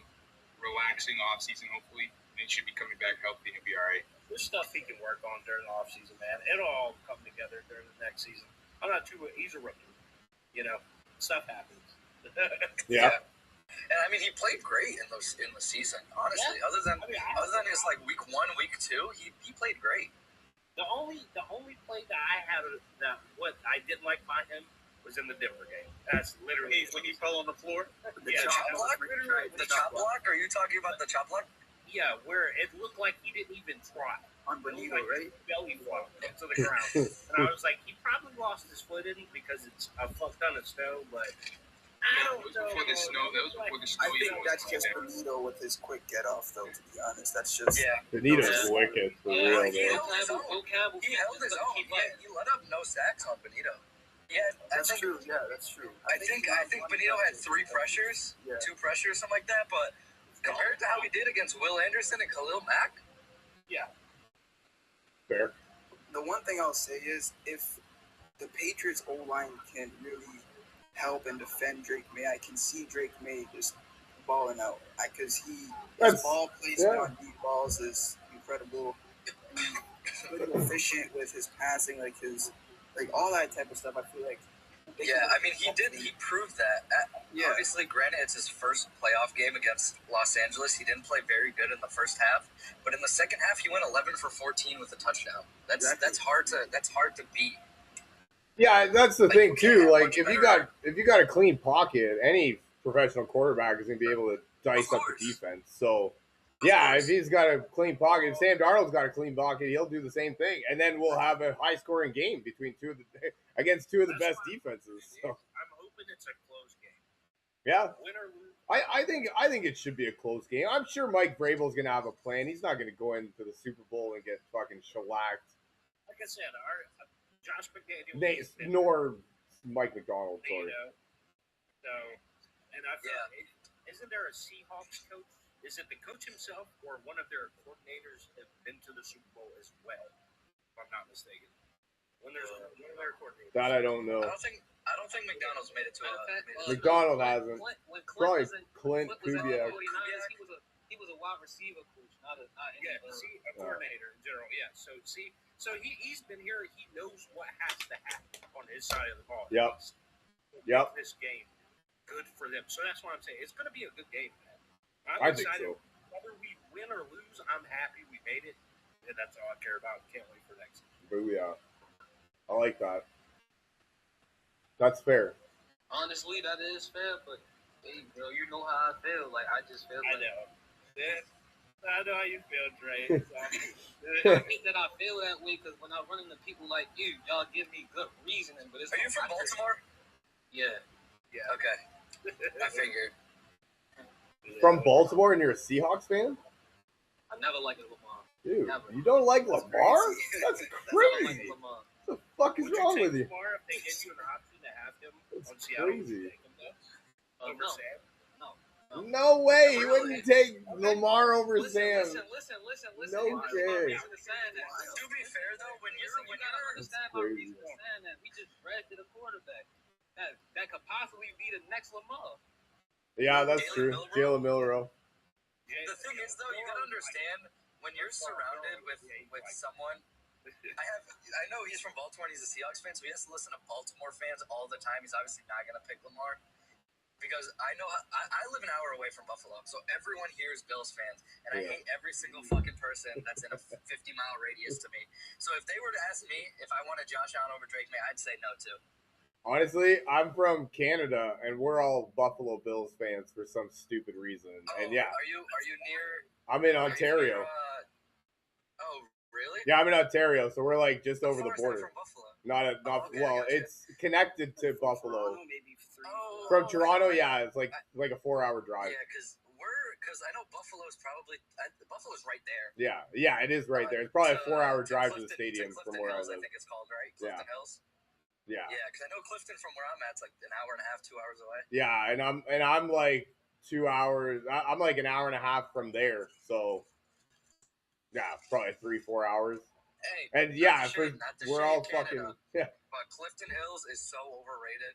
Speaker 4: relaxing off season, hopefully, and he should be coming back healthy and he'll be all right.
Speaker 2: There's stuff he can work on during the off season, man. It'll all come together during the next season. He's a rookie. Stuff happens.
Speaker 1: Yeah.
Speaker 6: And I mean, he played great in the season. Honestly, other than his like week 1, week 2, he played great.
Speaker 2: The only play that I had that what I didn't like by him was in the Denver game. That's literally
Speaker 5: when he fell on the floor.
Speaker 6: The chop block. The chop block. Are you talking about the chop block?
Speaker 2: Yeah, where it looked like he didn't even try.
Speaker 7: On Benito, right?
Speaker 2: Belly flop into the ground. And I was like, he probably lost his footing because it's a fuck ton of snow, but I don't know.
Speaker 4: Before the snow, that was before the snow.
Speaker 7: I think that's just Benito with his quick get off, though, to be honest. That's just.
Speaker 6: Yeah.
Speaker 1: Benito's wicked for real,
Speaker 6: He
Speaker 1: man.
Speaker 6: held his own. He let up no sacks on Benito. Yeah,
Speaker 7: that's true. Yeah, that's true.
Speaker 6: I think Benito had 3 pressures, 2 pressures, something like that. But compared to how he did against Will Anderson and Khalil Mack,
Speaker 1: Fair.
Speaker 7: The one thing I'll say is if the Patriots O-line can really help and defend Drake May, I can see Drake May just balling out because his ball placement on deep balls is incredible. He's really efficient with his passing, like all that type of stuff. I feel like.
Speaker 6: Yeah, I mean, he proved that. Obviously, granted, it's his first playoff game against Los Angeles. He didn't play very good in the first half, but in the second half, he went 11 for 14 with a touchdown. That's hard to beat.
Speaker 1: Yeah, that's the thing too. Like if you got a clean pocket, any professional quarterback is going to be able to dice up the defense. So yeah, if he's got a clean pocket, if Sam Darnold's got a clean pocket, he'll do the same thing, and then we'll have a high-scoring game between against two of the best defenses. So.
Speaker 2: I'm hoping it's a close game.
Speaker 1: Yeah,
Speaker 2: Win or lose.
Speaker 1: I think it should be a close game. I'm sure Mike Vrabel's going to have a plan. He's not going to go into the Super Bowl and get fucking shellacked.
Speaker 2: Like I said, Josh McDaniel
Speaker 1: nor Mike McDonald. Sorry.
Speaker 2: So, and I feel isn't there a Seahawks coach? Is it the coach himself or one of their coordinators have been to the Super Bowl as well? If I'm not mistaken. When there's one of their coordinators.
Speaker 1: That I don't know.
Speaker 6: I don't think McDonald's made it to
Speaker 1: McDonald hasn't.
Speaker 3: When
Speaker 1: Probably
Speaker 3: Clint
Speaker 1: Clint
Speaker 3: was at the
Speaker 1: Kubiak.
Speaker 3: 49ers, he was a wide receiver coach, not a
Speaker 2: coordinator in general. Yeah. So he's been here. He knows what has to happen on his side of the ball.
Speaker 1: Yep.
Speaker 2: This game good for them. So that's what I'm saying. It's going to be a good game, man.
Speaker 1: I think so.
Speaker 2: Whether we win or lose, I'm happy we made it, and that's all I care about. Can't wait for next season.
Speaker 1: Booyah. I like that. That's fair.
Speaker 3: Honestly, that is fair, but hey, bro, you know how I feel. Like I just feel.
Speaker 2: I know. I know how you feel, Dre.
Speaker 3: I hate that I feel that way because when I run into people like you, y'all give me good reasoning. But
Speaker 6: Are you from Baltimore?
Speaker 3: Yeah.
Speaker 6: Okay. I figured.
Speaker 1: From Baltimore and you're a Seahawks fan?
Speaker 3: I never liked Lamar.
Speaker 1: Dude,
Speaker 3: Never.
Speaker 1: you don't like Lamar? That's
Speaker 3: I don't
Speaker 1: crazy.
Speaker 3: like Lamar.
Speaker 1: What the fuck is wrong with you?
Speaker 2: Lamar, if they give you an option to have
Speaker 5: draft him
Speaker 1: It's
Speaker 5: on Seattle. Would
Speaker 1: crazy.
Speaker 5: you take him though? Over
Speaker 3: No.
Speaker 5: Sam?
Speaker 1: No way. He
Speaker 6: Really?
Speaker 1: wouldn't take
Speaker 3: Okay.
Speaker 1: Lamar over
Speaker 3: Listen.
Speaker 1: Listen.
Speaker 3: No
Speaker 1: Okay.
Speaker 3: reason to saying that.
Speaker 6: To be fair, though, when
Speaker 3: You gotta
Speaker 6: you're
Speaker 3: understand my reason for saying that. We just drafted a quarterback that could possibly be the next Lamar.
Speaker 1: Yeah, that's true. Jalen Milroe.
Speaker 6: the thing is, though, you gotta understand when you're surrounded with someone. I know he's from Baltimore and he's a Seahawks fan, so he has to listen to Baltimore fans all the time. He's obviously not gonna pick Lamar. Because I know I live an hour away from Buffalo, so everyone here is Bills fans, and I hate every single fucking person that's in a 50-mile radius to me. So if they were to ask me if I wanted Josh Allen over Drake May, I'd say no too.
Speaker 1: Honestly, I'm from Canada, and we're all Buffalo Bills fans for some stupid reason.
Speaker 6: Oh,
Speaker 1: And yeah,
Speaker 6: are you near?
Speaker 1: I'm in
Speaker 6: are you
Speaker 1: Ontario.
Speaker 6: near, oh, really?
Speaker 1: Yeah, I'm in Ontario, so we're like just
Speaker 6: How
Speaker 1: over
Speaker 6: far
Speaker 1: the
Speaker 6: is that
Speaker 1: border.
Speaker 6: from Buffalo?
Speaker 1: Not
Speaker 6: okay,
Speaker 1: well,
Speaker 6: gotcha.
Speaker 1: it's connected to Buffalo.
Speaker 7: Toronto, maybe 3.
Speaker 6: Oh,
Speaker 1: From Toronto, yeah, it's like a 4-hour drive.
Speaker 6: Yeah, because I know Buffalo's Buffalo's right there.
Speaker 1: Yeah, it is right there. It's probably a 4-hour
Speaker 6: To
Speaker 1: drive to the
Speaker 6: Clifton-
Speaker 1: stadium
Speaker 6: to
Speaker 1: from
Speaker 6: Clifton
Speaker 1: where I
Speaker 6: Hills, I
Speaker 1: live.
Speaker 6: think it's called, right? Clifton
Speaker 1: Yeah.
Speaker 6: Hills.
Speaker 1: Yeah,
Speaker 6: Yeah, because I know Clifton from where I'm at, it's like an hour and a half, 2 hours away.
Speaker 1: yeah, and I'm like 2 hours. I'm like an hour and a half from there. So yeah, probably 3-4 hours.
Speaker 6: Hey,
Speaker 1: And yeah,
Speaker 6: not to
Speaker 1: we're
Speaker 6: shade
Speaker 1: all
Speaker 6: Canada,
Speaker 1: fucking yeah.
Speaker 6: but Clifton Hills is so overrated.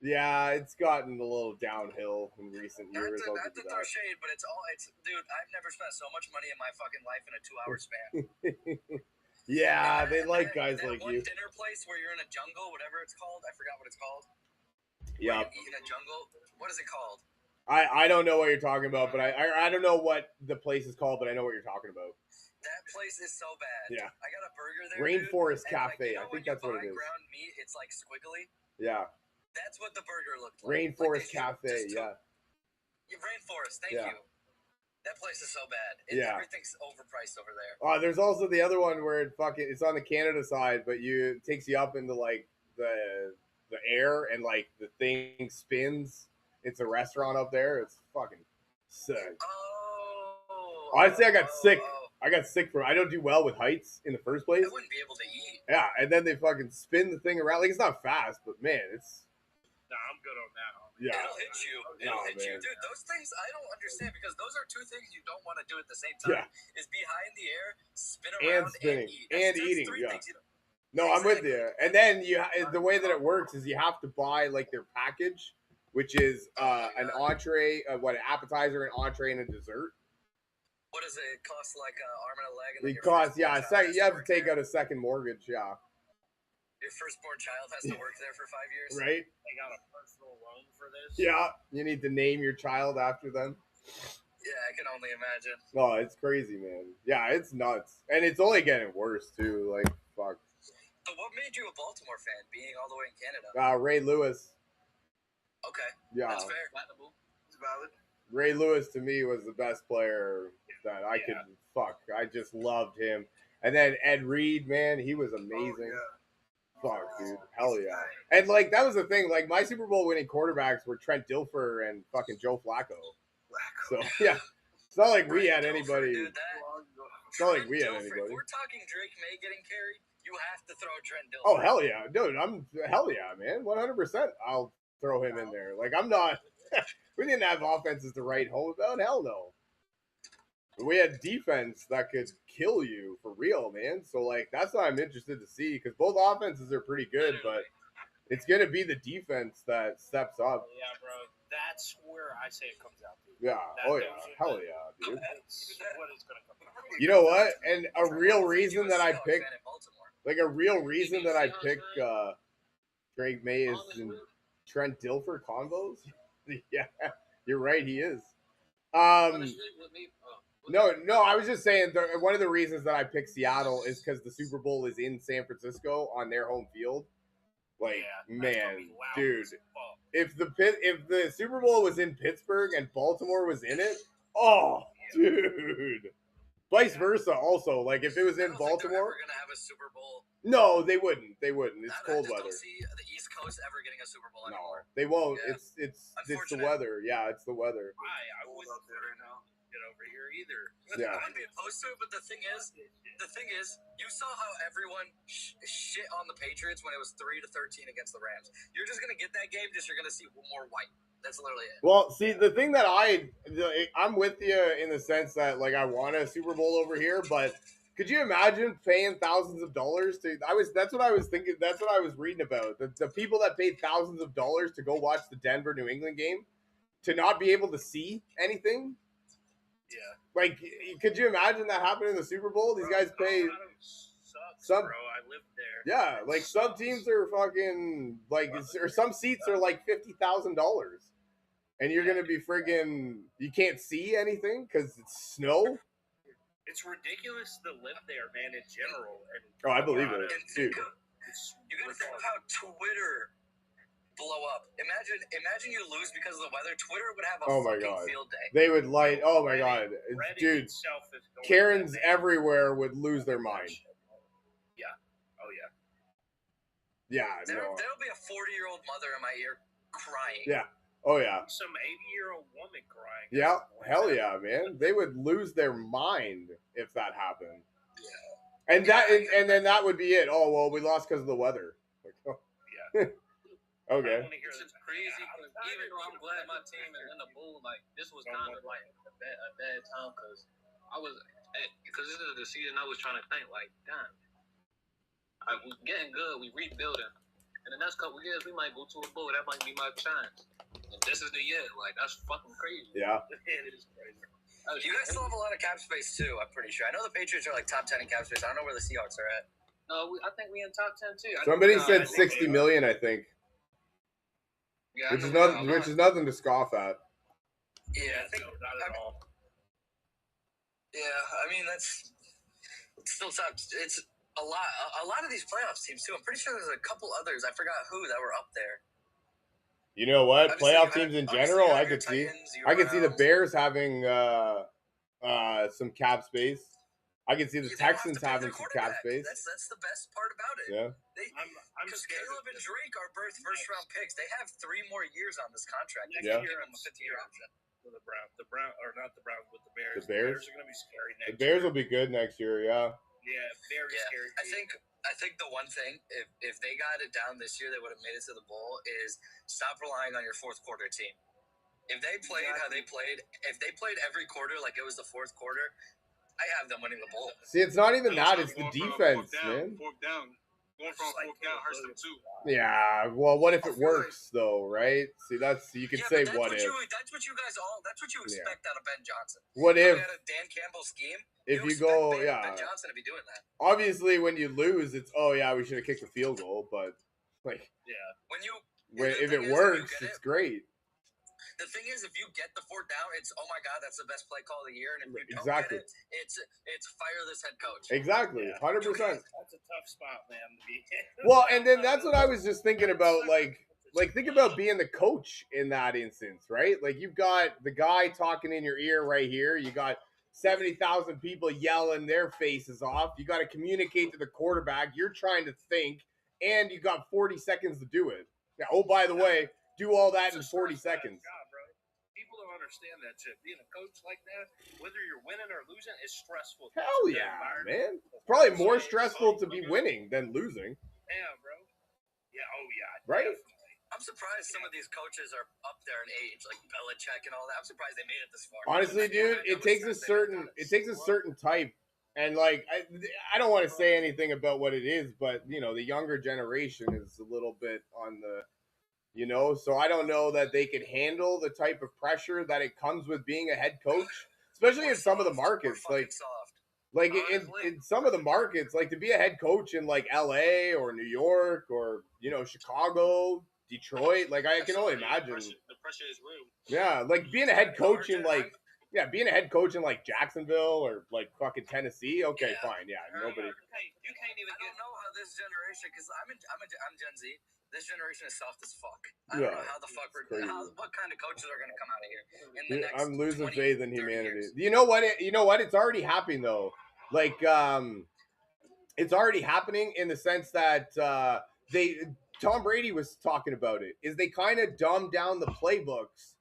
Speaker 1: Yeah, it's gotten a little downhill in recent years. I'll
Speaker 6: Not
Speaker 1: give
Speaker 6: to
Speaker 1: you
Speaker 6: throw
Speaker 1: that.
Speaker 6: shade, but dude, I've never spent so much money in my fucking life in a 2-hour span.
Speaker 1: Yeah, they
Speaker 6: And
Speaker 1: like guys
Speaker 6: that
Speaker 1: like
Speaker 6: one
Speaker 1: you.
Speaker 6: dinner place where you're in a jungle, whatever it's called, I forgot what it's called.
Speaker 1: Yeah,
Speaker 6: Where you eat in a jungle. What is it called?
Speaker 1: I don't know what you're talking about, but I don't know what the place is called, but I know what you're talking about.
Speaker 6: That place is so bad.
Speaker 1: Yeah.
Speaker 6: I got a burger there.
Speaker 1: Rainforest
Speaker 6: dude, and, like,
Speaker 1: Cafe.
Speaker 6: you know,
Speaker 1: I think
Speaker 6: when you
Speaker 1: that's what
Speaker 6: buy
Speaker 1: it is.
Speaker 6: ground meat, it's like squiggly.
Speaker 1: Yeah,
Speaker 6: That's what the burger looked like.
Speaker 1: Rainforest
Speaker 6: Like,
Speaker 1: Cafe. Yeah.
Speaker 6: Rainforest. Thank
Speaker 1: Yeah.
Speaker 6: you. That place is so bad.
Speaker 1: Yeah.
Speaker 6: Everything's overpriced over there.
Speaker 1: There's also the other one where it's on the Canada side, but it takes you up into like the air and like the thing spins. It's a restaurant up there. It's fucking sick.
Speaker 6: Oh.
Speaker 1: Honestly, I got sick.
Speaker 6: oh.
Speaker 1: I got sick from. I don't do well with heights in the first place.
Speaker 6: I wouldn't be able to eat.
Speaker 1: Yeah, and then they fucking spin the thing around. Like it's not fast, but man, it's
Speaker 5: Nah, I'm good on that.
Speaker 1: yeah.
Speaker 6: It'll hit you. It'll hit you. Dude, those things I don't understand because those are two things you don't want to do at the same time.
Speaker 1: Yeah.
Speaker 6: Is be high in the air, spin
Speaker 1: And
Speaker 6: around,
Speaker 1: spinning.
Speaker 6: and eat.
Speaker 1: And
Speaker 6: There's
Speaker 1: eating,
Speaker 6: three
Speaker 1: yeah.
Speaker 6: things you don't-
Speaker 1: No, I'm with
Speaker 6: Exactly.
Speaker 1: you. And then the way that it works is you have to buy like their package, which is an entree, an appetizer, an entree, and a dessert.
Speaker 6: What does it cost? Like an arm and a leg? And
Speaker 1: It
Speaker 6: your
Speaker 1: costs
Speaker 6: firstborn child has
Speaker 1: you have to
Speaker 6: work
Speaker 1: take
Speaker 6: there?
Speaker 1: out a second mortgage, yeah,
Speaker 6: Your firstborn child has to work there for 5 years.
Speaker 1: right?
Speaker 5: They got a personal loan for this.
Speaker 1: Yeah, you need to name your child after them.
Speaker 6: Yeah, I can only imagine.
Speaker 1: Oh, it's crazy, man. Yeah, it's nuts, and it's only getting worse too. Like fuck.
Speaker 6: So, what made you a Baltimore fan, being all the way in Canada?
Speaker 1: Ray Lewis.
Speaker 6: Okay,
Speaker 1: Yeah,
Speaker 6: that's fair.
Speaker 7: It's valid.
Speaker 1: Ray Lewis to me was the best player that I could fuck. I just loved him. And then Ed Reed, man, he was amazing.
Speaker 7: Oh,
Speaker 1: Fuck, dude. Hell yeah. And like that was the thing. Like my Super Bowl winning quarterbacks were Trent Dilfer and fucking Joe Flacco. So yeah. It's not like we had anybody.
Speaker 6: Dude,
Speaker 1: It's not like we had
Speaker 6: Trent Dilfer,
Speaker 1: anybody.
Speaker 6: If we're talking Drake May getting carried, you have to throw Trent Dilfer.
Speaker 1: Oh hell yeah, dude! Hell yeah, man. 100%. I'll throw him in there. Like I'm not. We didn't have offenses to write home about. Hell no. We had defense that could kill you for real, man. So like that's what I'm interested to see because both offenses are pretty good, but it's gonna be the defense that steps up.
Speaker 5: Yeah, bro. That's where I say it comes out to.
Speaker 1: Yeah. Oh yeah. Hell yeah, dude.
Speaker 5: That's what it's gonna come out to.
Speaker 1: You know what? And a real reason that I
Speaker 6: Seahawks
Speaker 1: picked,
Speaker 6: fan in Baltimore.
Speaker 1: like a real reason that I picked Drake May is in Trent Dilfer combos. Yeah, you're right. He is. No. I was just saying one of the reasons that I picked Seattle is because the Super Bowl is in San Francisco on their home field. Like,
Speaker 5: Yeah, that's gonna
Speaker 1: man,
Speaker 5: be loud
Speaker 1: dude,
Speaker 5: as fuck.
Speaker 1: if the Super Bowl was in Pittsburgh and Baltimore was in it, oh, dude. Vice versa, also. Like, if it was
Speaker 6: I
Speaker 1: in
Speaker 6: don't think they're
Speaker 1: Baltimore,
Speaker 6: ever gonna have a Super Bowl.
Speaker 1: no, they wouldn't. They wouldn't. It's
Speaker 6: I
Speaker 1: cold
Speaker 6: just
Speaker 1: weather.
Speaker 6: don't see the East Coast ever getting a Super Bowl
Speaker 1: No,
Speaker 6: anymore.
Speaker 1: they won't.
Speaker 6: Yeah.
Speaker 1: It's the
Speaker 6: Unfortunate.
Speaker 1: weather. Yeah, it's the weather.
Speaker 5: I
Speaker 7: Cold
Speaker 5: would.
Speaker 7: out there right now.
Speaker 2: get over here either.
Speaker 1: Yeah.
Speaker 6: I wouldn't be opposed to it, but the thing is, you saw how everyone shit on the Patriots when it was 3-13 against the Rams. You're just gonna get that game, you're gonna see more white. That's literally it.
Speaker 1: Well, see, the thing that I'm with you in the sense that like I want a Super Bowl over here, but could you imagine paying thousands of dollars to? That's what I was thinking. That's what I was reading about. The people that paid thousands of dollars to go watch the Denver New England game to not be able to see anything.
Speaker 2: Yeah.
Speaker 1: Like, could you imagine that happening in the Super Bowl? These guys pay.
Speaker 2: Sucks,
Speaker 1: Some,
Speaker 2: bro. I lived there.
Speaker 1: Yeah, like some teams are fucking like, or some seats are like $50,000, and you're gonna be friggin'. You can't see anything because it's snow.
Speaker 2: It's ridiculous to live there, man. In general. And
Speaker 1: Oh, I believe it,
Speaker 6: And
Speaker 1: dude.
Speaker 6: you gotta think of how Twitter blow up. Imagine you lose because of the weather. Twitter would have a
Speaker 1: Oh my
Speaker 6: fucking
Speaker 1: God.
Speaker 6: field day.
Speaker 1: They would light. Oh my God,
Speaker 2: Reddit
Speaker 1: dude.
Speaker 2: itself is going
Speaker 1: Karens
Speaker 2: bananas.
Speaker 1: everywhere would lose their mind.
Speaker 2: Yeah. Oh yeah.
Speaker 1: Yeah,
Speaker 6: There'll
Speaker 1: no.
Speaker 6: be a 40-year-old mother in my ear crying.
Speaker 1: Yeah. Oh yeah.
Speaker 2: Some 80-year-old woman crying.
Speaker 1: Yeah. Hell yeah, man. They would lose their mind if that happened.
Speaker 6: Yeah.
Speaker 1: And then that would be it. Oh well, we lost because of the weather. Like, oh.
Speaker 2: Yeah.
Speaker 1: Okay.
Speaker 3: It's just crazy. Cause even though I'm glad my team is in the bowl, like this was kind of like a bad time because because this is the season I was trying to think like, damn, we getting good, we rebuilding. In the next couple of years, we might go to a bowl. That might be my chance. And this is the year. Like that's fucking crazy.
Speaker 1: Yeah.
Speaker 2: It is crazy.
Speaker 6: You guys still have a lot of cap space too. I'm pretty sure. I know the Patriots are like top 10 in cap space. I don't know where the Seahawks are at.
Speaker 3: No, I think we in top 10 too.
Speaker 1: Somebody said 60 million, I think,
Speaker 3: Yeah,
Speaker 1: which is nothing to scoff at.
Speaker 6: Yeah, I think.
Speaker 2: Not at all.
Speaker 6: Yeah, I mean that's still tough. It's a lot of these playoffs teams too. I'm pretty sure there's a couple others. I forgot who that were up there.
Speaker 1: You know what?
Speaker 6: Obviously,
Speaker 1: Playoff
Speaker 6: you
Speaker 1: teams in
Speaker 6: obviously
Speaker 1: general,
Speaker 6: you
Speaker 1: I
Speaker 6: have your
Speaker 1: could see.
Speaker 6: Titans, your
Speaker 1: I could see the
Speaker 6: Browns.
Speaker 1: Bears having some cap space. I could see the
Speaker 6: They don't have
Speaker 1: Texans
Speaker 6: to pay
Speaker 1: having
Speaker 6: their
Speaker 1: some cap
Speaker 6: quarterback.
Speaker 1: space.
Speaker 6: That's the best part about it.
Speaker 1: Yeah.
Speaker 2: I'm
Speaker 6: Because
Speaker 2: scared
Speaker 6: Caleb
Speaker 2: of
Speaker 6: and
Speaker 2: this.
Speaker 6: Drake are both first-round picks. They have 3 more years on this contract. They
Speaker 1: Yeah.
Speaker 6: can give them a 50-year option.
Speaker 2: The Browns, or not the Browns, but the Bears.
Speaker 1: The Bears?
Speaker 2: are going to be scary next
Speaker 1: The Bears
Speaker 2: year.
Speaker 1: will be good next year, yeah.
Speaker 2: Yeah, very
Speaker 6: Yeah,
Speaker 2: scary.
Speaker 6: I think the one thing, if they got it down this year, they would have made it to the bowl. Is stop relying on your fourth quarter team. If they played how they played, if they played every quarter like it was the fourth quarter, I have them winning the bowl.
Speaker 1: See, it's not even that; it's the
Speaker 4: Going from
Speaker 1: defense,
Speaker 4: fourth down,
Speaker 1: man.
Speaker 4: Fourth down. Going from fourth down hurts them too.
Speaker 1: Yeah. Well, what if it works though, right? See, you could say
Speaker 6: but
Speaker 1: what if.
Speaker 6: That's what you guys all. That's what you
Speaker 1: Yeah.
Speaker 6: expect out of Ben Johnson.
Speaker 1: What
Speaker 6: Coming
Speaker 1: if
Speaker 6: out of Dan Campbell's scheme,
Speaker 1: if you
Speaker 6: expect
Speaker 1: go,
Speaker 6: Ben
Speaker 1: yeah.
Speaker 6: Johnson to be doing that.
Speaker 1: Obviously, when you lose, it's we should have kicked the field goal, but like
Speaker 2: Yeah.
Speaker 6: The
Speaker 1: if
Speaker 6: thing
Speaker 1: it
Speaker 6: is,
Speaker 1: works,
Speaker 6: you get
Speaker 1: it's great.
Speaker 6: The thing is, if you get the fourth down, it's oh my god, that's the best play call of the year. And if you don't
Speaker 1: Exactly.
Speaker 6: get it, it's fire this head coach.
Speaker 1: Exactly,
Speaker 2: Yeah.
Speaker 1: 100%.
Speaker 2: That's a tough spot, man, to be in.
Speaker 1: Well, and then that's what I was just thinking about, like think about being the coach in that instance, right? Like you've got the guy talking in your ear right here. You got 70,000 people yelling their faces off. You got to communicate to the quarterback. You're trying to think, and you got 40 seconds to do it. Yeah. Oh, by the way, do all that in
Speaker 2: It's a
Speaker 1: 40
Speaker 2: stressful
Speaker 1: seconds.
Speaker 2: job, bro. People don't understand that shit. Being a coach like that, whether you're winning or losing, is stressful.
Speaker 1: Hell
Speaker 2: The
Speaker 1: yeah,
Speaker 2: environment.
Speaker 1: man. It's probably more stressful to be winning than losing,
Speaker 2: Yeah, bro. Yeah, oh yeah.
Speaker 1: right?
Speaker 2: Definitely.
Speaker 6: I'm surprised some of these coaches are up there in age, like Belichick and all that. I'm surprised they made it this far.
Speaker 1: Honestly, dude, it takes a certain type, and like I don't want to say anything about what it is, but the younger generation is a little bit on the, so I don't know that they could handle the type of pressure that it comes with being a head coach, especially in some of the markets, like in some of the markets, like to be a head coach in like LA or New York or Chicago, Detroit, like I can only imagine.
Speaker 2: The pressure is real.
Speaker 1: Yeah, like being a head coach in being a head coach in like Jacksonville or like fucking Tennessee. Okay, fine. Yeah, nobody.
Speaker 2: You can't even
Speaker 6: I don't know how this generation, because I'm Gen Z. This generation is soft as fuck. I
Speaker 1: Yeah,
Speaker 6: don't know how the fuck what kind of coaches are going to come out of here in the
Speaker 1: Dude,
Speaker 6: next
Speaker 1: I'm losing
Speaker 6: 20,
Speaker 1: faith in
Speaker 6: 30
Speaker 1: humanity.
Speaker 6: years.
Speaker 1: You know what? It's already happening though. Like, it's already happening in the sense that Tom Brady was talking about it. Is they kind of dumb down the playbooks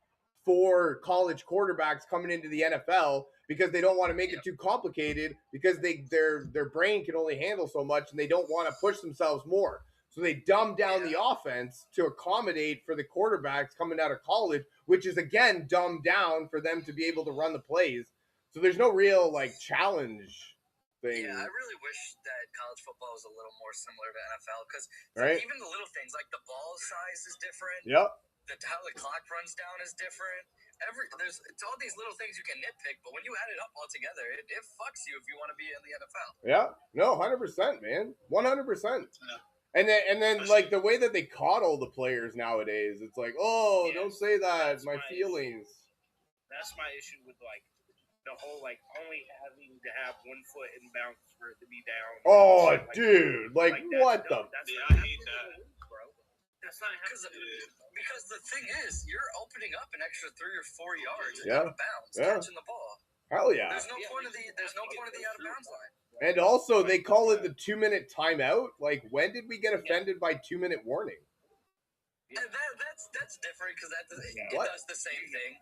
Speaker 1: for college quarterbacks coming into the NFL because they don't want to make it too complicated because their brain can only handle so much and they don't want to push themselves more. So they dumb down the offense to accommodate for the quarterbacks coming out of college, which is again dumbed down for them to be able to run the plays. So there's no real like challenge thing.
Speaker 6: Yeah, I really wish that college football was a little more similar to NFL because
Speaker 1: Right.
Speaker 6: even the little things like the ball size is different.
Speaker 1: Yep.
Speaker 6: How the clock runs down is different. It's all these little things you can nitpick, but when you add it up all together, it fucks you if you want to be in the NFL.
Speaker 1: Yeah. No, 100%, man. 100%. And then like the way that they coddle the players nowadays, it's like, oh, don't say that, my feelings.
Speaker 2: That's my issue with like the whole like only having to have 1 foot in bounds for it to be down.
Speaker 1: Oh,
Speaker 2: like,
Speaker 1: dude, like what the?
Speaker 4: I hate that.
Speaker 2: Bro. That's not
Speaker 6: because the thing is, you're opening up an extra 3 or 4 yards
Speaker 1: Yeah.
Speaker 6: out of bounds,
Speaker 1: Yeah.
Speaker 6: catching the ball.
Speaker 1: Hell yeah.
Speaker 6: There's no point of the out of bounds line.
Speaker 1: And also, they call it the 2-minute timeout. Like, when did we get offended by 2-minute warning?
Speaker 6: And that's different because it
Speaker 1: What?
Speaker 6: does the same thing.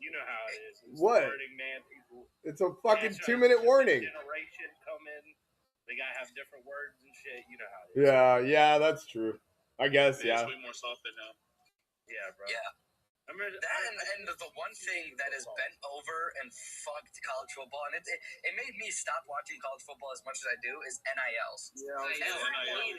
Speaker 2: You know how it is. It's
Speaker 1: What?
Speaker 2: Wording, man. People.
Speaker 1: It's a fucking
Speaker 2: Yeah,
Speaker 1: 2-minute warning.
Speaker 2: Generation come in. They gotta have different words and shit. You know how it is.
Speaker 1: Yeah, that's true. I guess,
Speaker 4: It's
Speaker 1: yeah.
Speaker 4: way more softer now.
Speaker 2: Yeah, bro.
Speaker 6: Yeah.
Speaker 2: I remember
Speaker 6: And the one thing that has bent over and fucked college football, and it made me stop watching college football as much as I do, is NILs.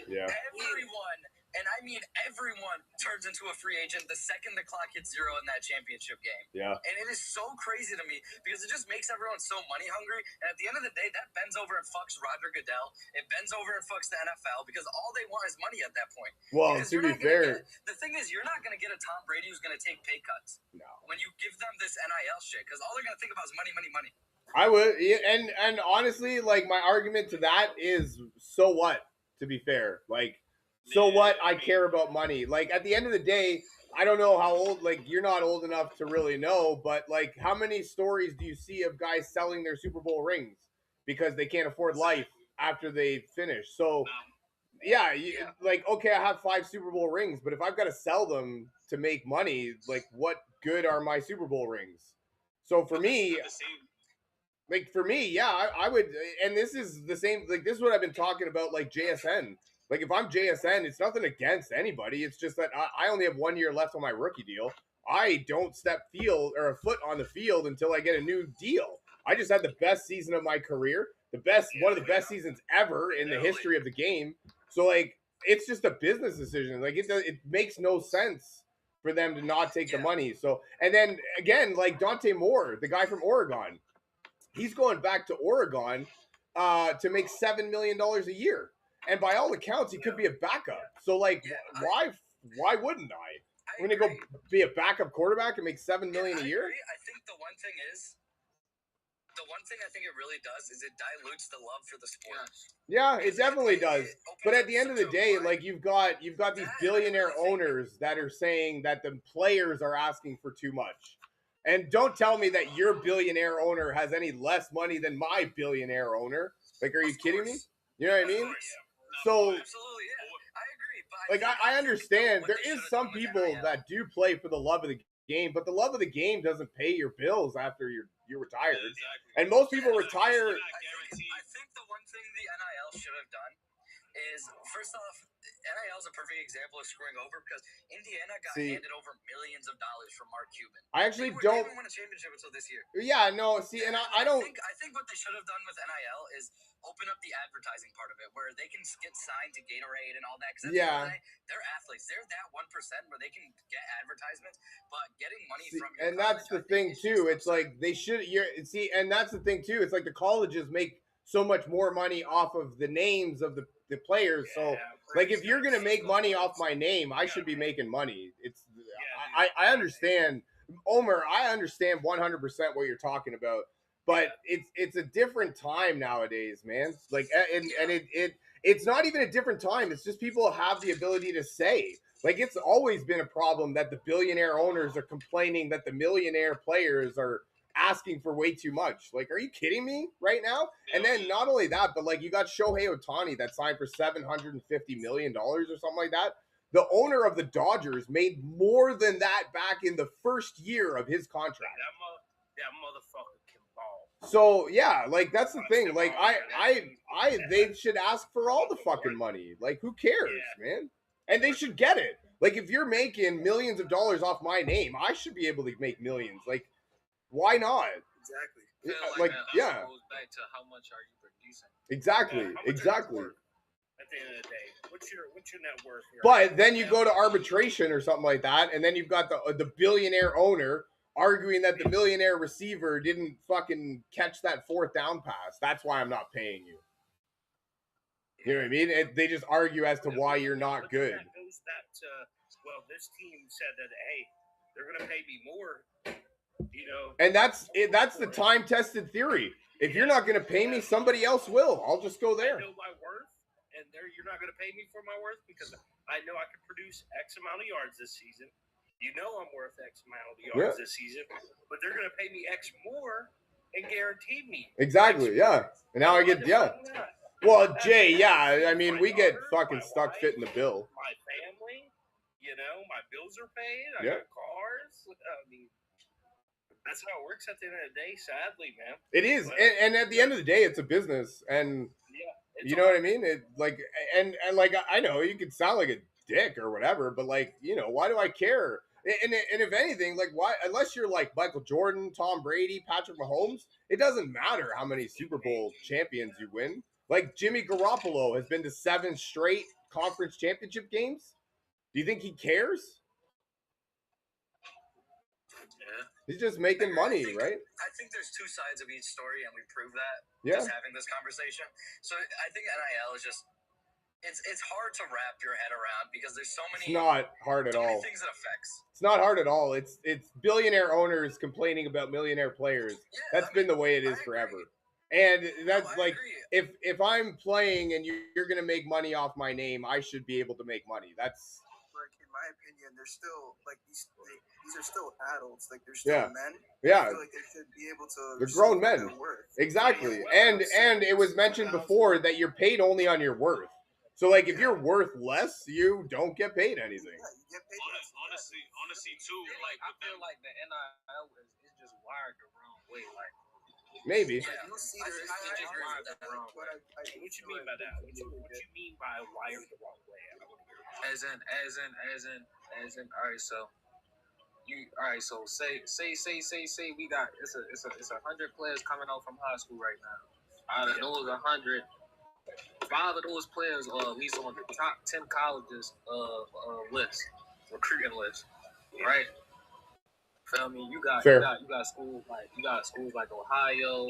Speaker 1: Yeah.
Speaker 6: Everyone, and I mean everyone, turns into a free agent the second the clock hits 0 in that championship game.
Speaker 1: Yeah.
Speaker 6: And it is so crazy to me because it just makes everyone so money hungry. And at the end of the day, that bends over and fucks Roger Goodell. It bends over and fucks the NFL because all they want is money at that point.
Speaker 1: Well,
Speaker 6: Because
Speaker 1: to
Speaker 6: you're
Speaker 1: be
Speaker 6: not gonna
Speaker 1: fair,
Speaker 6: the thing is, you're not going to get a Tom Brady who's going to take pay cuts
Speaker 1: no.
Speaker 6: when you give them this NIL shit because all they're going to think about is money, money, money.
Speaker 1: I would, and honestly, like my argument to that is, so what? To be fair, like, so what? I care about money. Like at the end of the day, I don't know how old. Like you're not old enough to really know, but like, how many stories do you see of guys selling their Super Bowl rings because they can't afford life after they finish? So, yeah, like okay, I have 5 Super Bowl rings, but if I've got to sell them to make money, like what good are my Super Bowl rings? So for me. Like for me, yeah, I would, and this is the same. Like this is what I've been talking about. Like JSN. Like if I'm JSN, it's nothing against anybody. It's just that I only have 1 year left on my rookie deal. I don't step a foot on the field until I get a new deal. I just had the best season of my career, one of the best seasons ever in the history of the game. So like, it's just a business decision. Like it makes no sense for them to not take the money. So and then again, like Dante Moore, the guy from Oregon. He's going back to Oregon to make $7 million a year, and by all accounts, he could be a backup. So, like, why wouldn't I? I'm gonna go be a backup quarterback and make $7 million a year.
Speaker 6: I think the one thing I think it really does is it dilutes the love for the sport.
Speaker 1: Yeah, it definitely does. But at the end of the day, like you've got these billionaire owners that are saying that the players are asking for too much. And don't tell me that your billionaire owner has any less money than my billionaire owner. Like, are you kidding me? You know what I mean? So,
Speaker 6: absolutely, yeah, I agree. But
Speaker 1: like, I understand there is some people that do play for the love of the game, but the love of the game doesn't pay your bills after you're retired. And most people retire.
Speaker 6: I think the one thing the NIL should have done is, first off, NIL is a perfect example of screwing over because Indiana got handed over millions of dollars from Mark Cuban.
Speaker 1: I actually
Speaker 6: They
Speaker 1: don't
Speaker 6: didn't win a championship until this year.
Speaker 1: Yeah, no, see, and I don't.
Speaker 6: I think what they should have done with NIL is open up the advertising part of it, where they can get signed to Gatorade and all that. Because they're athletes. They're that 1% where they can get advertisements, but getting money from.
Speaker 1: And that's the thing too. It's like they should. And that's the thing too. It's like the colleges make so much more money off of the names of the players. So, like, if you're gonna make money off my name, I should be making money. I understand, Omer. I understand 100% what you're talking about. But it's a different time nowadays, man. Like, and it's not even a different time. It's just people have the ability to say. Like, it's always been a problem that the billionaire owners are complaining that the millionaire players are asking for way too much. Like, are you kidding me right now? And then not only that, but like you got Shohei Ohtani that signed for $750 million or something like that. The owner of the Dodgers made more than that back in the first year of his contract.
Speaker 2: That motherfucker can ball.
Speaker 1: So yeah, like that's the thing. Like they should ask for all the fucking money. Like who cares, man? And they should get it. Like if you're making millions of dollars off my name, I should be able to make millions. Like, why not?
Speaker 7: Exactly.
Speaker 1: Like
Speaker 3: that
Speaker 1: yeah.
Speaker 3: goes back to how much are you producing?
Speaker 1: Exactly.
Speaker 2: How much
Speaker 1: Exactly.
Speaker 2: are you worth at the end of the day, what's your net worth here?
Speaker 1: But then you go to arbitration or something like that, and then you've got the billionaire owner arguing that the millionaire receiver didn't fucking catch that fourth down pass. That's why I'm not paying you. You know what I mean? They just argue as to why you're not good.
Speaker 2: That goes back to, well, this team said that, hey, they're going to pay me more, you know.
Speaker 1: And that's the time-tested theory. If you're not going to pay me, somebody else will. I'll just go there.
Speaker 2: I know my worth, and you're not going to pay me for my worth because I know I can produce X amount of yards this season. You know I'm worth X amount of yards this season, but they're going to pay me X more and guarantee me.
Speaker 1: Exactly, yeah. And now I get, yeah. Well, Jay, yeah, I mean, we get fucking stuck fitting the bill.
Speaker 2: My family, you know, my bills are paid. I got cars. I mean, that's how it works at the end of the day, sadly, man.
Speaker 1: It is. And at the end of the day, it's a business. And you know what I mean? It like and like I know you could sound like a dick or whatever, but like, you know, why do I care? And if anything, like why, unless you're like Michael Jordan, Tom Brady, Patrick Mahomes, it doesn't matter how many Super Bowl champions you win. Like Jimmy Garoppolo has been to 7 straight conference championship games. Do you think he cares?
Speaker 6: Yeah.
Speaker 1: He's just making money, right?
Speaker 6: I think there's two sides of each story, and we prove that
Speaker 1: Yeah.
Speaker 6: just having this conversation. So I think NIL is just it's hard to wrap your head around because there's so many.
Speaker 1: It's not hard at all.
Speaker 6: Things it affects.
Speaker 1: It's not hard at all. It's billionaire owners complaining about millionaire players.
Speaker 6: Yeah,
Speaker 1: That's been the way it is forever. And that's like
Speaker 6: agree.
Speaker 1: if I'm playing and you're gonna make money off my name, I should be able to make money. That's
Speaker 7: like in my opinion, they're still like these are still adults. Like they're still men.
Speaker 1: Yeah.
Speaker 7: I feel like they should be able to.
Speaker 1: They're grown men.
Speaker 7: Their worth.
Speaker 1: Exactly. And it was mentioned before that you're paid only on your worth. So like if you're worth less, you don't get paid anything.
Speaker 7: Yeah, you get paid less.
Speaker 4: Honestly, too, like
Speaker 3: I feel like the NIL is just wired the wrong way. Like
Speaker 1: maybe.
Speaker 7: Yeah. You'll see
Speaker 3: I
Speaker 7: there's
Speaker 3: just
Speaker 7: I
Speaker 3: agree
Speaker 7: agree
Speaker 3: with
Speaker 7: with
Speaker 3: that.
Speaker 7: that. What
Speaker 2: What you mean by that? What you mean by wired the wrong way?
Speaker 3: as in. All right, so so say we got it's a 100 players coming out from high school right now. Out of those 100, 5 of those players are at least on the top 10 colleges list, recruiting list, right? Feel me? You got schools like Ohio,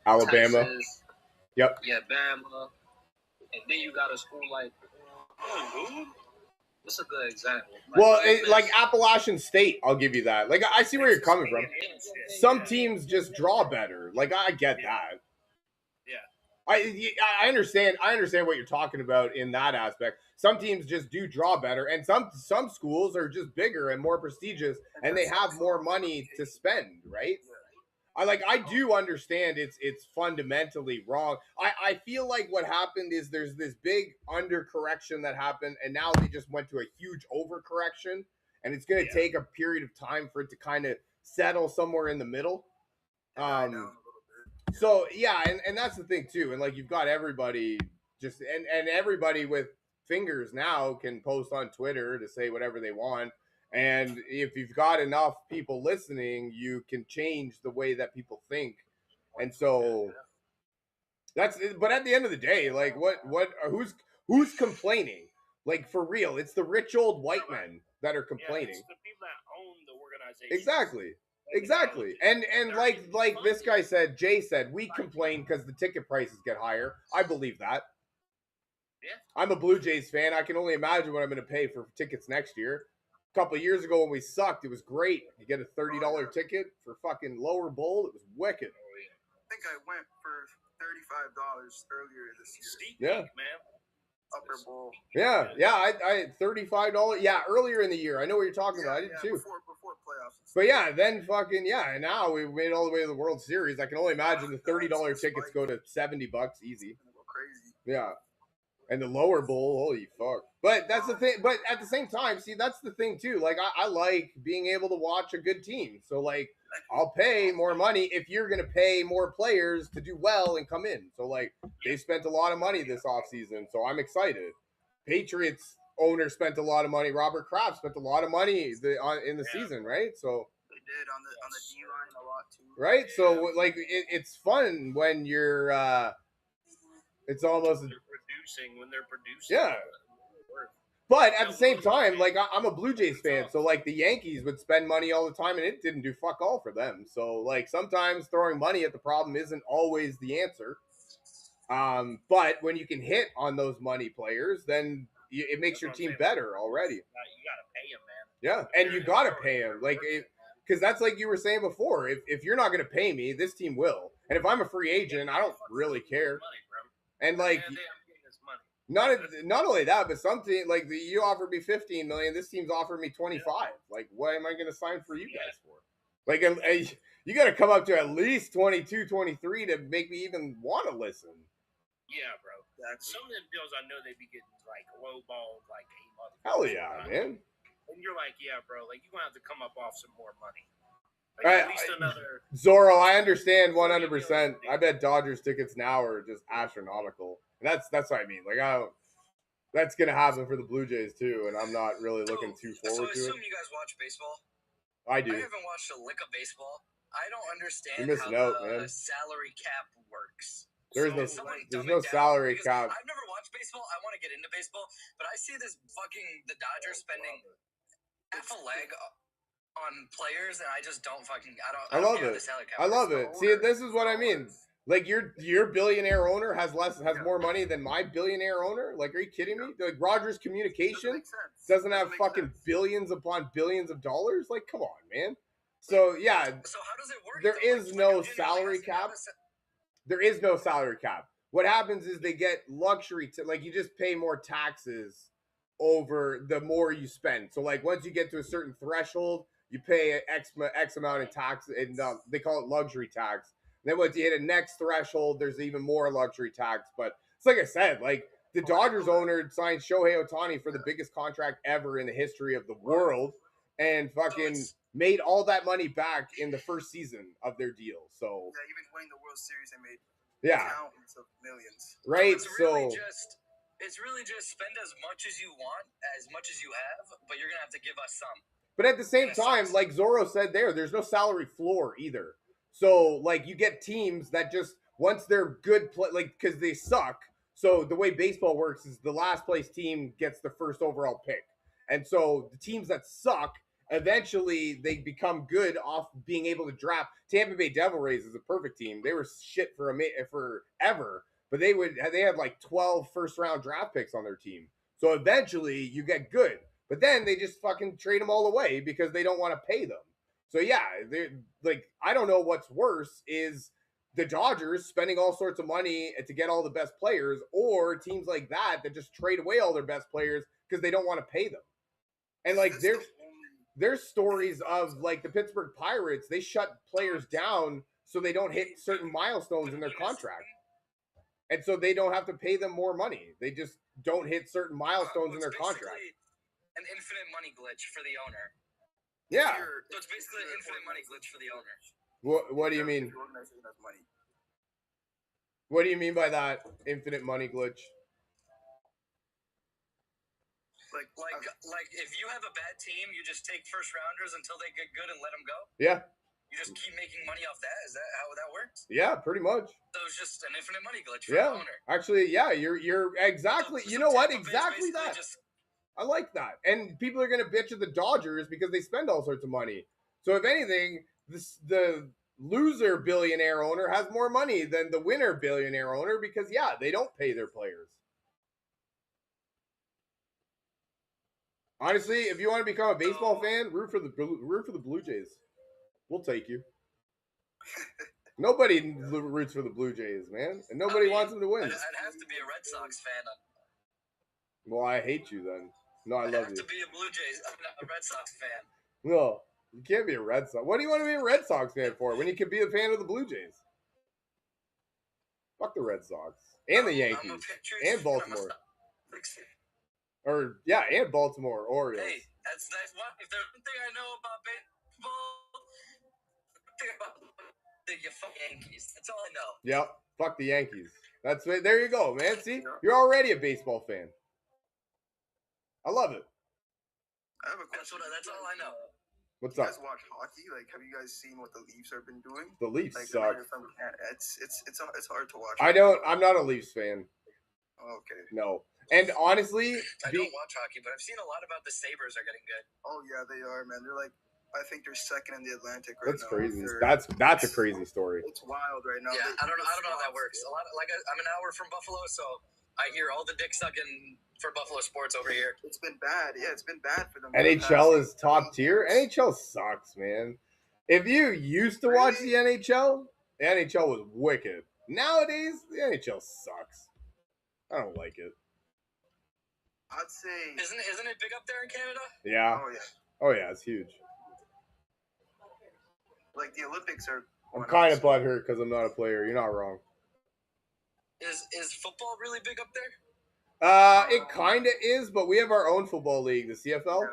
Speaker 1: Alabama.
Speaker 3: Texas,
Speaker 1: Yep.
Speaker 3: yeah, Bama, and then you got a school like what's a good example?
Speaker 1: Like Appalachian State, I'll give you that. Like I see where you're coming from. Some teams just draw better. Like I get that.
Speaker 2: Yeah.
Speaker 1: I understand what you're talking about in that aspect. Some teams just do draw better, and some schools are just bigger and more prestigious, and they have more money to spend, right? I do understand it's fundamentally wrong. I feel like what happened is there's this big undercorrection that happened, and now they just went to a huge overcorrection, and it's going to take a period of time for it to kind of settle somewhere in the middle. So yeah, and that's the thing too. And like you've got everybody just and everybody with fingers now can post on Twitter to say whatever they want. And if you've got enough people listening, you can change the way that people think. And so but at the end of the day, like who's complaining? Like for real, it's the rich old white men that are complaining.
Speaker 2: Yeah, it's the people that own the organization.
Speaker 1: Exactly. And like this guy said, Jay said, we complain because the ticket prices get higher. I believe that.
Speaker 2: Yeah.
Speaker 1: I'm a Blue Jays fan. I can only imagine what I'm going to pay for tickets next year. A couple of years ago when we sucked, it was great. You get a $30 ticket for fucking lower bowl. It was wicked.
Speaker 7: I think I went for $35 earlier this year.
Speaker 2: Steep
Speaker 1: Yeah.
Speaker 2: peak, man.
Speaker 7: Upper bowl.
Speaker 1: Yeah. I $35. Yeah, earlier in the year. I know what you're talking about. I did too.
Speaker 7: Before playoffs.
Speaker 1: But yeah, then fucking and now we made it all the way to the World Series. I can only imagine the $30 tickets go to $70 easy.
Speaker 7: Go crazy.
Speaker 1: Yeah. And the lower bowl, holy fuck. But that's the thing. But at the same time, see, that's the thing too. Like, I like being able to watch a good team. So, like, I'll pay more money if you're going to pay more players to do well and come in. So, like, they spent a lot of money this offseason. So I'm excited. Patriots owner spent a lot of money. Robert Kraft spent a lot of money in the season, right? So
Speaker 7: They did on the D line a lot too.
Speaker 1: right. So like it's fun when you're. It's almost
Speaker 2: when they're producing.
Speaker 1: Yeah. But at the same time, like I'm a Blue Jays fan, so like the Yankees would spend money all the time, and it didn't do fuck all for them. So like sometimes throwing money at the problem isn't always the answer. But when you can hit on those money players, then it makes your team better already.
Speaker 2: You gotta pay them, man.
Speaker 1: Yeah, and you gotta pay them, like because that's like you were saying before. If you're not gonna pay me, this team will. And if I'm a free agent, I don't really care. And like. Not only that, but something like you offered me $15 million. This team's offered me 25. Like, what am I going to sign for you guys for? Like, you got to come up to at least 22, 23 to make me even want to listen.
Speaker 2: Yeah, bro. Some of them deals I know they be getting like low balled, like
Speaker 1: hell yeah, man.
Speaker 2: And you're like, yeah, bro. Like, you're gonna have to come up off some more money. Like, at least another.
Speaker 1: Zorro, I understand 100%. I bet Dodgers tickets now are just astronomical. That's what I mean. Like that's gonna happen for the Blue Jays too, and I'm not really looking too forward to it.
Speaker 6: So I assume you guys watch baseball.
Speaker 1: I do.
Speaker 6: I haven't watched a lick of baseball. I don't understand
Speaker 1: how
Speaker 6: the salary cap works.
Speaker 1: There's no salary cap.
Speaker 6: I've never watched baseball. I want to get into baseball, but I see the Dodgers spending half a leg on players, and I just don't fucking. I love it.
Speaker 1: I love it. See, this is what I mean. Like your billionaire owner has more money than my billionaire owner. Like, are you kidding me? Like Rogers Communication doesn't have fucking billions upon billions of dollars. Like, come on, man. So yeah.
Speaker 6: So how does it work?
Speaker 1: There is no salary cap. There is no salary cap. What happens is they get luxury like you just pay more taxes over the more you spend. So like once you get to a certain threshold, you pay X amount in tax, and they call it luxury tax. Then once you hit a next threshold, there's even more luxury tax. But it's like I said, like the Dodgers owner signed Shohei Ohtani for the biggest contract ever in the history of the world, and fucking made all that money back in the first season of their deal. So
Speaker 7: yeah, even winning the World Series, they made countless of millions.
Speaker 1: Right.
Speaker 6: It's really just spend as much as you want, as much as you have, but you're gonna have to give us some.
Speaker 1: But at the same time, like Zorro said there's no salary floor either. So, like, you get teams that just, once they're good, like, because they suck. So, the way baseball works is the last place team gets the first overall pick. And so, the teams that suck, eventually, they become good off being able to draft. Tampa Bay Devil Rays is a perfect team. They were shit forever. But they had like 12 first-round draft picks on their team. So, eventually, you get good. But then they just fucking trade them all away because they don't want to pay them. So yeah, like I don't know what's worse is the Dodgers spending all sorts of money to get all the best players, or teams like that just trade away all their best players because they don't want to pay them. And like there's stories of like the Pittsburgh Pirates, they shut players down so they don't hit certain milestones in their contract. And so they don't have to pay them more money. They just don't hit certain milestones in their contract.
Speaker 6: An infinite money glitch for the owner.
Speaker 1: Yeah.
Speaker 6: So it's basically an infinite money glitch for the owner.
Speaker 1: What do you mean? What do you mean by that infinite money glitch?
Speaker 6: Like if you have a bad team, you just take first rounders until they get good and let them go?
Speaker 1: Yeah.
Speaker 6: You just keep making money off that? Is that how that works?
Speaker 1: Yeah, pretty much.
Speaker 6: So it's just an infinite money glitch for the owner.
Speaker 1: Actually, yeah, you're exactly. So you know what? Exactly that. I like that. And people are going to bitch at the Dodgers because they spend all sorts of money. So if anything, the loser billionaire owner has more money than the winner billionaire owner because, yeah, they don't pay their players. Honestly, if you want to become a baseball fan, root for the Blue Jays. We'll take you. Nobody roots for the Blue Jays, man. And nobody wants them to win.
Speaker 6: I'd have to be a Red Sox fan.
Speaker 1: Well, I hate you then. No, I love you.
Speaker 6: I have to be a Blue Jays, a Red Sox fan.
Speaker 1: No, you can't be a Red Sox. What do you want to be a Red Sox fan for when you can be a fan of the Blue Jays? Fuck the Red Sox and the Yankees and Baltimore. Or yeah, and Baltimore Orioles.
Speaker 6: Hey, that's one. If there's one thing I know about baseball, you fuck Yankees. That's all I know.
Speaker 1: Yep. Fuck the Yankees. That's it. There you go, man. See, you're already a baseball fan. I love it.
Speaker 7: I have a question.
Speaker 6: That's all I know.
Speaker 1: What's
Speaker 7: You
Speaker 1: up?
Speaker 7: guys watch hockey? Like, have you guys seen what the Leafs have been doing?
Speaker 1: The Leafs
Speaker 7: Like,
Speaker 1: suck.
Speaker 7: from Canada. It's hard to watch.
Speaker 1: I'm not a Leafs fan.
Speaker 7: Okay.
Speaker 1: No. And honestly,
Speaker 6: I don't watch hockey, but I've seen a lot about the Sabres are getting good.
Speaker 7: Oh yeah, they are, man. They're like, I think they're second in the Atlantic right
Speaker 1: that's
Speaker 7: now.
Speaker 1: crazy.
Speaker 7: They're-
Speaker 1: That's a crazy story.
Speaker 7: It's wild right now.
Speaker 6: Yeah,
Speaker 7: They-
Speaker 6: I don't know how that
Speaker 7: Swans,
Speaker 6: works. A lot, I'm an hour from Buffalo, so I hear all the dick sucking for Buffalo sports over here.
Speaker 7: It's been bad. Yeah, it's been bad for them.
Speaker 1: NHL is top tier. NHL sucks, man. If you used to watch the NHL was wicked. Nowadays, the NHL sucks. I don't like it.
Speaker 7: I'd say.
Speaker 6: Isn't it big up there in Canada?
Speaker 1: Yeah.
Speaker 7: Oh yeah.
Speaker 1: Oh yeah, it's huge.
Speaker 7: Like the Olympics are.
Speaker 1: I'm kind of butthurt because I'm not a player. You're not wrong.
Speaker 6: Is football really big up there?
Speaker 1: It kind of is, but we have our own football league, the CFL,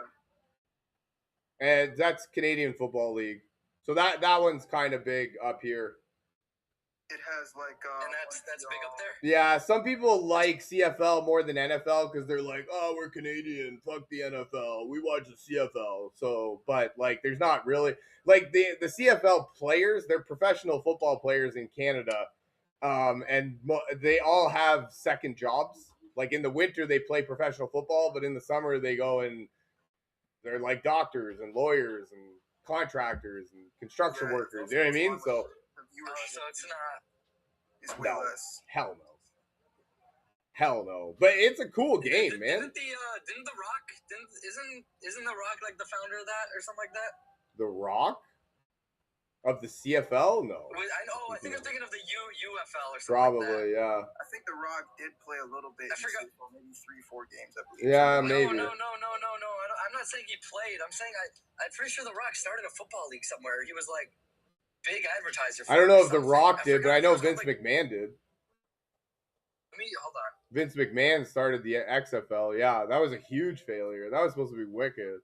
Speaker 1: and that's Canadian Football League. So that one's kind of big up here.
Speaker 7: It has like.
Speaker 6: And that's big up there.
Speaker 1: Yeah, some people like CFL more than NFL because they're like, oh, we're Canadian, fuck the NFL, we watch the CFL. So, but like, there's not really like the CFL players. They're professional football players in Canada, and they all have second jobs. Like in the winter, they play professional football, but in the summer, they go and they're like doctors and lawyers and contractors and construction workers. You know what I mean? So.
Speaker 6: So it's not.
Speaker 7: It's way less.
Speaker 1: Hell no. Hell no. But it's a cool game, man.
Speaker 6: Didn't The Rock? Isn't The Rock like the founder of that or something like that?
Speaker 1: The Rock of the CFL? No.
Speaker 6: I think I'm thinking of the UFL or something.
Speaker 1: Probably,
Speaker 6: like that.
Speaker 1: yeah.
Speaker 7: I think The Rock did play a little bit.
Speaker 6: I forgot.
Speaker 7: Maybe 3-4 games. I believe.
Speaker 1: Yeah,
Speaker 6: No,
Speaker 1: maybe.
Speaker 6: No. I'm not saying he played. I'm saying I'm pretty sure The Rock started a football league somewhere. He was like big advertiser.
Speaker 1: I don't know if The Rock did, but I know Vince McMahon did.
Speaker 6: Hold on.
Speaker 1: Vince McMahon started the XFL. Yeah, that was a huge failure. That was supposed to be wicked.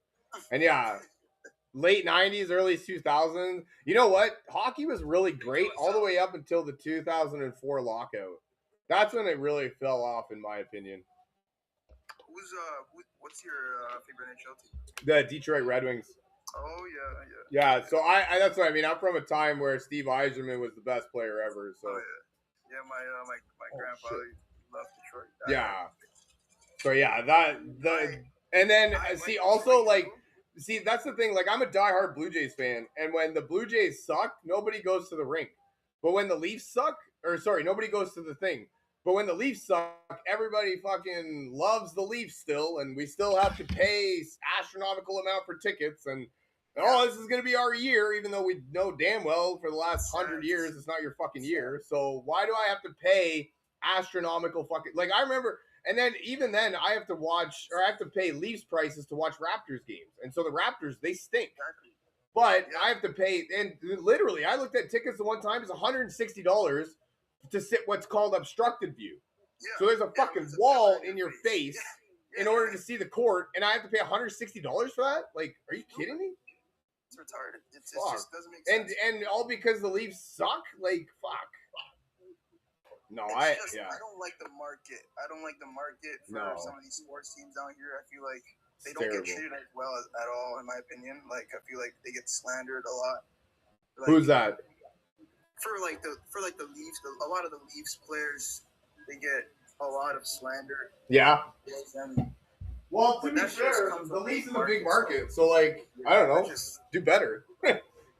Speaker 1: And yeah, late 90s, early 2000s. You know what? Hockey was really great all the way up until the 2004 lockout. That's when it really fell off, in my opinion.
Speaker 7: What's your favorite NHL team?
Speaker 1: The Detroit Red Wings.
Speaker 7: Oh yeah.
Speaker 1: Yeah, so I that's what I mean. I'm from a time where Steve Yzerman was the best player ever. So
Speaker 7: my grandfather loved Detroit.
Speaker 1: Yeah. So yeah, and then see that's the thing. Like I'm a diehard Blue Jays fan, and when the Blue Jays suck, nobody goes to the rink. But when the Leafs suck, nobody goes to the thing. But when the Leafs suck, everybody fucking loves the Leafs still, and we still have to pay astronomical amount for tickets. And this is going to be our year, even though we know damn well for the last 100 years it's not your fucking year. So why do I have to pay astronomical fucking... Like, I remember... And then, even then, I have to pay Leafs prices to watch Raptors games. And so the Raptors, they stink. But I have to pay... And literally, I looked at tickets the one time, it's $160 to sit what's called obstructed view. Yeah. So there's a fucking wall in your face in order to see the court, and I have to pay $160 for that? Like, are you kidding me?
Speaker 7: It's retarded. It just doesn't make sense.
Speaker 1: And all because the Leafs suck? Like, fuck. No, I don't
Speaker 7: like the market. I don't like the market for some of these sports teams down here. I feel like they don't get treated as well at all, in my opinion. Like, I feel like they get slandered a lot. Like,
Speaker 1: who's that?
Speaker 7: For the Leafs, a lot of the Leafs players, they get a lot of slander.
Speaker 1: Yeah. Well, to be fair, the Leafs is a big market, so like I don't know, do better,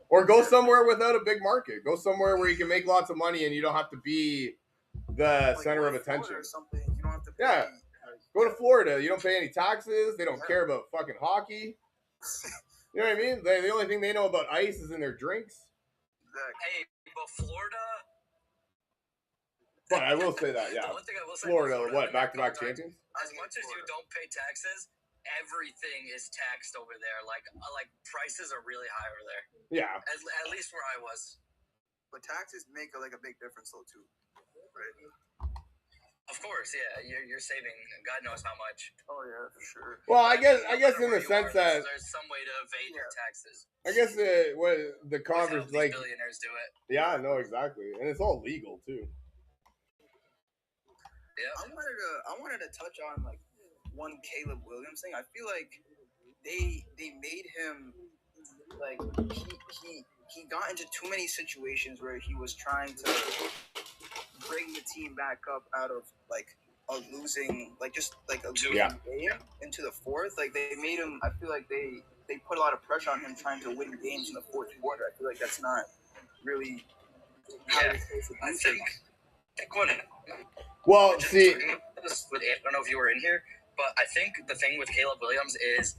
Speaker 1: or go somewhere without a big market. Go somewhere where you can make lots of money and you don't have to be the center of attention.
Speaker 7: Or something. You don't have to pay,
Speaker 1: yeah. Go to Florida. You don't pay any taxes. They don't care about fucking hockey. You know what I mean? The only thing they know about ice is in their drinks.
Speaker 7: Exactly.
Speaker 6: Hey, but Florida.
Speaker 1: But I will say that, yeah.
Speaker 6: The one thing I will say
Speaker 1: Florida, what, back-to-back champions?
Speaker 6: As much as you don't pay taxes, everything is taxed over there. Like prices are really high over there.
Speaker 1: Yeah.
Speaker 6: At least where I was.
Speaker 7: But taxes make a big difference though too, right?
Speaker 6: Of course, yeah, you're saving God knows how much.
Speaker 7: Oh yeah, for sure.
Speaker 1: Well, I guess
Speaker 6: No
Speaker 1: in
Speaker 6: matter
Speaker 1: the
Speaker 6: where you
Speaker 1: sense
Speaker 6: are,
Speaker 1: that
Speaker 6: there's some way to evade your taxes.
Speaker 1: I guess what the
Speaker 6: That's how
Speaker 1: converse
Speaker 6: these
Speaker 1: like.
Speaker 6: billionaires do it.
Speaker 1: Yeah, no, exactly, and it's all legal too.
Speaker 6: Yeah.
Speaker 7: I wanted to touch on like one Caleb Williams thing. I feel like they made him like he got into too many situations where he was trying to bring the team back up out of like a losing game into the fourth. Like they made him. I feel like they put a lot of pressure on him trying to win games in the fourth quarter. I feel like that's not really how
Speaker 6: Yeah,
Speaker 7: you're supposed to do
Speaker 6: I
Speaker 7: things.
Speaker 6: think when
Speaker 1: Well, see,
Speaker 6: I don't know if you were in here, but I think the thing with Caleb Williams is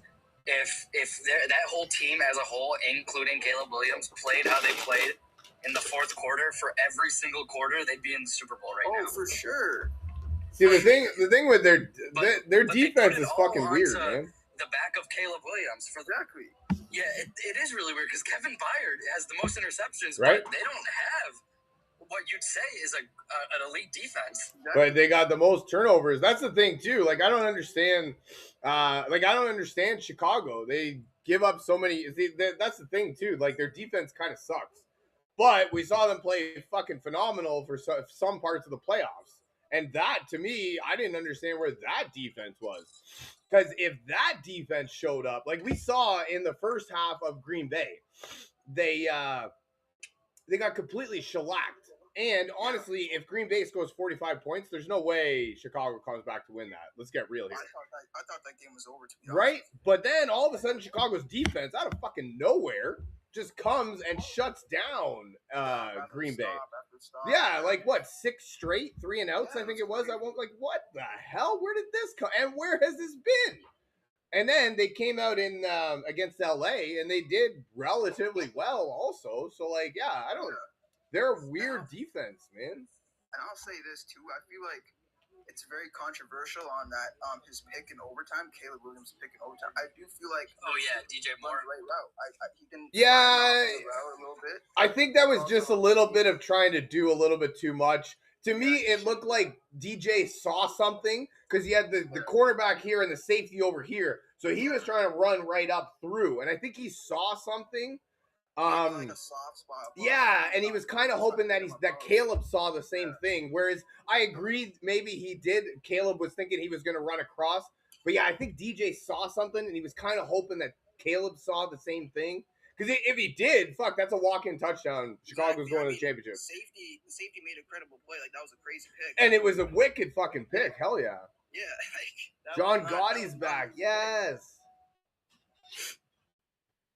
Speaker 6: if that whole team as a whole, including Caleb Williams, played how they played in the fourth quarter for every single quarter, they'd be in the Super Bowl right now.
Speaker 7: Oh, for sure.
Speaker 1: see the thing with their
Speaker 6: But
Speaker 1: defense is
Speaker 6: all
Speaker 1: fucking weird,
Speaker 6: onto
Speaker 1: man.
Speaker 6: The back of Caleb Williams for
Speaker 7: Exactly.
Speaker 6: Yeah, it is really weird because Kevin Byard has the most interceptions,
Speaker 1: Right.
Speaker 6: but they don't have what you'd say is an elite defense.
Speaker 1: But they got the most turnovers. That's the thing too. Like I don't understand. I don't understand Chicago. They give up so many. See, that's the thing too. Like their defense kind of sucks. But we saw them play fucking phenomenal for some parts of the playoffs. And that, to me, I didn't understand where that defense was. Because if that defense showed up, like we saw in the first half of Green Bay, they got completely shellacked. And honestly, if Green Bay scores 45 points, there's no way Chicago comes back to win that. Let's get real here.
Speaker 7: I thought that game was over, to be honest.
Speaker 1: Right? But then all of a sudden, Chicago's defense, out of fucking nowhere, just comes and shuts down Green Bay. Yeah, like what, 6 straight 3 and outs? I think it was. I won't like what the hell? Where did this come? And where has this been? And then they came out in against LA and they did relatively well also. So like, yeah, I don't. They're a weird defense, man.
Speaker 7: And I'll say this too. I feel like it's very controversial on that his pick in overtime, Caleb Williams' pick in overtime. I do feel like
Speaker 6: DJ Moore.
Speaker 7: Right route. He didn't
Speaker 1: route a little bit. I think that was just a little bit of trying to do a little bit too much. To me, it looked like DJ saw something because he had the cornerback here and the safety over here. So he was trying to run right up through. And I think he saw something.
Speaker 7: Like a soft spot.
Speaker 1: Yeah, and he was kind of hoping that Caleb saw the same thing. Whereas I agreed, maybe he did. Caleb was thinking he was going to run across, but yeah, I think DJ saw something, and he was kind of hoping that Caleb saw the same thing. Because if he did, fuck, that's a walk-in touchdown. Chicago's going to the championship.
Speaker 7: The safety made a credible play. Like that was a crazy pick.
Speaker 1: And it was a wicked fucking pick. Hell yeah.
Speaker 7: Yeah. Like,
Speaker 1: John Gotti's back. Yes.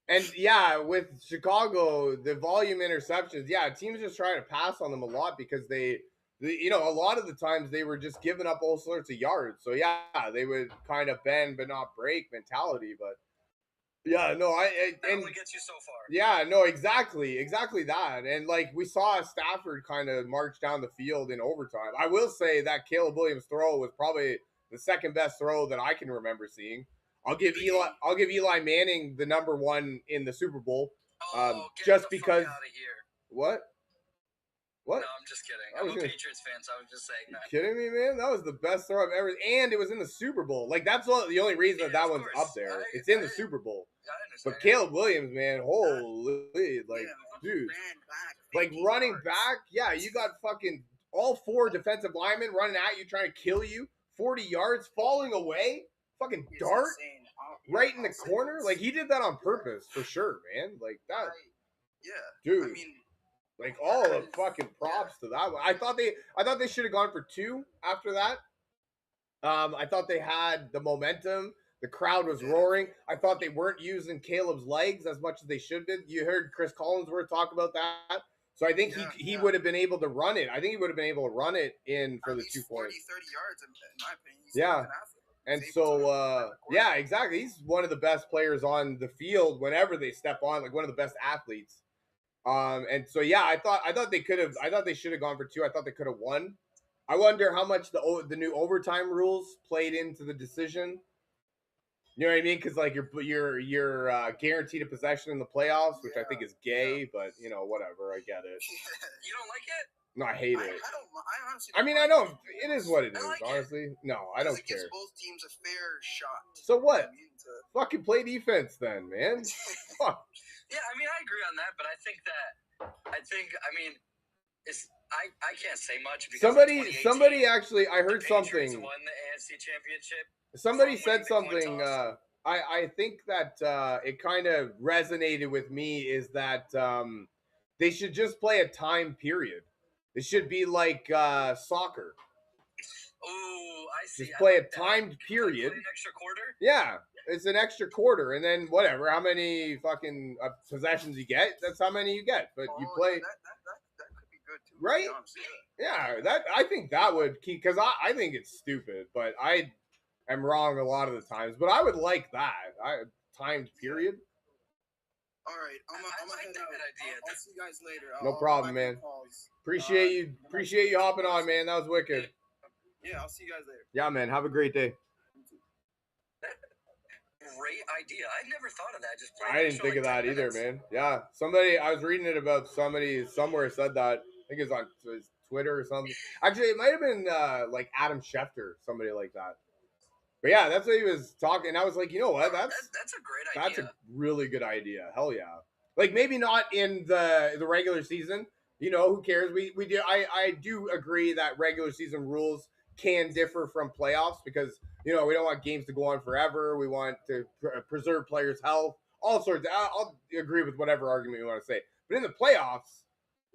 Speaker 1: And yeah, with Chicago, the volume interceptions, yeah, teams just trying to pass on them a lot because they a lot of the times they were just giving up all sorts of yards. So yeah, they would kind of bend but not break mentality. But yeah, no,
Speaker 6: that only gets you so far.
Speaker 1: Yeah, no, exactly that. And like we saw Stafford kind of march down the field in overtime. I will say that Caleb Williams throw was probably the second best throw that I can remember seeing. I'll give Eli Manning the number 1 in the Super Bowl. Just because.
Speaker 6: Fuck out of here.
Speaker 1: What?
Speaker 6: No, I'm just kidding. I'm a Patriots fan, so I was just saying that.
Speaker 1: You kidding me, man? That was the best throw I've ever. And it was in the Super Bowl. Like that's the only reason that one's up there. It's in the Super Bowl.
Speaker 6: I understand.
Speaker 1: But Caleb Williams, man, holy, like, dude, like running back. Yeah, you got fucking all 4 defensive linemen running at you, trying to kill you. 40 yards, falling away. Fucking dart right in the corner. Like he did that on purpose for sure, man. Like that.
Speaker 7: Yeah,
Speaker 1: dude.
Speaker 7: I mean,
Speaker 1: like all the fucking props to that one. I thought they should have gone for 2 after that. I thought they had the momentum. The crowd was roaring. I thought they weren't using Caleb's legs as much as they should have been. You heard Chris Collinsworth talk about that. So I think he would have been able to run it. I think he would have been able to run it in for the 2 points.
Speaker 7: 30 yards, in my opinion.
Speaker 1: Yeah. And so, yeah, exactly. He's one of the best players on the field whenever they step on, like one of the best athletes. And so, yeah, I thought they should have gone for 2. I thought they could have won. I wonder how much the new overtime rules played into the decision. You know what I mean? Because like you're guaranteed a possession in the playoffs, which I think is gay, but whatever. I get it.
Speaker 6: You don't like it?
Speaker 1: No, I hate
Speaker 7: I
Speaker 1: it.
Speaker 7: honestly.
Speaker 1: I mean, I know it is what it
Speaker 6: I
Speaker 1: is.
Speaker 6: like it.
Speaker 1: Honestly, no, I don't
Speaker 7: It gives
Speaker 1: care.
Speaker 7: both teams a fair shot.
Speaker 1: So what?
Speaker 7: I mean,
Speaker 1: Fucking play defense then, man. Fuck.
Speaker 6: Yeah, I mean, I agree on that, but I mean, it's I can't say much because
Speaker 1: Somebody actually, I heard
Speaker 6: the Patriots
Speaker 1: something.
Speaker 6: won the AFC Championship.
Speaker 1: Somebody
Speaker 6: from
Speaker 1: said
Speaker 6: winning the coin
Speaker 1: something.
Speaker 6: toss.
Speaker 1: I think that it kind of resonated with me is that they should just play a time period. It should be like soccer.
Speaker 6: Oh, I see.
Speaker 1: Just play
Speaker 6: I
Speaker 1: a
Speaker 6: like that.
Speaker 1: timed period.
Speaker 6: Play an extra quarter.
Speaker 1: Yeah, it's an extra quarter, and then whatever, how many fucking possessions you get, that's how many you get. But you play,
Speaker 7: that could be good too.
Speaker 1: right? Yeah, that I think that would keep because I think it's stupid, but I am wrong a lot of the times. But I would like that. Timed period.
Speaker 7: All right, I'm gonna head out.
Speaker 6: Idea.
Speaker 7: I'll see you guys later.
Speaker 1: No problem, man. Appreciate you hopping on, man. That was wicked.
Speaker 7: Yeah, I'll see you guys later.
Speaker 1: Yeah, man. Have a great day.
Speaker 6: Great idea. I never thought of that. Just
Speaker 1: I didn't think of that either, man. Yeah, I was reading it about somebody somewhere said that. I think it was on Twitter or something. Actually, it might have been like Adam Schefter, somebody like that. But yeah, that's what he was talking. I was like, you know what? That's
Speaker 6: a great idea.
Speaker 1: That's a really good idea. Hell yeah. Like maybe not in the regular season. You know, who cares? We do. I do agree that regular season rules can differ from playoffs because we don't want games to go on forever. We want to preserve players' health. All sorts. I'll agree with whatever argument you want to say. But in the playoffs,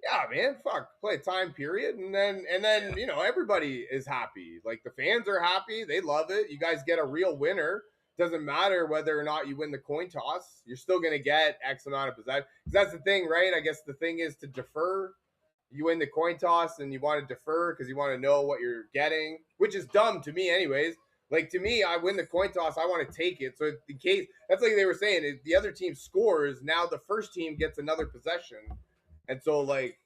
Speaker 1: yeah, man, fuck, play a time period, and then everybody is happy. Like the fans are happy, they love it. You guys get a real winner. Doesn't matter whether or not you win the coin toss. You're still gonna get X amount of possession. That's the thing, right? I guess the thing is to defer. You win the coin toss, and you want to defer because you want to know what you're getting, which is dumb to me, anyways. Like to me, I win the coin toss, I want to take it. So in case that's like they were saying, if the other team scores, now the first team gets another possession. And so, like,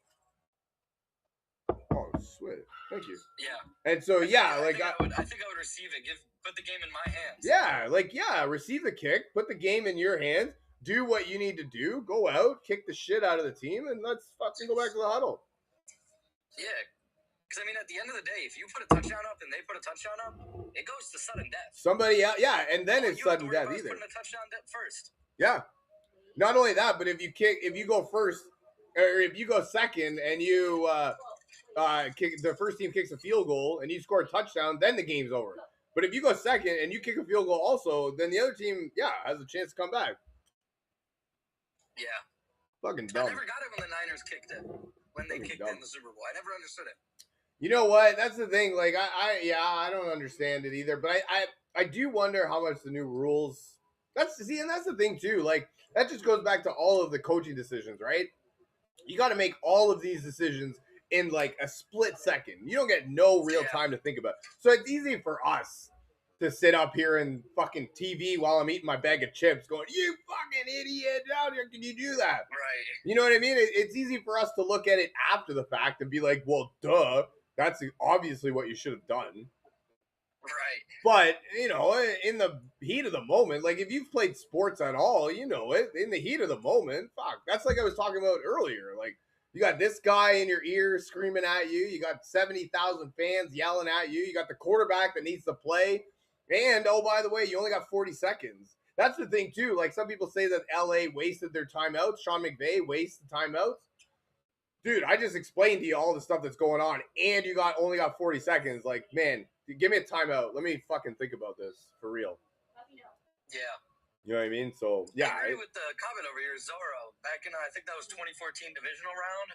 Speaker 1: oh, sweet, thank you.
Speaker 6: Yeah.
Speaker 1: And so,
Speaker 6: I think I would receive it. Put the game in my hands.
Speaker 1: Yeah, receive the kick, put the game in your hands, do what you need to do, go out, kick the shit out of the team, and let's fucking go back to the huddle.
Speaker 6: Yeah, because I mean, at the end of the day, if you put a touchdown up and they put a touchdown up, it goes to sudden death.
Speaker 1: Somebody out, yeah, and then it's sudden death either.
Speaker 6: Putting a touchdown first.
Speaker 1: Yeah. Not only that, but if you go first, or if you go second, and you the first team kicks a field goal and you score a touchdown, then the game's over. But if you go second and you kick a field goal also, then the other team, has a chance to come back.
Speaker 6: Yeah.
Speaker 1: Fucking dumb.
Speaker 6: I never got it when the Niners kicked it. When they kicked it in the Super Bowl, I never understood it.
Speaker 1: You know what? That's the thing. Like I don't understand it either. But I do wonder how much the new rules. And that's the thing too. Like that just goes back to all of the coaching decisions, right? You got to make all of these decisions in like a split second. You don't get no real time to think about it. So it's easy for us to sit up here and fucking TV while I'm eating my bag of chips going, you fucking idiot, how can you do that?
Speaker 6: Right.
Speaker 1: You know what I mean? It's easy for us to look at it after the fact and be like, well, duh, that's obviously what you should have done.
Speaker 6: Right.
Speaker 1: But, in the heat of the moment, like if you've played sports at all, you know it. In the heat of the moment, fuck. That's like I was talking about earlier. Like you got this guy in your ear screaming at you. You got 70,000 fans yelling at you. You got the quarterback that needs to play. And, oh, by the way, you only got 40 seconds. That's the thing, too. Like some people say that LA wasted their timeouts. Sean McVay wasted timeouts. Dude, I just explained to you all the stuff that's going on. And you only got 40 seconds. Like, man. Give me a timeout. Let me fucking think about this for real.
Speaker 6: Yeah.
Speaker 1: You know what I mean? So, yeah.
Speaker 6: I agree with the comment over here, Zorro. Back in, I think that was 2014 divisional round.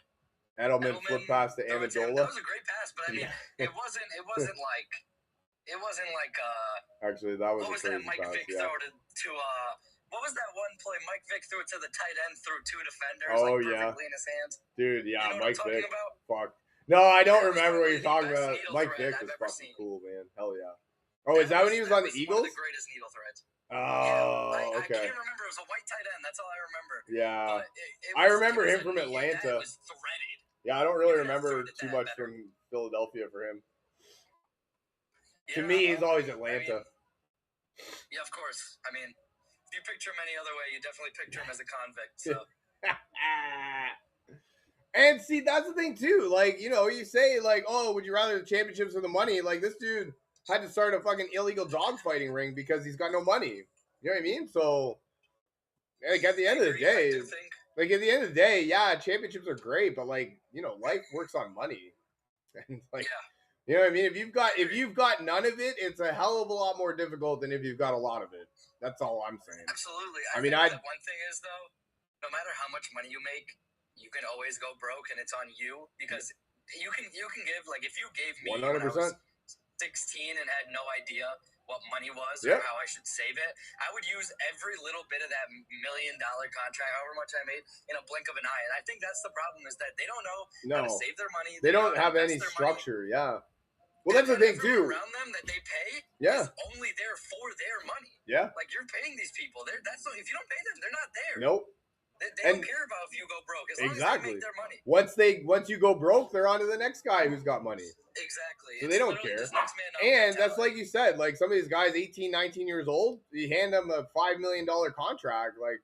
Speaker 1: Edelman flip pass to Amendola.
Speaker 6: That was a great pass, but I mean, it wasn't like.
Speaker 1: Actually, that was
Speaker 6: what was that Mike
Speaker 1: pass,
Speaker 6: Vick throw to what was that one play Mike Vick threw it to the tight end through two defenders perfectly in his hands?
Speaker 1: Dude, yeah,
Speaker 6: you know
Speaker 1: Mike Vick.
Speaker 6: About?
Speaker 1: Fuck. No, I don't remember what you're talking about. Mike Vick is fucking cool, man. Hell yeah. Oh, is that when he was on the Eagles?
Speaker 6: One of the greatest needle threads.
Speaker 1: Oh,
Speaker 6: I
Speaker 1: okay.
Speaker 6: can't remember. It was a white tight end. That's all I remember.
Speaker 1: Yeah.
Speaker 6: It
Speaker 1: I remember him from Atlanta.
Speaker 6: It was threaded.
Speaker 1: Yeah, I don't really remember too much from Philadelphia for him. To me, he's always Atlanta.
Speaker 6: Yeah, of course. I mean, if you picture him any other way, you definitely picture him as a convict. So.
Speaker 1: And see, that's the thing too. Like, you know, you say like, oh, would you rather the championships or the money? Like, this dude had to start a fucking illegal dog fighting ring because he's got no money. You know what I mean? So, like, at the end of the day, like at the end of the day, yeah, championships are great, but like, you know, life works on money. And like, you know what I mean? If you've got none of it, it's a hell of a lot more difficult than if you've got a lot of it. That's all I'm saying.
Speaker 6: Absolutely.
Speaker 1: I mean,
Speaker 6: one thing is though, no matter how much money you make, you can always go broke, and it's on you because you can give, like, if you gave me
Speaker 1: 100%.
Speaker 6: when I was 16 and had no idea what money was or how I should save it, I would use every little bit of that $1 million contract, however much I made, in a blink of an eye. And I think that's the problem, is that they don't know how to save their money.
Speaker 1: They don't have any structure. Yeah. Well, that's the thing too.
Speaker 6: Around them that they pay is only there for their money.
Speaker 1: Yeah.
Speaker 6: Like, you're paying these people. If you don't pay them, they're not there.
Speaker 1: Nope.
Speaker 6: They don't care about if you go broke, as long as they make their money.
Speaker 1: Once you go broke, they're on to the next guy who's got money.
Speaker 6: Exactly.
Speaker 1: So they don't care. And that's like you said, like some of these guys, 18, 19 years old, you hand them a $5 million contract. Like,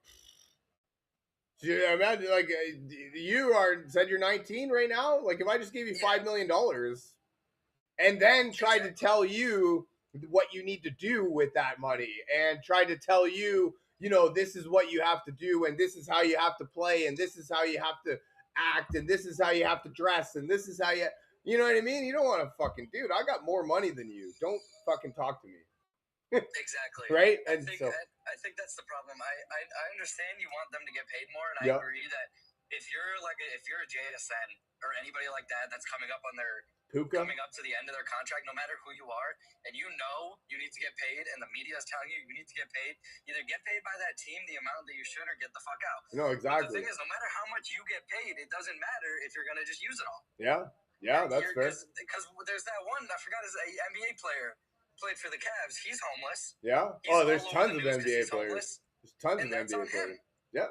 Speaker 1: imagine, like, said you're 19 right now. Like, if I just gave you $5 million and then tried to tell you what you need to do with that money and tried to tell you, you know, this is what you have to do, and this is how you have to play, and this is how you have to act, and this is how you have to dress, and this is how you know what I mean? You don't want to fucking, dude, I got more money than you. Don't fucking talk to me.
Speaker 6: Exactly.
Speaker 1: Right?
Speaker 6: I think that's the problem. I understand you want them to get paid more, and I agree that if you're a JSN or anybody like that that's coming up on their coming up to the end of their contract, no matter who you are, and you know you need to get paid, and the media is telling you need to get paid, either get paid by that team the amount that you should, or get the fuck out.
Speaker 1: No, exactly.
Speaker 6: But the thing is, no matter how much you get paid, it doesn't matter if you're gonna just use it all.
Speaker 1: Yeah, that's fair.
Speaker 6: Because there's that one, I forgot his NBA player, played for the Cavs. He's homeless.
Speaker 1: Yeah. There's tons of NBA players. There's tons of NBA players. Yeah.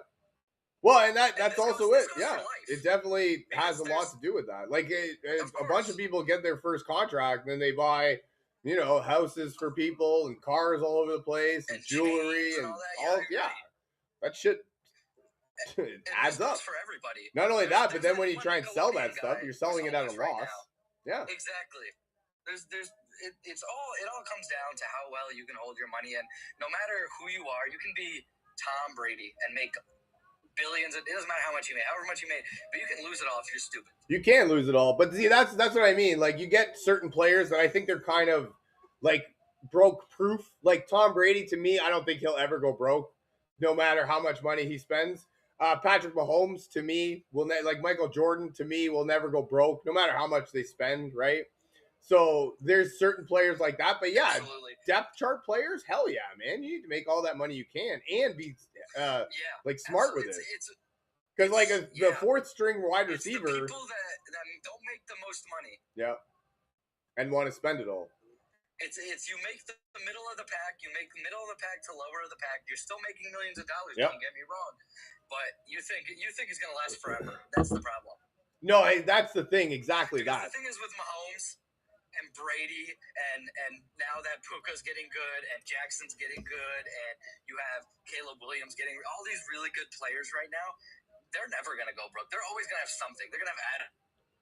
Speaker 1: Well, and that's also it. Yeah, it definitely has a lot to do with that. Like a bunch of people get their first contract, then they buy, you know, houses for people and cars all over the place and jewelry and all. That shit adds up
Speaker 6: for everybody.
Speaker 1: Not only that, but then when you try and sell that stuff, you're selling it at a loss. Yeah,
Speaker 6: exactly. It all comes down to how well you can hold your money, and no matter who you are, you can be Tom Brady and make billions. It doesn't matter how much you made, however much you made, but you can lose it all if you're stupid.
Speaker 1: You can lose it all, but see, that's what I mean. Like, you get certain players that I think they're kind of like broke proof. Like Tom Brady, to me, I don't think he'll ever go broke, no matter how much money he spends. Patrick Mahomes, to me, like Michael Jordan, to me, will never go broke, no matter how much they spend, right? So there's certain players like that, but yeah, absolutely. Depth chart players, hell yeah, man! You need to make all that money you can and be like smart with it. Because like the fourth string wide receiver,
Speaker 6: the people that don't make the most money,
Speaker 1: and want to spend it all.
Speaker 6: It's you make the middle of the pack, you make the middle of the pack to lower of the pack. You're still making millions of dollars. Don't get me wrong, but you think it's gonna last forever. That's the problem.
Speaker 1: No, that's the thing. Exactly
Speaker 6: because that. The thing is with Mahomes and Brady, and now that Puka's getting good, and Jackson's getting good, and you have Caleb Williams getting all these really good players right now, they're never going to go broke. They're always going to have something. They're going to have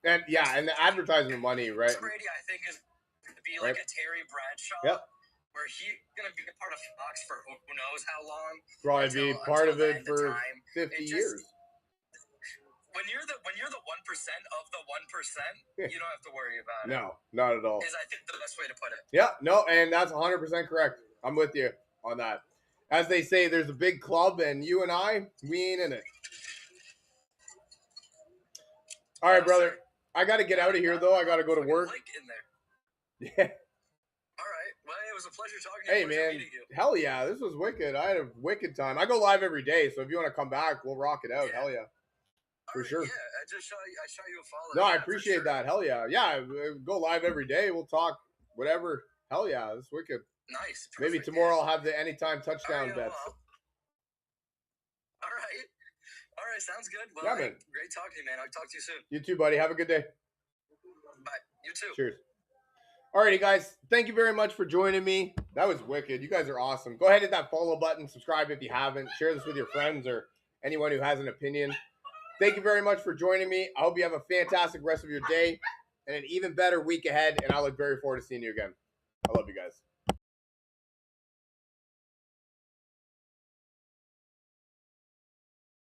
Speaker 1: and the advertisement money, right?
Speaker 6: Brady, I think, is going to be like a Terry Bradshaw, where he's going to be a part of Fox for who knows how long.
Speaker 1: Probably be part of it for 50 years.
Speaker 6: When you're the 1% of the 1%, you don't have to worry about it.
Speaker 1: No, not at all.
Speaker 6: Is I think the best way to put it.
Speaker 1: Yeah, no, and that's 100% correct. I'm with you on that. As they say, there's a big club, and you and we ain't in it. All right, brother. I got to get out of here, though. I got to go to work.
Speaker 6: Yeah. All right. Well, it was a pleasure talking to you.
Speaker 1: Hey, man. Hell yeah. This was wicked. I had a wicked time. I go live every day, so if you want to come back, we'll rock it out. Yeah. Hell yeah. For sure.
Speaker 6: Yeah, I shot you a follow.
Speaker 1: No, I appreciate that. Hell yeah. Yeah, go live every day. We'll talk whatever. Hell yeah. That's wicked.
Speaker 6: Nice. Perfect.
Speaker 1: Maybe tomorrow I'll have the anytime touchdown bets.
Speaker 6: All right. Sounds good. Well,
Speaker 1: yeah, man.
Speaker 6: Great talking to you, man. I'll talk to you soon.
Speaker 1: You too, buddy. Have a good day.
Speaker 6: Bye. You too.
Speaker 1: Cheers. Alrighty, guys. Thank you very much for joining me. That was wicked. You guys are awesome. Go ahead and hit that follow button. Subscribe if you haven't. Share this with your friends or anyone who has an opinion. Thank you very much for joining me. I hope you have a fantastic rest of your day and an even better week ahead. And I look very forward to seeing you again. I love you guys.